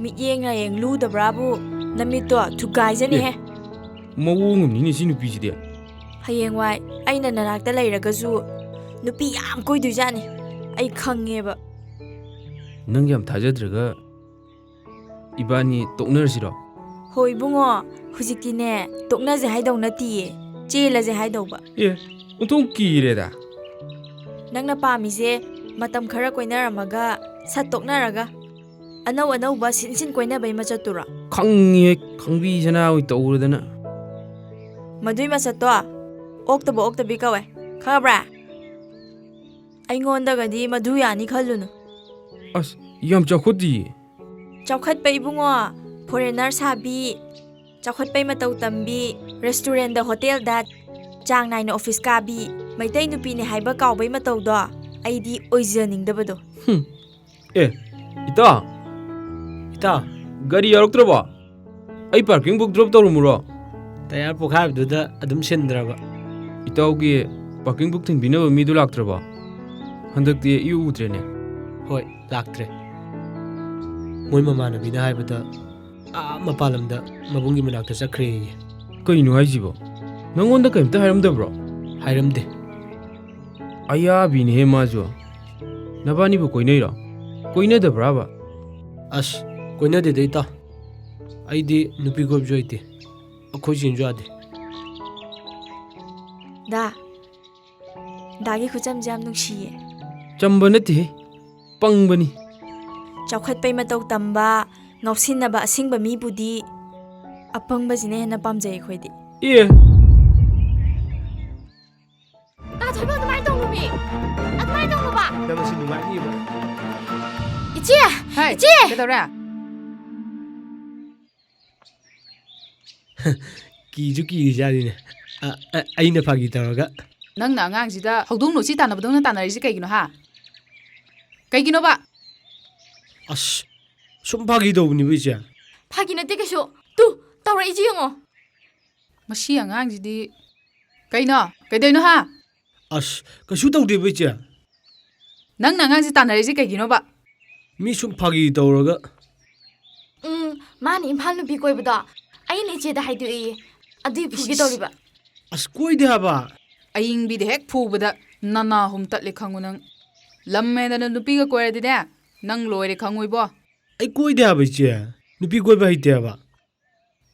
ꯃꯤꯠꯌꯦꯡ ꯍꯌꯦꯡ ꯂꯨꯗꯕ꯭ꯔꯥꯕꯨ ꯅꯃꯤꯠꯇꯣ ꯊꯨꯒꯥꯏꯖꯅꯤꯍꯦ ꯃꯑꯣꯡ ꯑꯃꯅꯤꯅꯦ ꯁꯤ ꯅꯨꯄꯤꯁꯤꯗꯤ ꯍꯌꯦꯡꯋꯥꯏ ꯑꯩꯅ ꯅꯅꯥꯛꯇ ꯂꯩꯔꯒꯁꯨ ꯅꯨꯄꯤ ꯌꯥꯝ ꯀꯣꯏꯗꯣꯏꯖꯥꯠꯅꯤ ꯑꯩ ꯈꯪꯉꯦꯕ ꯅꯪ ꯌꯥꯝ ꯊꯥꯖꯗ꯭ꯔꯒ ꯏꯕꯥꯅꯤ ꯇꯣꯛꯅꯔꯁꯤꯔꯣ ꯍꯣꯏ ꯏꯕꯨꯡꯉꯣ ꯍꯧꯖꯤꯛꯇꯤꯅꯦ ꯇꯣꯛꯅꯁꯦ ꯍꯥꯏꯗꯧ ꯅꯠꯇꯤꯌꯦ ꯆꯦꯜꯂꯁꯦ ꯍꯥꯏꯗꯧꯕ ꯑꯣꯟꯊꯣꯛ ꯀꯤꯔꯦꯗ ꯅꯪꯅ ꯄꯥꯝꯃꯤꯁꯦ ꯃꯇꯝ ꯈꯔ ꯀꯣꯏꯅꯔꯝꯃꯒ ꯁꯠ ꯇꯣꯛꯅꯔꯒ ꯑꯅꯧ ꯑꯅꯧꯕ ꯁꯤꯟ ꯀꯣꯏꯅꯕꯩ ꯃꯆꯠꯇꯨꯔꯣ ꯈꯪꯉꯦ ꯈꯪꯕꯤ ꯁꯅꯥ ꯑꯣꯏ ꯇꯧꯔꯗꯅ ꯃꯗꯨꯏ ꯃꯆꯠꯇꯣ ꯑꯣꯛꯇꯕ ꯑꯣꯛꯇꯕꯤ ꯀꯧꯋꯦ ꯈꯪꯕ꯭ꯔꯥ ꯑꯩꯉꯣꯟꯗꯒꯗꯤ ꯃꯗꯨ ꯌꯥꯅꯤ ꯈꯜꯂꯨꯅꯨ ꯑꯁ ꯌꯥꯝ ꯆꯥꯎꯈꯠꯇꯤꯌꯦ ꯆꯥꯎꯈꯠꯄ ꯏꯕꯨꯡꯉꯣ ꯐꯣꯔꯦꯟꯅꯔ ꯁꯥꯕꯤ ꯆꯥꯎꯈꯠꯄꯩ ꯃꯇꯧ ꯇꯝꯕꯤ ꯔꯦꯁꯇꯨꯔꯦꯟꯗ ꯍꯣꯇꯦꯜꯗ ꯆꯥꯡ ꯅꯥꯏꯅ ꯑꯣꯐꯤꯁ ꯀꯥꯕꯤ ꯃꯩꯇꯩ ꯅꯨꯄꯤꯅꯦ ꯍꯥꯏꯕ ꯀꯥꯎꯕꯩ ꯃꯇꯧꯗꯣ ꯑꯩꯗꯤ ꯑꯣꯏꯖꯅꯤꯡꯗꯕꯗꯣ ꯏꯇꯥ ꯒꯥꯔꯤ ꯌꯥꯎꯔꯛꯇ꯭ꯔꯕꯣ ꯑꯩ ꯄꯥꯔꯀꯤꯡ ꯕꯨꯛ ꯗ꯭ꯔꯣꯞ ꯇꯧꯔꯝꯃꯨꯔꯣ ꯇꯌꯥꯔ ꯄꯣꯈꯥꯏꯕꯗꯨꯗ ꯑꯗꯨꯝ ꯁꯤꯟꯗ꯭ꯔꯕ ꯏꯇꯥꯎꯒꯤ ꯄꯥꯔꯀꯤꯡ ꯕꯨꯛ ꯊꯤꯟꯕꯤꯅꯕ ꯃꯤꯗꯨ ꯂꯥꯛꯇ꯭ꯔꯕꯣ ꯍꯟꯗꯛꯇꯤ ꯏꯎ ꯎꯗ꯭ꯔꯦꯅꯦ ꯍꯣꯏ ꯂꯥꯛꯇ꯭ꯔꯦ ꯃꯣꯏ ꯃꯃꯥꯟꯅꯕꯤꯅ ꯍꯥꯏꯕꯗ ꯃꯄꯥꯟ ꯂꯝꯗ ꯃꯕꯨꯡꯒꯤ ꯃꯅꯥꯛꯇ ꯆꯠꯈ꯭ꯔꯦꯌꯦ ꯀꯩꯅꯣ ꯍꯥꯏꯁꯤꯕꯣ ꯅꯪꯉꯣꯟꯗ ꯀꯩꯝꯇ ꯍꯥꯏꯔꯝꯗꯕ꯭ꯔꯣ ꯍꯥꯏꯔꯝꯗꯦ ꯑꯌꯥꯕꯤꯅꯦꯍꯦ ꯃꯥꯁꯨ ꯅꯕꯥꯅꯤꯕꯨ ꯀꯣꯏꯅꯩꯔꯣ ꯀꯣꯏꯅꯗꯕ꯭ꯔꯥꯕ ꯑꯁ ꯀꯣꯏꯅꯗꯦꯗ ꯏꯇꯥꯎ ꯑꯩꯗꯤ ꯅꯨꯄꯤ ꯀꯣꯏꯕꯁꯨ ꯍꯩꯇꯦ ꯑꯩꯈꯣꯏ ꯆꯦꯟꯁꯨ ꯌꯥꯗꯦ ꯗꯥꯒꯤ ꯈꯨꯆꯝꯁꯦ ꯌꯥꯝ ꯅꯨꯡꯁꯤꯌꯦ ꯆꯝꯕ ꯅꯠꯇꯦꯍꯦ ꯄꯪꯕꯅꯤ ꯆꯥꯎꯈꯠꯄꯩ ꯃꯇꯧ ꯇꯝꯕ ꯉꯥꯎꯁꯤꯟꯅꯕ ꯑꯁꯤꯡꯕ ꯃꯤꯕꯨꯗꯤ ꯑꯄꯪꯕꯁꯤꯅ ꯍꯦꯟꯅ ꯄꯥꯝꯖꯩ ꯑꯩꯈꯣꯏꯗꯤ ꯊꯣꯏꯕ ꯑꯗꯨꯃꯥꯏꯅ ꯇꯧꯅꯨꯃꯤ ꯑꯗꯨꯃꯥꯏꯅ ꯇꯧꯅꯨꯕ ꯅꯪ ꯉꯁꯤ ꯅꯨꯡꯉꯥꯏꯅꯤꯕ ꯏꯆꯦ ꯏꯆꯦ ꯀꯩꯗꯧꯔꯦ ꯀꯤꯁꯨ ꯀꯤꯔꯤꯖꯥꯠꯅꯤꯅꯦ ꯑꯩꯅ ꯐꯥꯒꯤ ꯇꯧꯔꯒ ꯅꯪꯅ ꯑꯉꯥꯡꯁꯤꯗ ꯍꯧꯗꯣꯡ ꯅꯨꯡꯁꯤ ꯇꯥꯟꯅꯕꯗꯧꯅ ꯇꯥꯟꯅꯔꯤꯁꯤ ꯀꯩꯒꯤꯅꯣ ꯍꯥ ꯀꯩꯒꯤꯅꯣꯕ ꯑꯁ ꯁꯨꯝ ꯐꯥꯒꯤ ꯇꯧꯕꯅꯦꯕ ꯏꯆꯦ ꯐꯥꯒꯤ ꯅꯠꯇꯦ ꯀꯩꯁꯨ ꯇꯨ ꯇꯧꯔꯛꯏꯁꯤ ꯌꯦꯡꯉꯣ ꯃꯁꯤ ꯑꯉꯥꯡꯁꯤꯗꯤ ꯀꯩꯅꯣ ꯀꯩꯗꯧꯅꯣ ꯍꯥ ꯑꯁ ꯀꯩꯁꯨ ꯇꯧꯗꯦꯕ ꯏꯆꯦ ꯅꯪꯅ ꯑꯉꯥꯡꯁꯤ ꯇꯥꯟꯅꯔꯤꯁꯤ ꯀꯩꯒꯤꯅꯣꯕ ꯃꯤ ꯁꯨꯝ ꯐꯥꯒꯤ ꯇꯧꯔꯒ ꯃꯥꯅ ꯏꯝꯐꯥꯜ ꯅꯨꯄꯤ ꯀꯣꯏꯕꯗꯣ ꯑꯩꯅ ꯏꯆꯦꯗ ꯍꯥꯏꯗꯣꯛꯏꯌꯦ ꯑꯗꯨꯏ ꯐꯨꯒꯦ ꯇꯧꯔꯤꯕ ꯑꯁ ꯀꯣꯏꯗꯦ ꯍꯥꯏꯕ ꯑꯌꯤꯡꯕꯤꯗ ꯍꯦꯛ ꯐꯨꯕꯗ ꯅꯅꯥꯍꯨꯝ ꯇꯠꯂꯦ ꯈꯪꯉꯨ ꯅꯪ ꯂꯝ ꯍꯦꯟꯗꯅ ꯅꯨꯄꯤꯒ ꯀꯣꯏꯔꯗꯤꯅꯦ ꯅꯪ ꯂꯣꯏꯔꯦ ꯈꯪꯉꯨꯏꯕꯣ ꯑꯩ ꯀꯣꯏꯗꯦ ꯍꯥꯏꯕ ꯏꯆꯦ ꯅꯨꯄꯤ ꯀꯣꯏꯕ ꯍꯩꯇꯦ ꯍꯥꯏꯕ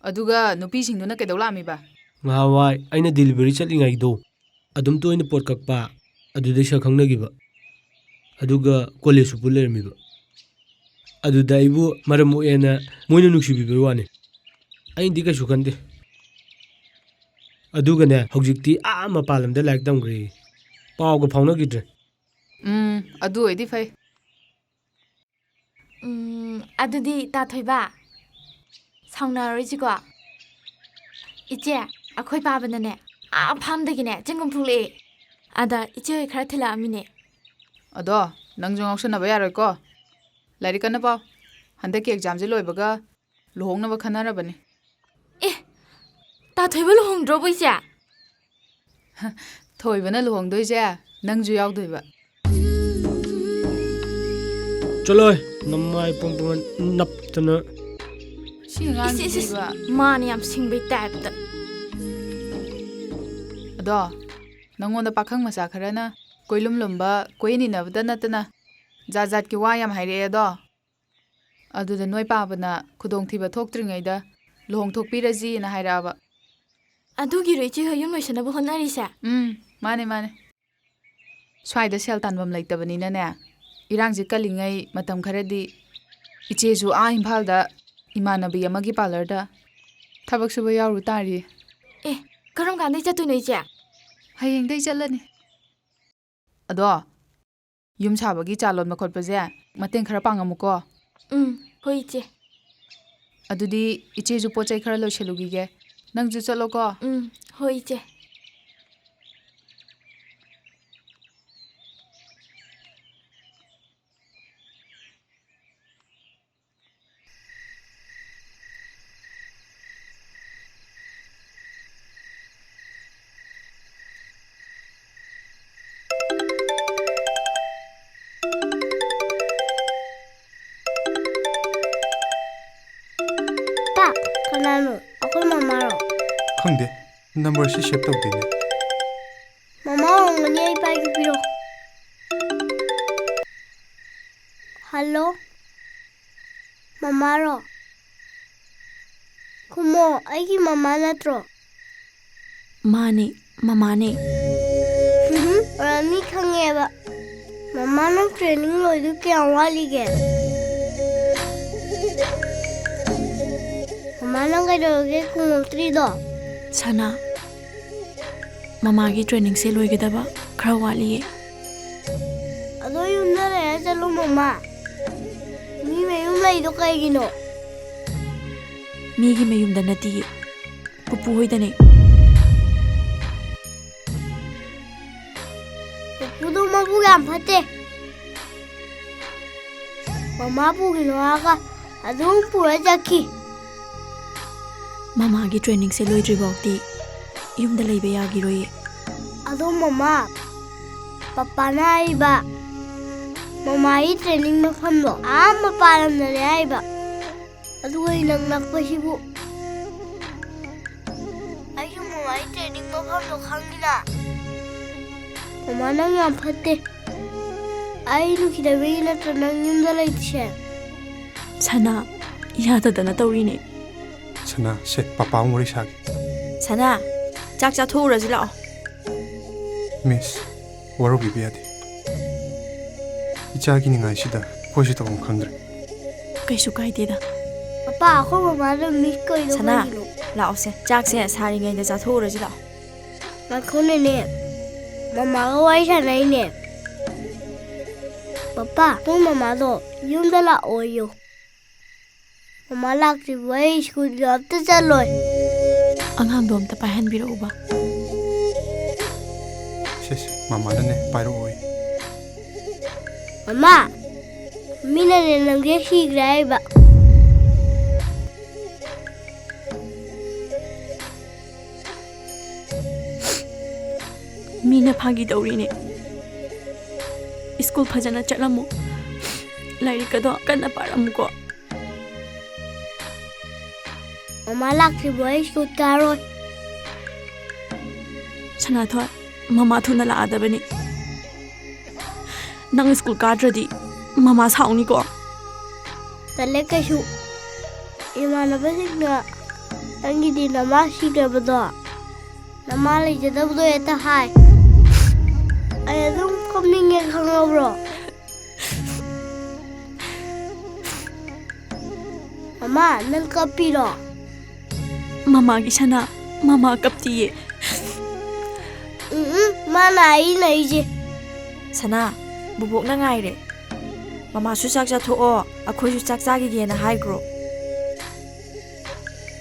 ꯑꯗꯨꯒ ꯅꯨꯄꯤꯁꯤꯡꯗꯨꯅ ꯀꯩꯗꯧ ꯂꯥꯛꯑꯝꯃꯤꯕ ꯉꯍꯥꯟꯋꯥꯏ ꯑꯩꯅ ꯗꯦꯂꯤꯚꯔꯤ ꯆꯠꯂꯤꯉꯩꯗꯣ ꯑꯗꯨꯝ ꯇꯣꯏꯅ ꯄꯣꯠ ꯀꯛꯄ ꯑꯗꯨꯗꯩ ꯁꯛ ꯈꯪꯅꯈꯤꯕ ꯑꯗꯨꯒ ꯀꯣꯂꯦꯖꯁꯨ ꯄꯨꯟ ꯂꯩꯔꯝꯃꯤꯕ ꯑꯗꯨꯗ ꯑꯩꯕꯨ ꯃꯔꯝ ꯃꯣꯛꯑꯦꯅ ꯃꯣꯏꯅ ꯅꯨꯡꯁꯤꯕꯤꯕꯩ ꯋꯥꯅꯤ ꯑꯩꯅꯗꯤ ꯀꯩꯁꯨ ꯈꯟꯗꯦ ꯑꯗꯨꯒꯅꯦ ꯍꯧꯖꯤꯛꯇꯤ ꯃꯄꯥꯟ ꯂꯝꯗ ꯂꯥꯏꯔꯤꯛ ꯇꯝꯈ꯭ꯔꯦ ꯄꯥꯎꯒ ꯐꯥꯎꯅꯈꯤꯗ꯭ꯔꯦ ꯑꯗꯨ ꯑꯣꯏꯗꯤ ꯐꯩ ꯑꯗꯨꯗꯤ ꯊꯣꯏꯕ ꯁꯥꯎꯅꯔꯣꯏꯁꯤꯀꯣ ꯏꯆꯦ ꯑꯩꯈꯣꯏ ꯄꯥꯕꯅꯅꯦ ꯐꯥꯝꯗꯒꯤꯅꯦ ꯆꯦꯡꯒꯨꯝ ꯐꯨꯛꯂꯛꯑꯦ ꯑꯗ ꯏꯆꯦ ꯍꯣꯏ ꯈꯔ ꯊꯤꯜꯂꯛꯑꯝꯃꯤꯅꯦ ꯑꯗꯣ ꯅꯪꯁꯨ ꯉꯥꯎꯁꯟꯅꯕ ꯌꯥꯔꯣꯏꯀꯣ ꯂꯥꯏꯔꯤꯛ ꯀꯟꯅ ꯄꯥꯎ ꯍꯟꯗꯛꯀꯤ ꯑꯦꯛꯖꯥꯝꯁꯦ ꯂꯣꯏꯕꯒ ꯂꯨꯍꯣꯡꯅꯕ ꯈꯟꯅꯔꯕꯅꯤ ꯊꯣꯏꯕ ꯂꯨꯍꯣꯡꯗ꯭ꯔꯣꯕꯣ ꯏꯆꯦ ꯊꯣꯏꯕꯅ ꯂꯨꯍꯣꯡꯗꯣꯏꯁꯦ ꯅꯪꯁꯨ ꯌꯥꯎꯗꯣꯏꯕ ꯆꯠꯂꯣꯏ ꯅꯃꯥꯏ ꯄꯣꯡꯄꯣꯡ ꯅꯞꯇꯅ ꯁꯤ ꯑꯉꯥꯡꯁꯤꯕ ꯃꯥꯅ ꯌꯥꯝ ꯁꯤꯡꯕꯩ ꯇꯥꯏꯞꯇ ꯑꯗꯣ ꯅꯪꯉꯣꯟꯗ ꯄꯥꯈꯪ ꯃꯆꯥ ꯈꯔꯅ ꯀꯣꯏꯂꯨꯝ ꯂꯨꯝꯕ ꯀꯣꯏꯍꯟꯅꯤꯅꯕꯗ ꯅꯠꯇꯅ ꯖꯥꯠ ꯖꯥꯠꯀꯤ ꯋꯥ ꯌꯥꯝ ꯍꯥꯏꯔꯛꯑꯦ ꯑꯗꯣ ꯑꯗꯨꯗ ꯅꯣꯏ ꯄꯥꯕꯅ ꯈꯨꯗꯣꯡꯊꯤꯕ ꯊꯣꯛꯇ꯭ꯔꯤꯉꯩꯗ ꯂꯨꯍꯣꯡꯊꯣꯛꯄꯤꯔꯁꯤꯅ ꯍꯥꯏꯔꯛꯑꯕ ꯑꯗꯨꯒꯤꯔꯣ ꯏꯆꯦ ꯍꯣꯏ ꯌꯨꯝ ꯂꯣꯏꯁꯟꯅꯕ ꯍꯣꯠꯅꯔꯤꯁꯦ ꯃꯥꯅꯦ ꯁ꯭ꯋꯥꯏꯗ ꯁꯦꯜ ꯇꯥꯟꯐꯝ ꯂꯩꯇꯕꯅꯤꯅꯅꯦ ꯏꯔꯥꯡꯁꯦ ꯀꯜꯂꯤꯉꯩ ꯃꯇꯝ ꯈꯔꯗꯤ ꯏꯆꯦꯁꯨ ꯏꯝꯐꯥꯜꯗ ꯏꯃꯥꯟꯅꯕꯤ ꯑꯃꯒꯤ ꯄꯥꯔꯂꯔꯗ ꯊꯕꯛ ꯁꯨꯕ ꯌꯥꯎꯔꯨ ꯇꯥꯔꯤ ꯀꯔꯝ ꯀꯥꯟꯗꯩ ꯆꯠꯇꯣꯏꯅꯣ ꯏꯆꯦ ꯍꯌꯦꯡꯗꯩ ꯆꯠꯂꯅꯤ ꯑꯗꯣ ꯌꯨꯝ ꯁꯥꯕꯒꯤ ꯆꯥ ꯂꯣꯟꯕ ꯈꯣꯠꯄꯁꯦ ꯃꯇꯦꯡ ꯈꯔ ꯄꯥꯡꯉꯝꯃꯨꯀꯣ ꯍꯣꯏ ꯏꯆꯦ ꯑꯗꯨꯗꯤ ꯏꯆꯦꯁꯨ ꯄꯣꯠ ꯆꯩ ꯈꯔ ꯂꯣꯏꯁꯜꯂꯨꯈꯤꯒꯦ ꯅꯪꯁꯨ ꯆꯠꯂꯣꯀꯣ ꯍꯣꯏ ꯏꯆꯦ ꯈꯪꯗꯦ ꯅꯝꯕꯔꯁꯤ ꯁꯦꯞ ꯇꯧꯗꯦꯅꯦ ꯃꯃꯥ ꯑꯣꯏꯔꯝꯒꯅꯤ ꯑꯩ ꯄꯥꯏꯒꯦ ꯄꯤꯔꯣ ꯍꯜꯂꯣ ꯃꯃꯥꯔꯣ ꯈꯨꯝꯃꯣ ꯑꯩꯒꯤ ꯃꯃꯥ ꯅꯠꯇ꯭ꯔꯣ ꯃꯥꯅꯦ ꯃꯃꯥꯅꯦ ꯑꯣꯏꯔꯝꯅꯤ ꯈꯪꯉꯦꯕ ꯃꯃꯥ ꯅꯪ ꯇ꯭ꯔꯦꯅꯤꯡ ꯂꯣꯏꯗꯨ ꯀꯌꯥꯝ ꯋꯥꯠꯂꯤꯒꯦ ꯃꯃꯥ ꯅꯪ ꯀꯩꯗꯧꯔꯒꯦ ꯈꯨꯝꯃꯛꯇ꯭ꯔꯤꯗꯣ ꯁꯅꯥ ꯃꯃꯥꯒꯤ ꯇ꯭ꯔꯦꯅꯤꯡꯁꯦ ꯂꯣꯏꯒꯗꯕ ꯈꯔ ꯋꯥꯠꯂꯤꯌꯦ ꯑꯗꯣ ꯌꯨꯝꯗ ꯂꯩꯔ ꯆꯠꯂꯨ ꯃꯃꯥ ꯃꯤ ꯃꯌꯨꯝ ꯂꯩꯗꯣ ꯀꯩꯒꯤꯅꯣ ꯃꯤꯒꯤ ꯃꯌꯨꯝꯗ ꯅꯠꯇꯤꯌꯦ ꯄꯨꯄꯨ ꯍꯣꯏꯗꯅꯦ ꯄꯨꯄꯨꯗꯣ ꯃꯕꯨꯛ ꯌꯥꯝ ꯐꯠꯇꯦ ꯃꯃꯥ ꯄꯨꯈꯤꯅꯣ ꯍꯥꯏꯔꯒ ꯑꯗꯨꯝ ꯄꯨꯔ ꯆꯠꯈꯤ ꯃꯃꯥꯒꯤ ꯇ꯭ꯔꯦꯅꯤꯡꯁꯦ ꯂꯣꯏꯗ꯭ꯔꯤꯐꯥꯎꯗꯤ ꯌꯨꯝꯗ ꯂꯩꯕ ꯌꯥꯒꯤꯔꯣꯏꯌꯦ ꯑꯗꯣ ꯃꯃꯥ ꯄꯄꯥꯅ ꯍꯥꯏꯕ ꯃꯃꯥꯒꯤ ꯇ꯭ꯔꯦꯅꯤꯡ ꯃꯐꯝꯗꯣ ꯃꯄꯥꯟ ꯂꯝꯗꯅꯦ ꯍꯥꯏꯕ ꯑꯗꯨꯒ ꯅꯪ ꯅꯛꯄꯁꯤꯕꯨ ꯑꯩꯁꯨ ꯃꯃꯥꯒꯤ ꯇ꯭ꯔꯦꯅꯤꯡ ꯃꯐꯝꯗꯣ ꯈꯪꯉꯤꯅ ꯃꯃꯥ ꯅꯪ ꯌꯥꯝ ꯐꯠꯇꯦ ꯑꯩ ꯅꯨꯡꯁꯤꯗꯕꯒꯤ ꯅꯠꯇ꯭ꯔ ꯅꯪ ꯌꯨꯝꯗ ꯂꯩꯇ꯭ꯔꯤꯁꯦ ꯁꯅꯥ ꯌꯥꯗꯗꯅ ꯇꯧꯔꯤꯅꯦ ꯁꯅꯥ ꯁꯦ ꯄꯄꯥ ꯑꯃ ꯋꯥꯔꯤ ꯁꯥꯒꯦ ꯁꯅꯥ ꯆꯥꯛ ꯆꯥꯊꯣꯛꯎꯔꯁꯤ ꯂꯥꯛꯑꯣ ꯃꯤꯁ ꯋꯥꯔꯧꯕꯤꯕ ꯌꯥꯗꯦ ꯏꯆꯥꯒꯤ ꯅꯤꯡꯉꯥꯏꯁꯤꯗ ꯑꯩꯈꯣꯏꯁꯨ ꯇꯧꯐꯝ ꯈꯪꯗ꯭ꯔꯦ ꯀꯩꯁꯨ ꯀꯥꯏꯗꯦꯗ ꯄꯄꯥ ꯑꯩꯈꯣꯏ ꯃꯃꯥꯗ ꯃꯤꯁ ꯀꯩꯗꯣ ꯁꯅꯥ ꯀꯩꯒꯤꯅꯣ ꯂꯥꯛꯑꯣꯁꯦ ꯆꯥꯛꯁꯦ ꯁꯥꯔꯤꯉꯩꯗ ꯆꯥꯊꯣꯛꯎꯔꯁꯤ ꯂꯥꯛꯑꯣ ꯉꯥꯏꯈꯣꯅꯦꯅꯦ ꯃꯃꯥꯒ ꯋꯥꯔꯤ ꯁꯥꯟꯅꯩꯅꯦ ꯄꯄꯥ ꯅꯪ ꯃꯃꯥꯗꯣ ꯌꯨꯝꯗ ꯂꯥꯛꯑꯣꯌꯣ ꯃꯃꯥ ꯂꯥꯛꯇ꯭ꯔꯤꯕ ꯑꯩ ꯁ꯭ꯀꯨꯜꯒ ꯑꯝꯇ ꯆꯠꯂꯣꯏ ꯑꯉꯥꯡꯗꯣ ꯑꯝꯇ ꯄꯥꯏꯍꯟꯕꯤꯔꯛꯎꯕ ꯁꯦ ꯃꯃꯥꯅꯅꯦ ꯄꯥꯏꯔꯛꯑꯣꯏ ꯃꯃꯥ ꯃꯤꯅꯅꯦ ꯅꯪꯁꯦ ꯁꯤꯈ꯭ꯔꯦ ꯍꯥꯏꯕ ꯃꯤꯅ ꯐꯥꯒꯤ ꯇꯧꯔꯤꯅꯦ ꯁ꯭ꯀꯨꯜ ꯐꯖꯅ ꯆꯠꯂꯝꯃꯨ ꯂꯥꯏꯔꯤꯛꯀꯗꯣ ꯀꯟꯅ ꯄꯥꯔꯝꯃꯨꯀꯣ ꯃꯃꯥ ꯂꯥꯛꯇ꯭ꯔꯤꯕ ꯑꯩ ꯁ꯭ꯀꯨꯜ ꯀꯥꯔꯣꯏ ꯁꯅꯥꯊꯣꯏ ꯃꯃꯥ ꯊꯨꯅ ꯂꯥꯛꯑꯗꯕꯅꯤ ꯅꯪ ꯁ꯭ꯀꯨल ꯀꯥꯗ꯭ꯔꯗꯤ ꯃꯃꯥ ꯁꯥꯎꯅꯤꯀꯣ ꯇꯜꯂꯦ ꯀꯩꯁꯨ ꯏꯃꯥꯟꯅꯕꯁꯤꯡꯅ ꯅꯪꯒꯤꯗꯤ ꯅꯃꯥ ꯁꯤꯈ꯭ꯔꯕꯗꯣ ꯅꯃꯥ ꯂꯩꯖꯗꯕꯗꯣ ꯍꯦꯛꯇ ꯍꯥꯏ ꯑꯩ ꯑꯗꯨꯝ ꯀꯞꯅꯤꯡꯉꯦ ꯈꯪꯉꯕ꯭ꯔꯣ ꯃꯃꯥ ꯅꯪ ꯀꯞꯄꯤꯔꯣ ꯃꯃꯥꯒꯤ ꯁꯅꯥ ꯃꯃꯥ ꯀꯞꯇꯤꯌꯦ ꯃꯥꯅ ꯑꯩꯅ ꯑꯩꯁꯦ ꯁꯅꯥ ꯕꯨꯕꯣꯛꯅ ꯉꯥꯏꯔꯦ ꯃꯃꯥꯁꯨ ꯆꯥꯛ ꯆꯥꯊꯣꯛꯑꯣ ꯑꯩꯈꯣꯏꯁꯨ ꯆꯥꯛ ꯆꯥꯈꯤꯒꯦꯅ ꯍꯥꯏꯈ꯭ꯔꯣ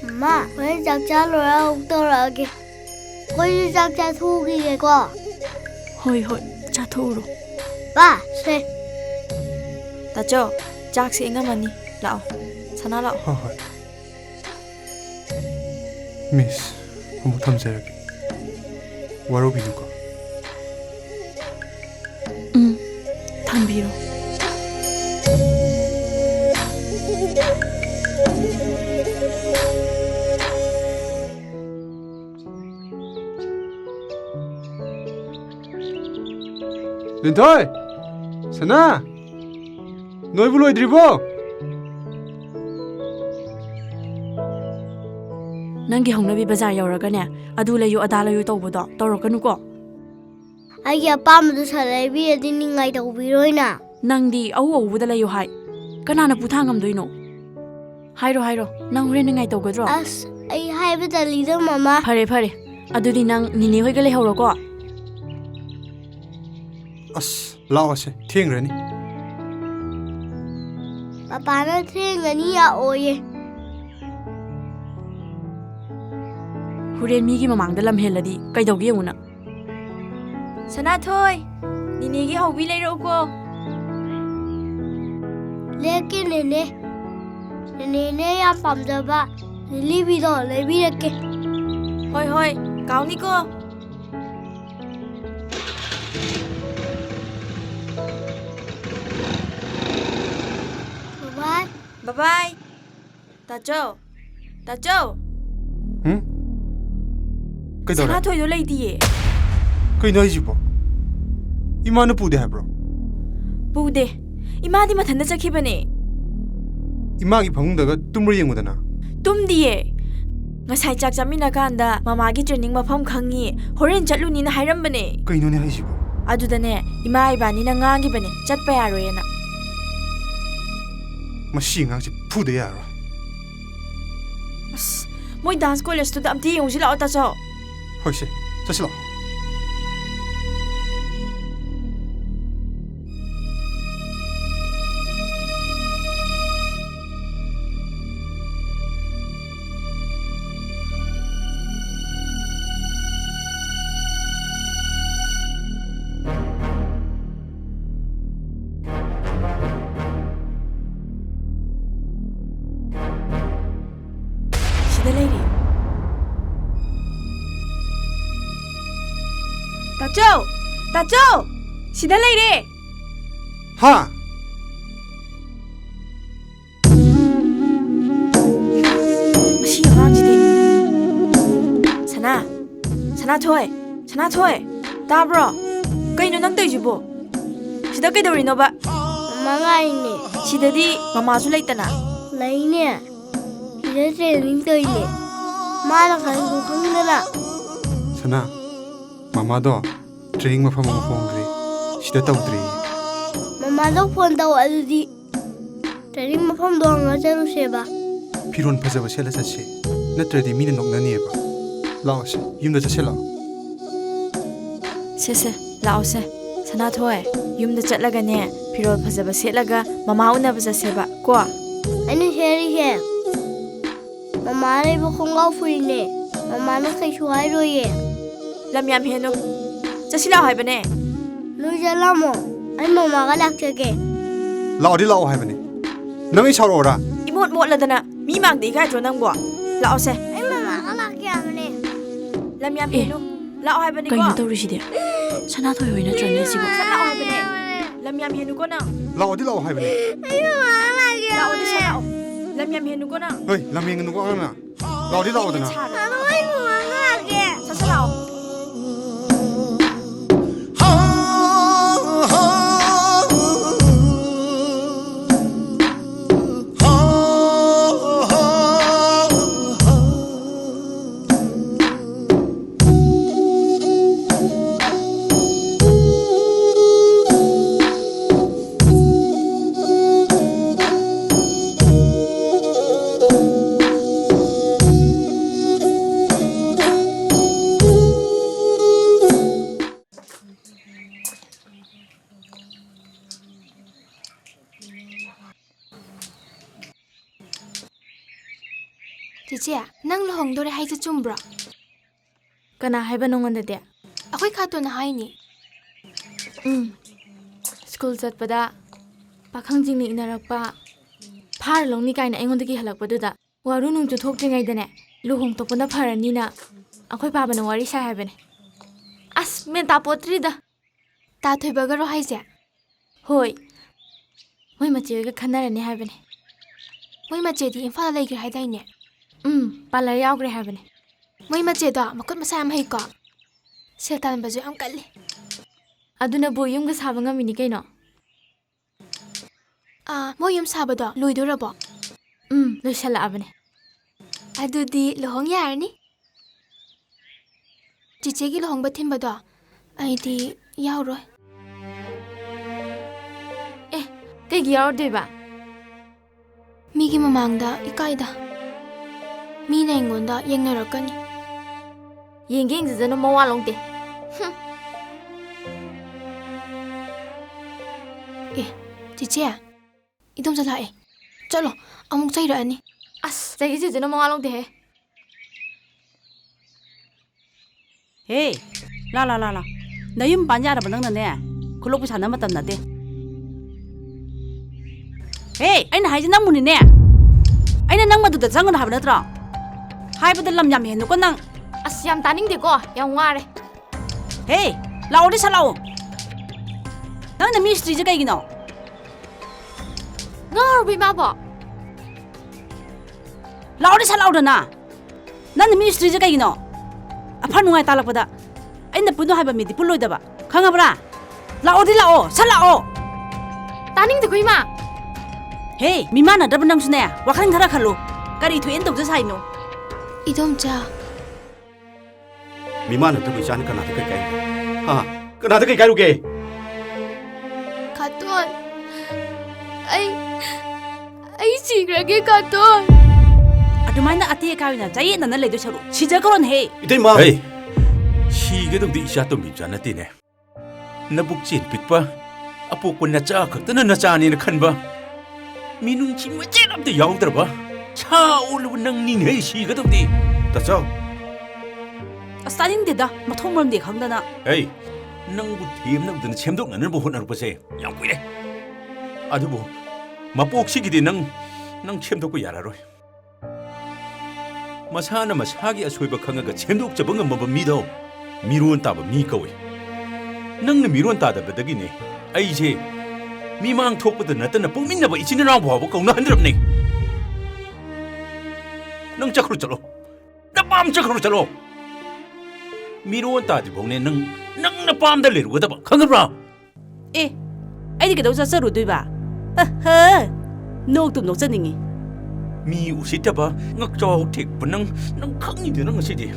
ꯃꯃꯥ ꯍꯣꯔꯦꯟ ꯆꯥꯛ ꯆꯥ ꯂꯣꯏꯔ ꯑꯃꯨꯛ ꯇꯧꯔꯛꯑꯒꯦ ꯑꯩꯈꯣꯏꯁꯨ ꯆꯥꯛ ꯆꯥꯊꯣꯛꯎꯈꯤꯒꯦꯀꯣ ꯍꯣꯏ ꯆꯥꯊꯣꯛꯎꯔꯣ ꯄꯥ ꯁꯦ ꯇꯥꯆꯧ ꯆꯥꯛꯁꯦ ꯏꯪꯉꯝꯃꯅꯤ ꯂꯥꯛꯑꯣ ꯁꯅꯥ ꯂꯥꯛꯑꯣ ꯍꯣꯏ ꯃꯤꯁ ꯑꯃꯨꯛ ꯊꯝꯖꯔꯒꯦ ꯋꯥꯔꯧꯕꯤꯅꯨꯀꯣ ꯊꯝꯕꯤꯔꯣ ꯂꯤꯟꯊꯣꯏ ꯁꯅꯥ ꯅꯣꯏꯕꯨ ꯂꯣꯏꯗ꯭ꯔꯤꯕꯣ ꯅꯪꯒꯤ ꯍꯧꯅꯕꯤ ꯕꯖꯥꯔ ꯌꯧꯔꯒꯅꯦ ꯑꯗꯨ ꯂꯩꯌꯨ ꯑꯗꯥ ꯂꯩꯌꯨ ꯇꯧꯕꯗꯣ ꯇꯧꯔꯛꯀꯅꯨꯀꯣ ꯑꯩꯒꯤ ꯑꯄꯥꯝꯕꯗꯨ ꯂꯩꯕꯤꯔꯗꯤ ꯅꯤꯡꯉꯥꯏ ꯇꯧꯕꯤꯔꯣꯏꯅ ꯅꯪꯗꯤ ꯑꯎꯕꯗ ꯂꯩꯌꯨ ꯍꯥꯏ ꯀꯅꯥꯅ ꯄꯨꯊꯥꯡ ꯉꯝꯗꯣꯏꯅꯣ ꯍꯥꯏꯔꯣ ꯅꯪ ꯍꯣꯔꯦꯟ ꯅꯤꯡꯉꯥꯏ ꯇꯧꯒꯗ꯭ꯔꯣ ꯑꯁ ꯑꯩ ꯍꯥꯏꯕ ꯇꯜꯂꯤꯗ ꯃꯃꯥ ꯐꯔꯦ ꯑꯗꯨꯗꯤ ꯅꯪ ꯅꯤꯅꯦ ꯍꯣꯏꯒ ꯂꯩꯍꯧꯔꯣꯀꯣ ꯑꯁ ꯂꯥꯛꯑꯣꯁꯦ ꯊꯦꯡꯈ꯭ꯔꯅꯤ ꯄꯄꯥꯅ ꯊꯦꯡꯒꯅꯤ ꯌꯥꯑꯣꯌꯦ ꯍꯣꯔꯦꯟ ꯃꯤꯒꯤ ꯃꯃꯥꯡꯗ ꯂꯝ ꯍꯦꯜꯂꯗꯤ ꯀꯩꯗꯧꯒꯦ ꯌꯦꯡꯉꯨꯅ ꯁꯅꯥꯊꯣꯏ ꯅꯤꯅꯦꯒꯤ ꯍꯧꯕꯤ ꯂꯩꯔꯛꯎꯀꯣ ꯂꯦꯛꯀꯦ ꯅꯦꯅꯦ ꯌꯥꯝ ꯄꯥꯝꯖꯕ ꯂꯤꯂꯤꯕꯤꯗꯣ ꯂꯩꯕꯤꯔꯛꯀꯦ ꯍꯣꯏ ꯀꯥꯎꯅꯤꯀꯣ ꯕꯥꯏ ꯇꯥꯆꯧ Sana Thoido Lady. Kay Noijibo. Imana Pude Habro. Pude. Imadi Matanda Kibane. Imagi Pangdaga, Tumring with an Tumdie. Ngasai Chak Jamina Ganda, Mamagi training Mapam Kangi, Horin Jalun in Hirambane. Kay no Hajibo. Adudane, Imai Banina Ngangi Bane, Chat Bayarena. Machine actually Pude Yara. Moi dance college to the Amti Uzila Otaso. Hoise, just low. The lady. Tacho! See the lady. Ha! She around Sana Thoy. Da bro. Kain no nang taijibo. Sida kai dori no ba? Mama ini. Sida di mama su laitana. Lainnya. Sida training toile. Mana kan ku khangdala. Sana. Mama do. Training ma phama phongri. Sida tawdri. Mama do phone taw adudi. Training ma pham do nga charu seba. Piron phajaba sela chache. Natradi mina noknani eba. Laos yumda chache lao. Se laose. Sana Thoy. Yumda chatlagane. Pirol phajaba selaga mama unaba jaseba ko. Ani heri he. Mama ne bo khongau fuine. Mama no sai shuai roye. Lam yam henu. Jasila hai bane. Lu jalamo. Ai mama ga lakchage. Lao di lao hai bane. Nang isar ora. Imot ladana. Mi mang di gai tro nang bo. Laose. Ai mama ga lakya mane. Lam yam henu. Lao hai bane ko. Kaino tawri side. Sana Thoy hoina trane sibo. Lao hai bane. Lam yam henu ko na. Lao di lao hai bane. Ai mama ga lakya. Lao di sa lao. Lam yam henu ko na. Hei, lam yam henu ko na. Lao di lao dana. Ai mama ga lakya. Sa lao. Cici, nang lohong dore hai chumbra. Kana hai ba nongon de. Akoi khato na hai ni. School chatpada pakhang jing ni inarakpa. Phar long ni kaina engon dagi halakpaduda. Waru nung chu thok jingai dane. Lohong topona pharani na. Akoi pa bana wari sa habene. As men ta potri da. Ta Thoiba ga ro hai je. Hoi. Moi mache ga khanarani habene. Moi mache di imphal lai gre hai dai ne. Palar yaugre habene. Moi mache da makot masa am hai ko. Setan baje am kalli. Aduna bo yum ga saba ngamini kaino. Mo yum saba da loidorabo. Loishala abane. Adudi lohong yarni. Cici gi lohong bathim bada. Ai di yauroi. Kay gi yaur dei ba. Mi gi mamangda ikaida. Mi na ingonda yengnarakani. Yengeng zano mawa longte. Cici idom jala chalo amuk chai ra ani. As chai ji zano mawa longte he. Hey, la. Nayum panya ra banang na ne. Kulok pi sana matam na de. Hey, aina haji nang muni ne. Aina nang madu da chang na habna tra. Hai ba da lam yam henu ko nang. As yam taning de ko, yam ngare. Hey, lao di sa lao. Nang na mystery je kai gino. Ngor bi ma ba. Lao di sa lao da na. Nang na mystery je kai gino. ꯑꯐ ꯅꯨꯡꯉꯥꯏ ꯇꯥꯜꯂꯛꯄꯗ ꯑꯩꯅ ꯄꯨꯟꯅꯣ ꯍꯥꯏꯕ ꯃꯤꯗꯤ ꯄꯨꯜꯂꯣꯏꯗꯕ ꯈꯪꯉꯕ꯭ꯔꯥ ꯂꯥꯛꯑꯣꯗꯤ ꯂꯥꯛꯑꯣ ꯁꯠ ꯂꯥꯛꯑꯣ ꯇꯥꯅꯤꯡꯗꯦꯀꯣ ꯏꯃꯥ ꯍꯦ ꯃꯤꯃꯥꯟꯅꯗ꯭ꯔꯕ ꯅꯪꯁꯨꯅꯦ ꯋꯥꯈꯜ ꯈꯔ ꯈꯜꯂꯨ ꯀꯔꯤ ꯊꯣꯛꯑꯦꯅ ꯇꯧꯖ ꯁꯥꯏꯅꯣ 이동자 미만한테고 이제 그나한테 그까이 아 그나한테 그까이 오게 가돈 아이 지그라게 가돈 ꯑꯗꯨꯃꯥꯏꯅ ꯑꯇꯦꯛ ꯑꯀꯥꯏꯅ ꯆꯌꯦꯠꯅꯅ ꯂꯩꯗꯣꯏ ꯁꯔꯨꯛ ꯁꯤꯖꯈ꯭ꯔꯣꯅꯦꯍꯦ 이대마 헤이 시계동도 이샤 또 밉잖아띠네 나북진 빅바 아뽀고 나짜 극드는 나짜니는 큰바 미눈치 뭐제람도 야우더봐 차 올르고 낭닝해 시계동디 따서 ꯑꯁ ꯇꯥꯅꯤꯡꯗꯦꯗ ꯃꯊꯣꯡ ꯃꯔꯝꯗꯤ ꯈꯪꯗꯅ 에이 낭부 템낭드는 챔독나는 보 혼나는 보세 양 꾸이래 아두부 마복시기디 낭 챔독고 야라로이 마사나 마사기 아소이바 강가가 챔독 잡은 건 뭐봐 미도 미루원 따바 미거위 낭는 미루원 따다바다기네 아이제 미망 톡보다 나타나 뽕민나바 이치는 안 보아보 거나 한드럽네 낭 짝으로 잘로 나밤 짝으로 잘로 미루원 따지 보네 낭나 밤달 내려오다 봐 강가라 ꯑꯦ ꯑꯩꯗꯤ ꯀꯩꯗꯧ ꯆꯠꯆꯔꯨꯗꯣꯏꯕ ꯍ ꯅꯣꯛꯇꯨꯝ ꯅꯣꯛꯆꯅꯤꯡꯉꯤ 미 우시다봐 ꯉꯛꯆꯥꯎ ꯊꯦꯛꯄ ꯅꯪ ꯈꯪꯉꯤꯗꯅ ꯉꯁꯤꯗꯤ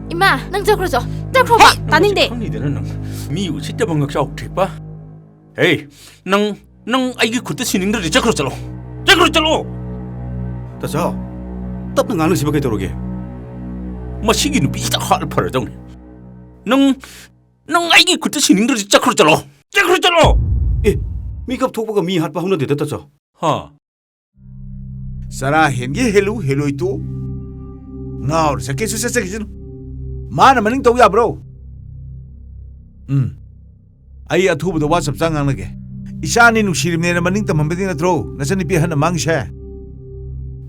이마 năng 짝으로죠 짝으로봐 따닌데 ꯈꯪꯉꯤꯗꯅ 미 우시다봐 ꯉꯛꯆꯥꯎ ꯊꯦꯛꯄ 헤이 ꯅꯪ ꯑꯩꯒꯤ ꯈꯨꯠꯇ ꯁꯤꯅꯤꯡꯗ꯭ꯔꯗꯤ ꯆꯠꯈ꯭ꯔꯣ ꯆꯠꯂꯣ 따서 답는 가는 집에 그대로게 마시기 누비다 할 팔아정네 너 아이기 그때 신인들이 짝으로 잘라 에 미갑 톡보가 미 핫바 혼나 되다 따서 하 사라 헨게 헬루 이또 나오르 사케 수사사기진 마나 마닝 또 야브로 아이 아투부도 와섭 장강나게 이샤니 누시림네나 마닝 tamambedina tro nasani pi hana mangsha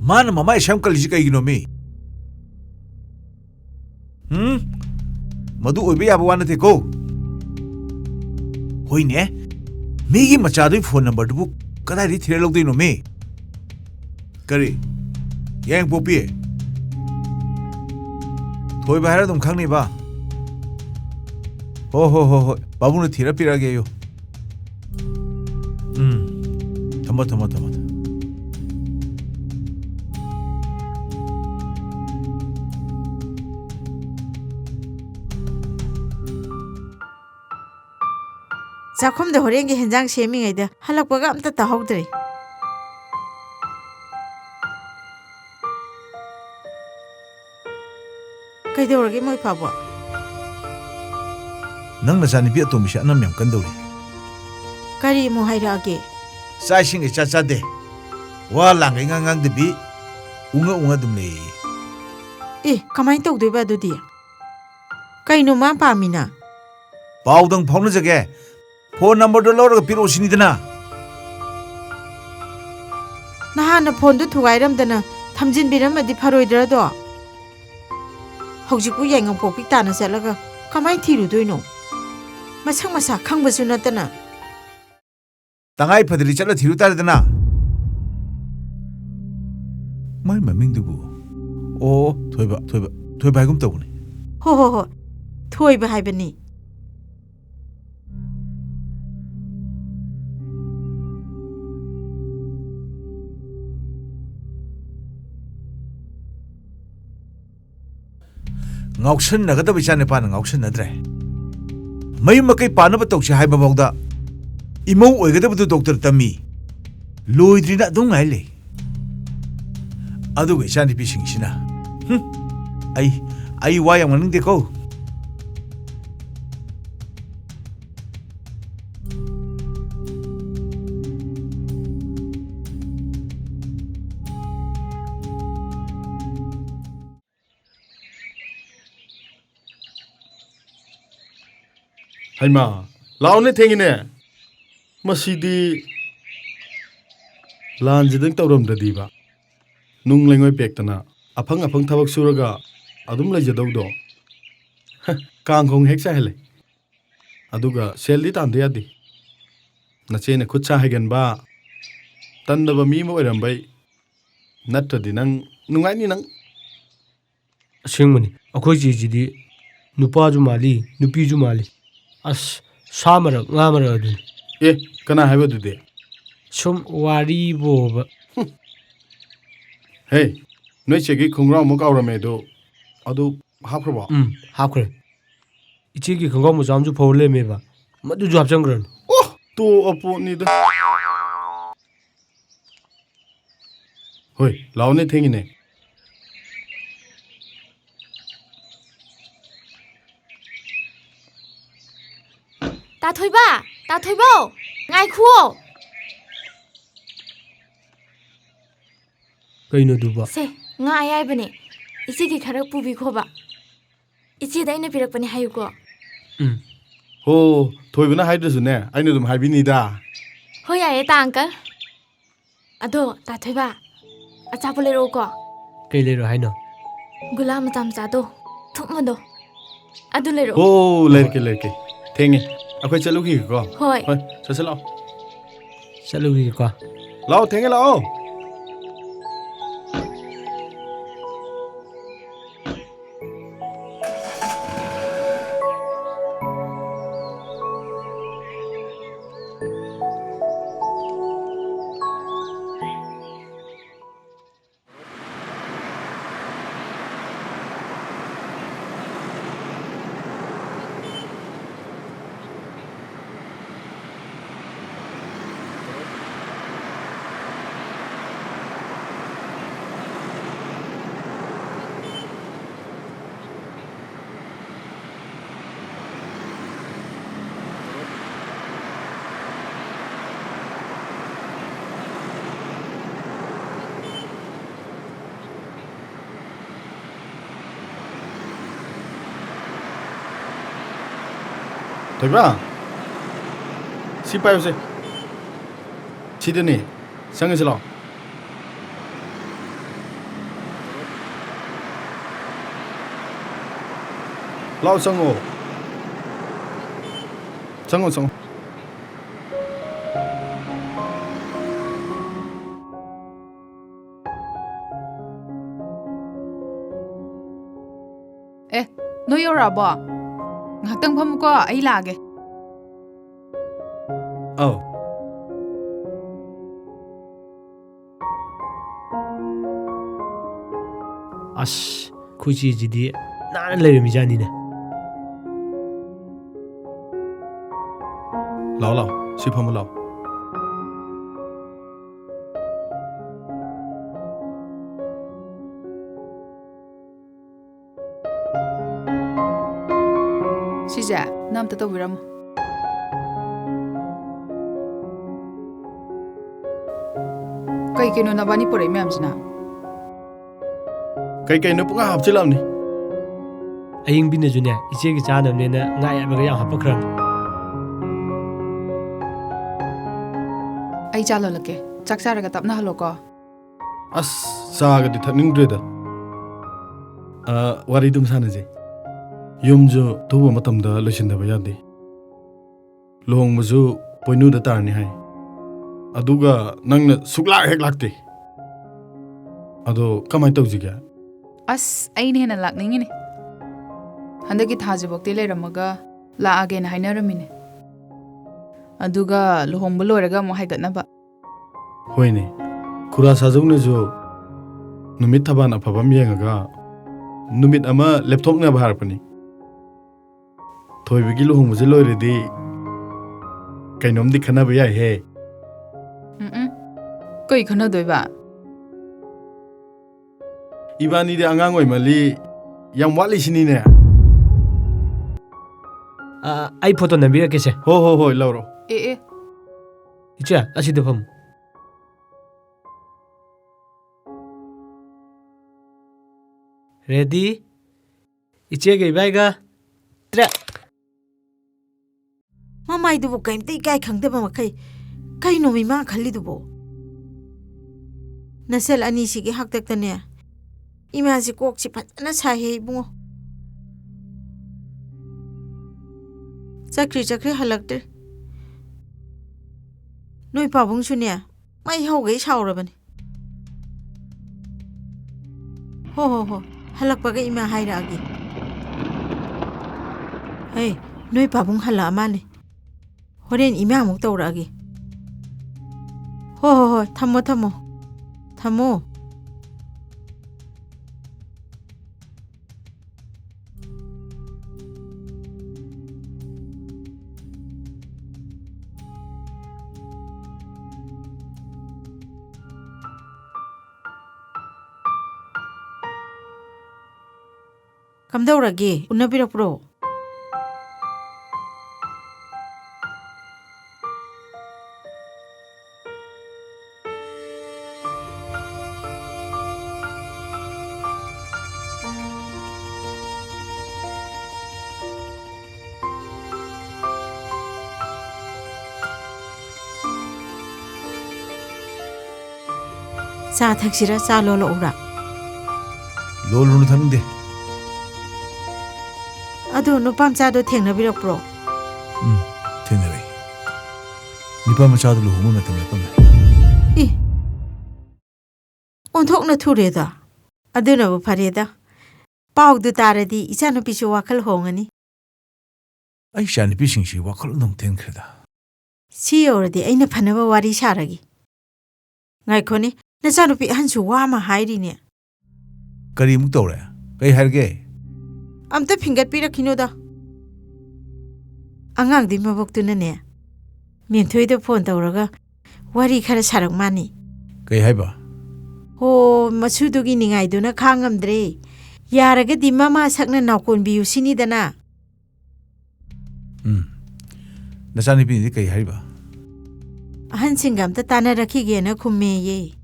마나 마마이 샴칼리지가 이기노미 मधु ओबे याब वाना थे को होइने मेगी मचादुई फोन नंबर दुबु कदाई थिरे लौदैनो मे करी यांग पोपी थोइबा हारा दुम खंगनि बा हो बाबुनो थिरा पिरागे यो थमा ꯆꯥꯛꯈꯨꯝꯗ ꯍꯣꯔꯦꯟꯒꯤ ꯍꯦꯟꯖꯥꯡ ꯁꯦꯝꯃꯤꯉꯩꯗ ꯍꯜꯂꯛꯄꯒ ꯑꯝꯇ ꯇꯥꯍꯧꯗ꯭ꯔꯦ ꯀꯩꯗꯧꯔꯒꯦ ꯃꯣꯏ ꯐꯥꯕꯣ ꯅꯪ ꯅꯆꯥꯅꯨꯄꯤ ꯑꯇꯣꯝꯕꯤꯁꯦ ꯑꯅꯝ ꯌꯥꯝ ꯀꯟꯗꯧꯔꯤ ꯀꯔꯤ ꯑꯃꯨꯛ ꯍꯥꯏꯔꯛꯑꯒꯦ ꯆꯥꯛ ꯏꯁꯤꯡ ꯆꯥꯗꯦ ꯋꯥ ꯂꯥꯡꯒꯩ ꯉꯥꯡꯗꯕꯤ ꯎꯡꯉ ꯑꯗꯨꯝ ꯂꯩꯌꯦ ꯑꯦ ꯀꯃꯥꯏꯅ ꯇꯧꯗꯣꯏꯕ ꯑꯗꯨꯗꯤ ꯀꯩꯅꯣ ꯃꯥ ꯄꯥꯝꯃꯤꯅ ꯄꯥꯎꯗꯪ ꯐꯥꯎꯅꯖꯒꯦ ꯐꯣꯟ ꯅꯝꯕꯔꯗꯣ ꯂꯧꯔꯒ ꯄꯤꯔꯛꯑꯣꯁꯤꯅꯤꯗꯅ ꯅꯍꯥꯟꯅ ꯐꯣꯟꯗꯨ ꯊꯨꯒꯥꯏꯔꯝꯗꯅ ꯊꯝꯖꯤꯟꯕꯤꯔꯝꯃꯗꯤ ꯐꯔꯣꯏꯗ꯭ꯔꯗꯣ ꯍꯧꯖꯤꯛꯄꯨ ꯌꯥꯏꯉꯪꯄꯣꯛꯄꯤ ꯇꯥꯅ ꯆꯠꯂꯒ ꯀꯃꯥꯏꯅ ꯊꯤꯔꯨꯗꯣꯏꯅꯣ ꯃꯁꯛ ꯃꯁꯥ ꯈꯪꯕꯁꯨ ꯅꯠꯇꯅ ꯇꯉꯥꯏ ꯐꯗ꯭ꯔꯤ ꯆꯠꯂ ꯊꯤꯔꯨ ꯇꯥꯔꯦꯗꯅ ꯃꯥꯏ ꯃꯃꯤꯡꯗꯨꯕꯨ ꯑꯣ ꯊꯣꯏꯕ ꯍꯥꯏꯒꯨꯝ ꯇꯧꯕꯅꯤ ꯍꯣꯏ ꯊꯣꯏꯕ ꯍꯥꯏꯕꯅꯤ ꯉꯥꯎꯁꯟꯅꯒꯗꯕ ꯏꯆꯥꯅꯨꯄꯥꯅ ꯉꯥꯎꯁꯟꯅꯗ꯭ꯔꯦ ꯃꯌꯨꯝ ꯃꯀꯩ ꯄꯥꯟꯅꯕ ꯇꯧꯁꯤ ꯍꯥꯏꯕꯐꯥꯎꯗ ꯏꯃꯧ ꯑꯣꯏꯒꯗꯕꯗꯨ ꯗꯣꯛꯇꯔ ꯇꯝꯃꯤ ꯂꯣꯏꯗ꯭ꯔꯤꯅ ꯑꯗꯨꯝ ꯉꯥꯏ ꯂꯩ ꯑꯗꯨꯒ ꯏꯆꯥꯅꯨꯄꯤꯁꯤꯡꯁꯤꯅ ꯑꯩ ꯋꯥ ꯌꯥꯝ ꯉꯥꯡꯅꯤꯡꯗꯦꯀꯣ ꯍꯩꯃꯥ ꯂꯥꯛꯑꯣꯅꯦ ꯊꯦꯡꯉꯤꯅꯦ ꯃꯁꯤꯗꯤ ꯂꯥꯟꯁꯤꯗꯪ ꯇꯧꯔꯝꯗ꯭ꯔꯗꯤꯕ ꯅꯨꯡ ꯂꯩꯉꯣꯏ ꯄꯦꯛꯇꯅ ꯑꯐꯪ ꯊꯕꯛ ꯁꯨꯔꯒ ꯑꯗꯨꯝ ꯂꯩꯖꯗꯧꯗꯣ ꯀꯥꯡꯈꯣꯡ ꯍꯦꯛ ꯆꯥꯏꯍꯜꯂꯦ ꯑꯗꯨꯒ ꯁꯦꯜꯗꯤ ꯇꯥꯟꯗ ꯌꯥꯗꯦ ꯅꯆꯦꯅ ꯈꯨꯠ ꯁꯥ ꯍꯩꯒꯟꯕ ꯇꯟꯗꯕ ꯃꯤ ꯑꯃ ꯑꯣꯏꯔꯝꯕꯩ ꯅꯠꯇ꯭ꯔꯗꯤ ꯅꯪ ꯅꯨꯡꯉꯥꯏꯅꯤ ꯅꯪ ꯑꯁꯦꯡꯕꯅꯤ ꯑꯩꯈꯣꯏ ꯆꯦꯁꯤꯗꯤ ꯅꯨꯄꯥꯁꯨ ꯃꯥꯜꯂꯤ ꯅꯨꯄꯤꯁꯨ ꯃꯥꯜꯂꯤ ꯑꯁ ꯁꯥ ꯃꯔꯛ ꯉꯥ ꯃꯔꯛ ꯑꯗꯨꯅꯤ ꯑꯦ ꯀꯅꯥ ꯍꯥꯏꯕ ꯑꯗꯨꯗꯤ ꯁꯨꯝ ꯋꯥꯔꯤ ꯕꯣꯕ ꯍꯦ ꯅꯣꯏ ꯆꯦꯒꯤ ꯈꯣꯡꯒ꯭ꯔꯥꯎ ꯑꯃ ꯀꯥꯎꯔꯝꯃꯦ ꯑꯗꯨ ꯍꯥꯞꯈ꯭ꯔꯕꯣ ꯍꯥꯞꯈ꯭ꯔꯦ ꯏꯆꯦꯒꯤ ꯈꯣꯡꯒ꯭ꯔꯥꯎ ꯃꯆꯥ ꯑꯃꯁꯨ ꯐꯧ ꯂꯩꯔꯝꯃꯦꯕ ꯃꯗꯨꯁꯨ ꯍꯥꯞꯆꯟꯈ꯭ꯔꯅꯤ ꯑꯣ ꯇꯣꯛꯑ ꯄꯣꯠꯅꯤꯗ ꯍꯣꯏ ꯂꯥꯛꯑꯣꯅꯦ ꯊꯦꯡꯉꯤꯅꯦ ꯇꯥꯊꯣꯏꯕ ꯇꯥꯊꯣꯏꯕꯧ ꯉꯥꯏꯈꯨꯑꯣ ꯀꯩꯅꯣꯗꯨꯕ ꯁꯦ ꯉꯥ ꯑꯌꯥꯏꯕꯅꯦ ꯏꯆꯦꯒꯤ ꯈꯔ ꯄꯨꯕꯤꯈꯣꯕ ꯏꯆꯦꯗ ꯑꯩꯅ ꯄꯤꯔꯛꯄꯅꯦ ꯍꯥꯏꯌꯨꯀꯣ ꯍꯣ ꯊꯣꯏꯕꯅ ꯍꯥꯏꯗ꯭ꯔꯁꯨꯅꯦ ꯑꯩꯅ ꯑꯗꯨꯝ ꯍꯥꯏꯕꯤꯅꯤꯗ ꯍꯣꯏ ꯌꯥꯏꯌꯦ ꯇꯥ ꯑꯪꯀꯜ ꯑꯗꯣ ꯇꯥꯊꯣꯏꯕ ꯑꯆꯥꯄꯣꯠ ꯂꯩꯔꯛꯎꯀꯣ ꯀꯩ ꯂꯩꯔꯣ ꯍꯥꯏꯅꯣ ꯒꯨꯂꯥ ꯃꯆꯥ ꯃꯆꯥꯗꯣ ꯊꯨꯝꯕꯗꯣ ꯑꯗꯨ ꯂꯩꯔꯛꯑꯣ ꯍꯣ ꯂꯩꯔꯛꯀꯦ ꯊꯦꯡꯉꯦ ꯑꯩꯈꯣꯏ ꯆꯠꯂꯨꯈꯤꯒꯦꯀꯣ ꯍꯣꯏ ꯆꯠꯁꯤ ꯂꯥꯛꯑꯣ ꯆꯠꯂꯨꯈꯤꯒꯦꯀꯣ ꯂꯥꯛꯑꯣ ꯊꯦꯡꯉꯦ ꯂꯥꯛꯑꯣ Thoiba, si payo se. Sidani, sang is law. Lao sango. Sango. ꯅꯣꯏ ꯌꯧꯔꯛꯑꯕꯣ ꯉꯥꯏꯍꯥꯛꯇꯪ ꯐꯝꯃꯨꯀꯣ ꯑꯩ ꯂꯥꯛꯑꯒꯦ ꯑꯧ ꯑꯁ ꯑꯩꯈꯣꯏ ꯆꯦꯁꯤꯗꯤ ꯅꯥꯟꯅ ꯂꯩꯔꯝꯃꯤꯖꯥꯠꯅꯤꯅꯦ ꯂꯥꯛꯑꯣ ꯁꯤ ꯐꯝꯃꯨ ꯂꯥꯛꯑꯣ ꯁꯤꯁꯦ ꯅꯪ ꯑꯝꯇ ꯇꯧꯕꯤꯔꯝꯃꯣ ꯀꯩꯅꯣ ꯅꯕꯥꯅꯤ ꯄꯨꯔꯛꯏ ꯃꯌꯥꯝꯁꯤꯅ ꯀꯩꯅꯣ ꯄꯨꯡꯍꯥ ꯍꯥꯞꯆꯤꯜꯂꯛꯑꯕꯅꯤ ꯑꯌꯤꯡꯕꯤꯅꯁꯨꯅꯦ ꯏꯆꯦꯒꯤ ꯆꯥꯅꯕꯅꯦꯅ ꯉꯥ ꯑꯌꯥꯏꯕꯒ ꯌꯥꯝ ꯍꯥꯞꯄꯛꯈ꯭ꯔꯕꯅꯤ ꯑꯩ ꯆꯥ ꯂꯣꯜꯂꯛꯀꯦ ꯆꯥꯛ ꯆꯥꯔꯒ ꯇꯞꯅ ꯍꯜꯂꯣꯀꯣ ꯑꯁ ꯆꯥꯒꯗꯤ ꯊꯛꯅꯤꯡꯗ꯭ꯔꯦꯗ ꯋꯥꯔꯤ ꯑꯗꯨꯝ ꯁꯥꯟꯅꯁꯦ ꯌꯨꯝꯁꯨ ꯊꯨꯕ ꯃꯇꯝꯗ ꯂꯣꯏꯁꯤꯟꯗꯕ ꯌꯥꯗꯦ ꯂꯨꯍꯣꯡꯕꯁꯨ ꯄꯣꯏꯅꯨꯗ ꯇꯥꯔꯅꯤ ꯍꯥꯏ ꯑꯗꯨꯒ ꯅꯪꯅ ꯁꯨꯛꯂꯥꯛ ꯍꯦꯛ ꯂꯥꯛꯇꯦ ꯑꯗꯣ ꯀꯃꯥꯏꯅ ꯇꯧꯁꯤꯒꯦ ꯑꯁ ꯑꯩꯅ ꯍꯦꯟꯅ ꯂꯥꯛꯅꯤꯡꯉꯤꯅꯦ ꯍꯟꯗꯛꯀꯤ ꯊꯥꯁꯤꯐꯧꯇꯤ ꯂꯩꯔꯝꯃꯒ ꯂꯥꯛꯑꯒꯦꯅ ꯍꯥꯏꯅꯔꯝꯃꯤꯅꯦ ꯑꯗꯨꯒ ꯂꯨꯍꯣꯡꯕ ꯂꯣꯏꯔꯒ ꯑꯃꯨꯛ ꯍꯥꯏꯒꯠꯅꯕ ꯍꯣꯏꯅꯦ ꯈꯨꯔꯥ ꯁꯥꯖꯧꯅꯁꯨ ꯅꯨꯃꯤꯠ ꯊꯕꯥꯟ ꯑꯐꯕ ꯑꯃ ꯌꯦꯡꯉꯒ ꯅꯨꯃꯤꯠ ꯑꯃ ꯂꯦꯞꯊꯣꯛꯅꯕ ꯍꯥꯏꯔꯛꯄꯅꯤ ꯊꯣꯏꯕꯒꯤ ꯂꯨꯍꯣꯡꯕꯁꯦ ꯂꯣꯏꯔꯗꯤ ꯀꯩꯅꯣꯝꯗꯤ ꯈꯟꯅꯕ ꯌꯥꯏꯍꯦ ꯀꯩ ꯈꯟꯅꯗꯣꯏꯕ ꯏꯕꯥꯅꯤꯗꯤ ꯑꯉꯥꯡ ꯑꯣꯏꯃꯜꯂꯤ ꯌꯥꯝ ꯋꯥꯠꯂꯤꯁꯤꯅꯤꯅꯦ ꯑꯩ ꯐꯣꯇꯣ ꯅꯝꯕꯤꯔꯛꯀꯦꯁꯦ ꯍꯣꯏ ꯂꯧꯔꯣ ꯑꯦ ꯏꯆꯦ ꯑꯁꯤꯗ ꯐꯝ ꯔꯦꯗꯤ ꯏꯆꯦꯒ ꯏꯕꯥꯏꯒ ꯇ꯭ꯔꯦꯛ ꯃꯃꯥꯏꯗꯨꯕꯨ ꯀꯩꯝꯇ ꯏꯀꯥꯏ ꯈꯪꯗꯕ ꯃꯈꯩ ꯀꯩꯅꯣ ꯃꯤꯃꯥ ꯈꯜꯂꯤꯗꯨꯕꯣ ꯅꯁꯦꯜ ꯑꯅꯤꯁꯤꯒꯤ ꯍꯥꯛꯇꯛꯇꯅꯦ ꯏꯃꯥꯁꯤ ꯀꯣꯛꯁꯤ ꯐꯖꯅ ꯁꯥꯏꯍꯦ ꯏꯕꯨꯡꯉꯣ ꯆꯠꯈ꯭ꯔꯤ ꯍꯜꯂꯛꯇ꯭ꯔꯤ ꯅꯣꯏ ꯄꯥꯕꯨꯡꯁꯨꯅꯦ ꯃꯩ ꯍꯧꯒꯩ ꯁꯥꯎꯔꯕꯅꯤ ꯍꯣ Halakpaga ima hairagi. Hey, noi pabung hala amane. Horen ima amuk tauragi. Ho, thamo. Kamdauragi, unabirakpro. Sa thaksira sa lolo ura. Lolo thanungde. Ado nupam cha do thengna birakpro. Thenare. Nipa machadu lu humu matam lepam. Onthokna thureda. Aduna bu fareda. Pawdu taradi isanu pisu wakal hongani. Ai shani pisingshi wakal nong thenkreda. Si already aina phanaba wari saragi. Ngai khoni nachanu pi hansu wama hairi ne. Kari muk tawre. Kai harge. Amta fingat pirakhino da. Angang di maboktu ne. Menthoi da phone tawraga wari khara sarak mani. Kai haiba. Ho masudugi ningai duna khangamdre. Yaraga di mama sakna nakon biu sini dana. Nachani pi ni kai haiba. Ahan singam ta tana rakhi ge na khumme ye.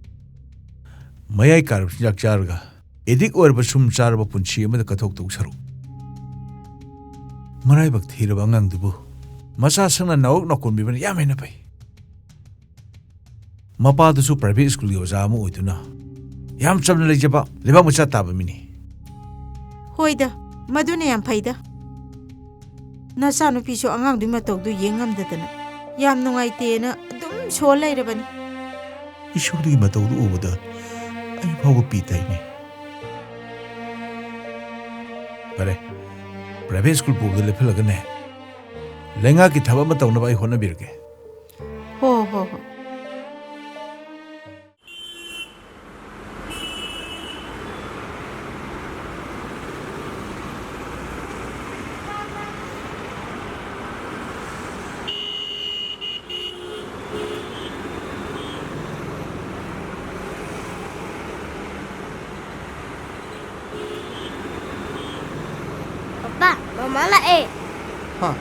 Mayai karab jak charga. Edik or basum charba punchi amada kathok tok saru. Marai bak thiraba angang dubu. Masa sangna nawak nakon bi ban yamena pai. Mapa du su private school yo jamu oituna. Yam chamna lejaba leba mucha taba mini. Hoida madune yam phaida. Nasanu piso angang du matok du yengam dadana. Yam nungai te na dum so lairabani. Ishudu gi matau du oboda. Ai phaw pi tai ni. Pare. Private school pu de lephala gane. Lenga ki thaba matau na bai hona birge. Ho. Papa, mama lại. Hả?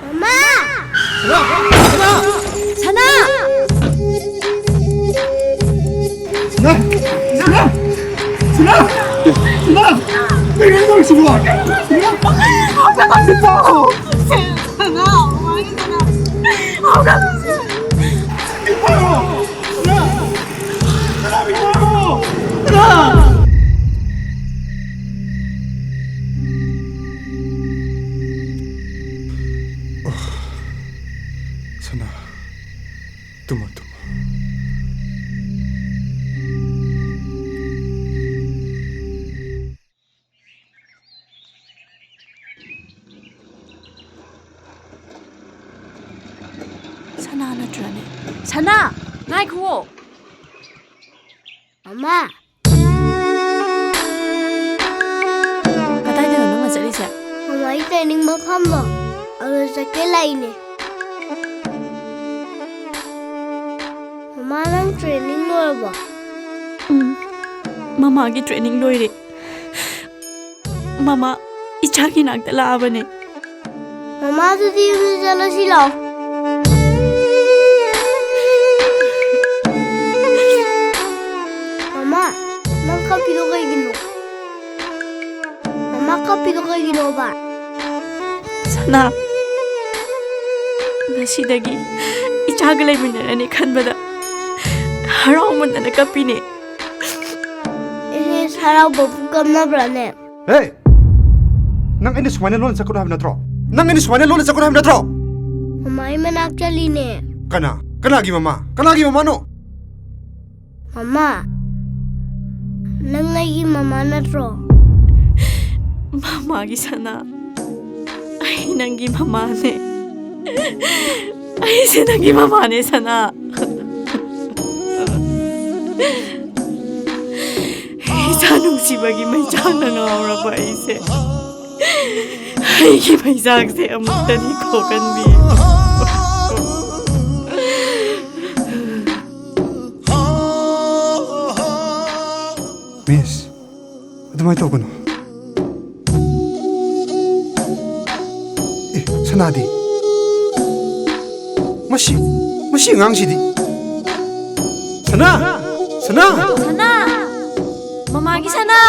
Mama! Sana! Đừng đến tôi xuống rồi. Không thể làm gì đâu. Không được. Sana, tuma. Sana natrane. Sana, ngai khuo. Mama. Kadai nang ma chali se? Mama I training mafam ba. Aro sake lai ne. Mama nang training loi ba. Mama gi training loi re. Mama icha ki nak ta la bane. Mama tu di jala silao. Mama, nang kapido kay gino. Mama kapido kay gino ba? Sana. Ngasidagi icha ga lai minarani khanbada. Harau mun na kapine. Ini sarau babu kamna brane. Hey! Nang ini sumana lon sa kuno ham natro. Nang ini sumana lon sa kuno ham natro. Mama I manak chali ne. Kana, Kanagi mama? Kanagi mama no? Mama. Nangay mama na tro. Mama sana. Ay nanggi mama ne. Ay sinanggi mama ne sana. Isanong sibagi may tiyang nangaura ba ise. Ay may sagse among tani ko kandi. Miss, adumay to ko no? Sanadi. Masi ngang sidi. Sana! Sana! Mamagi sana!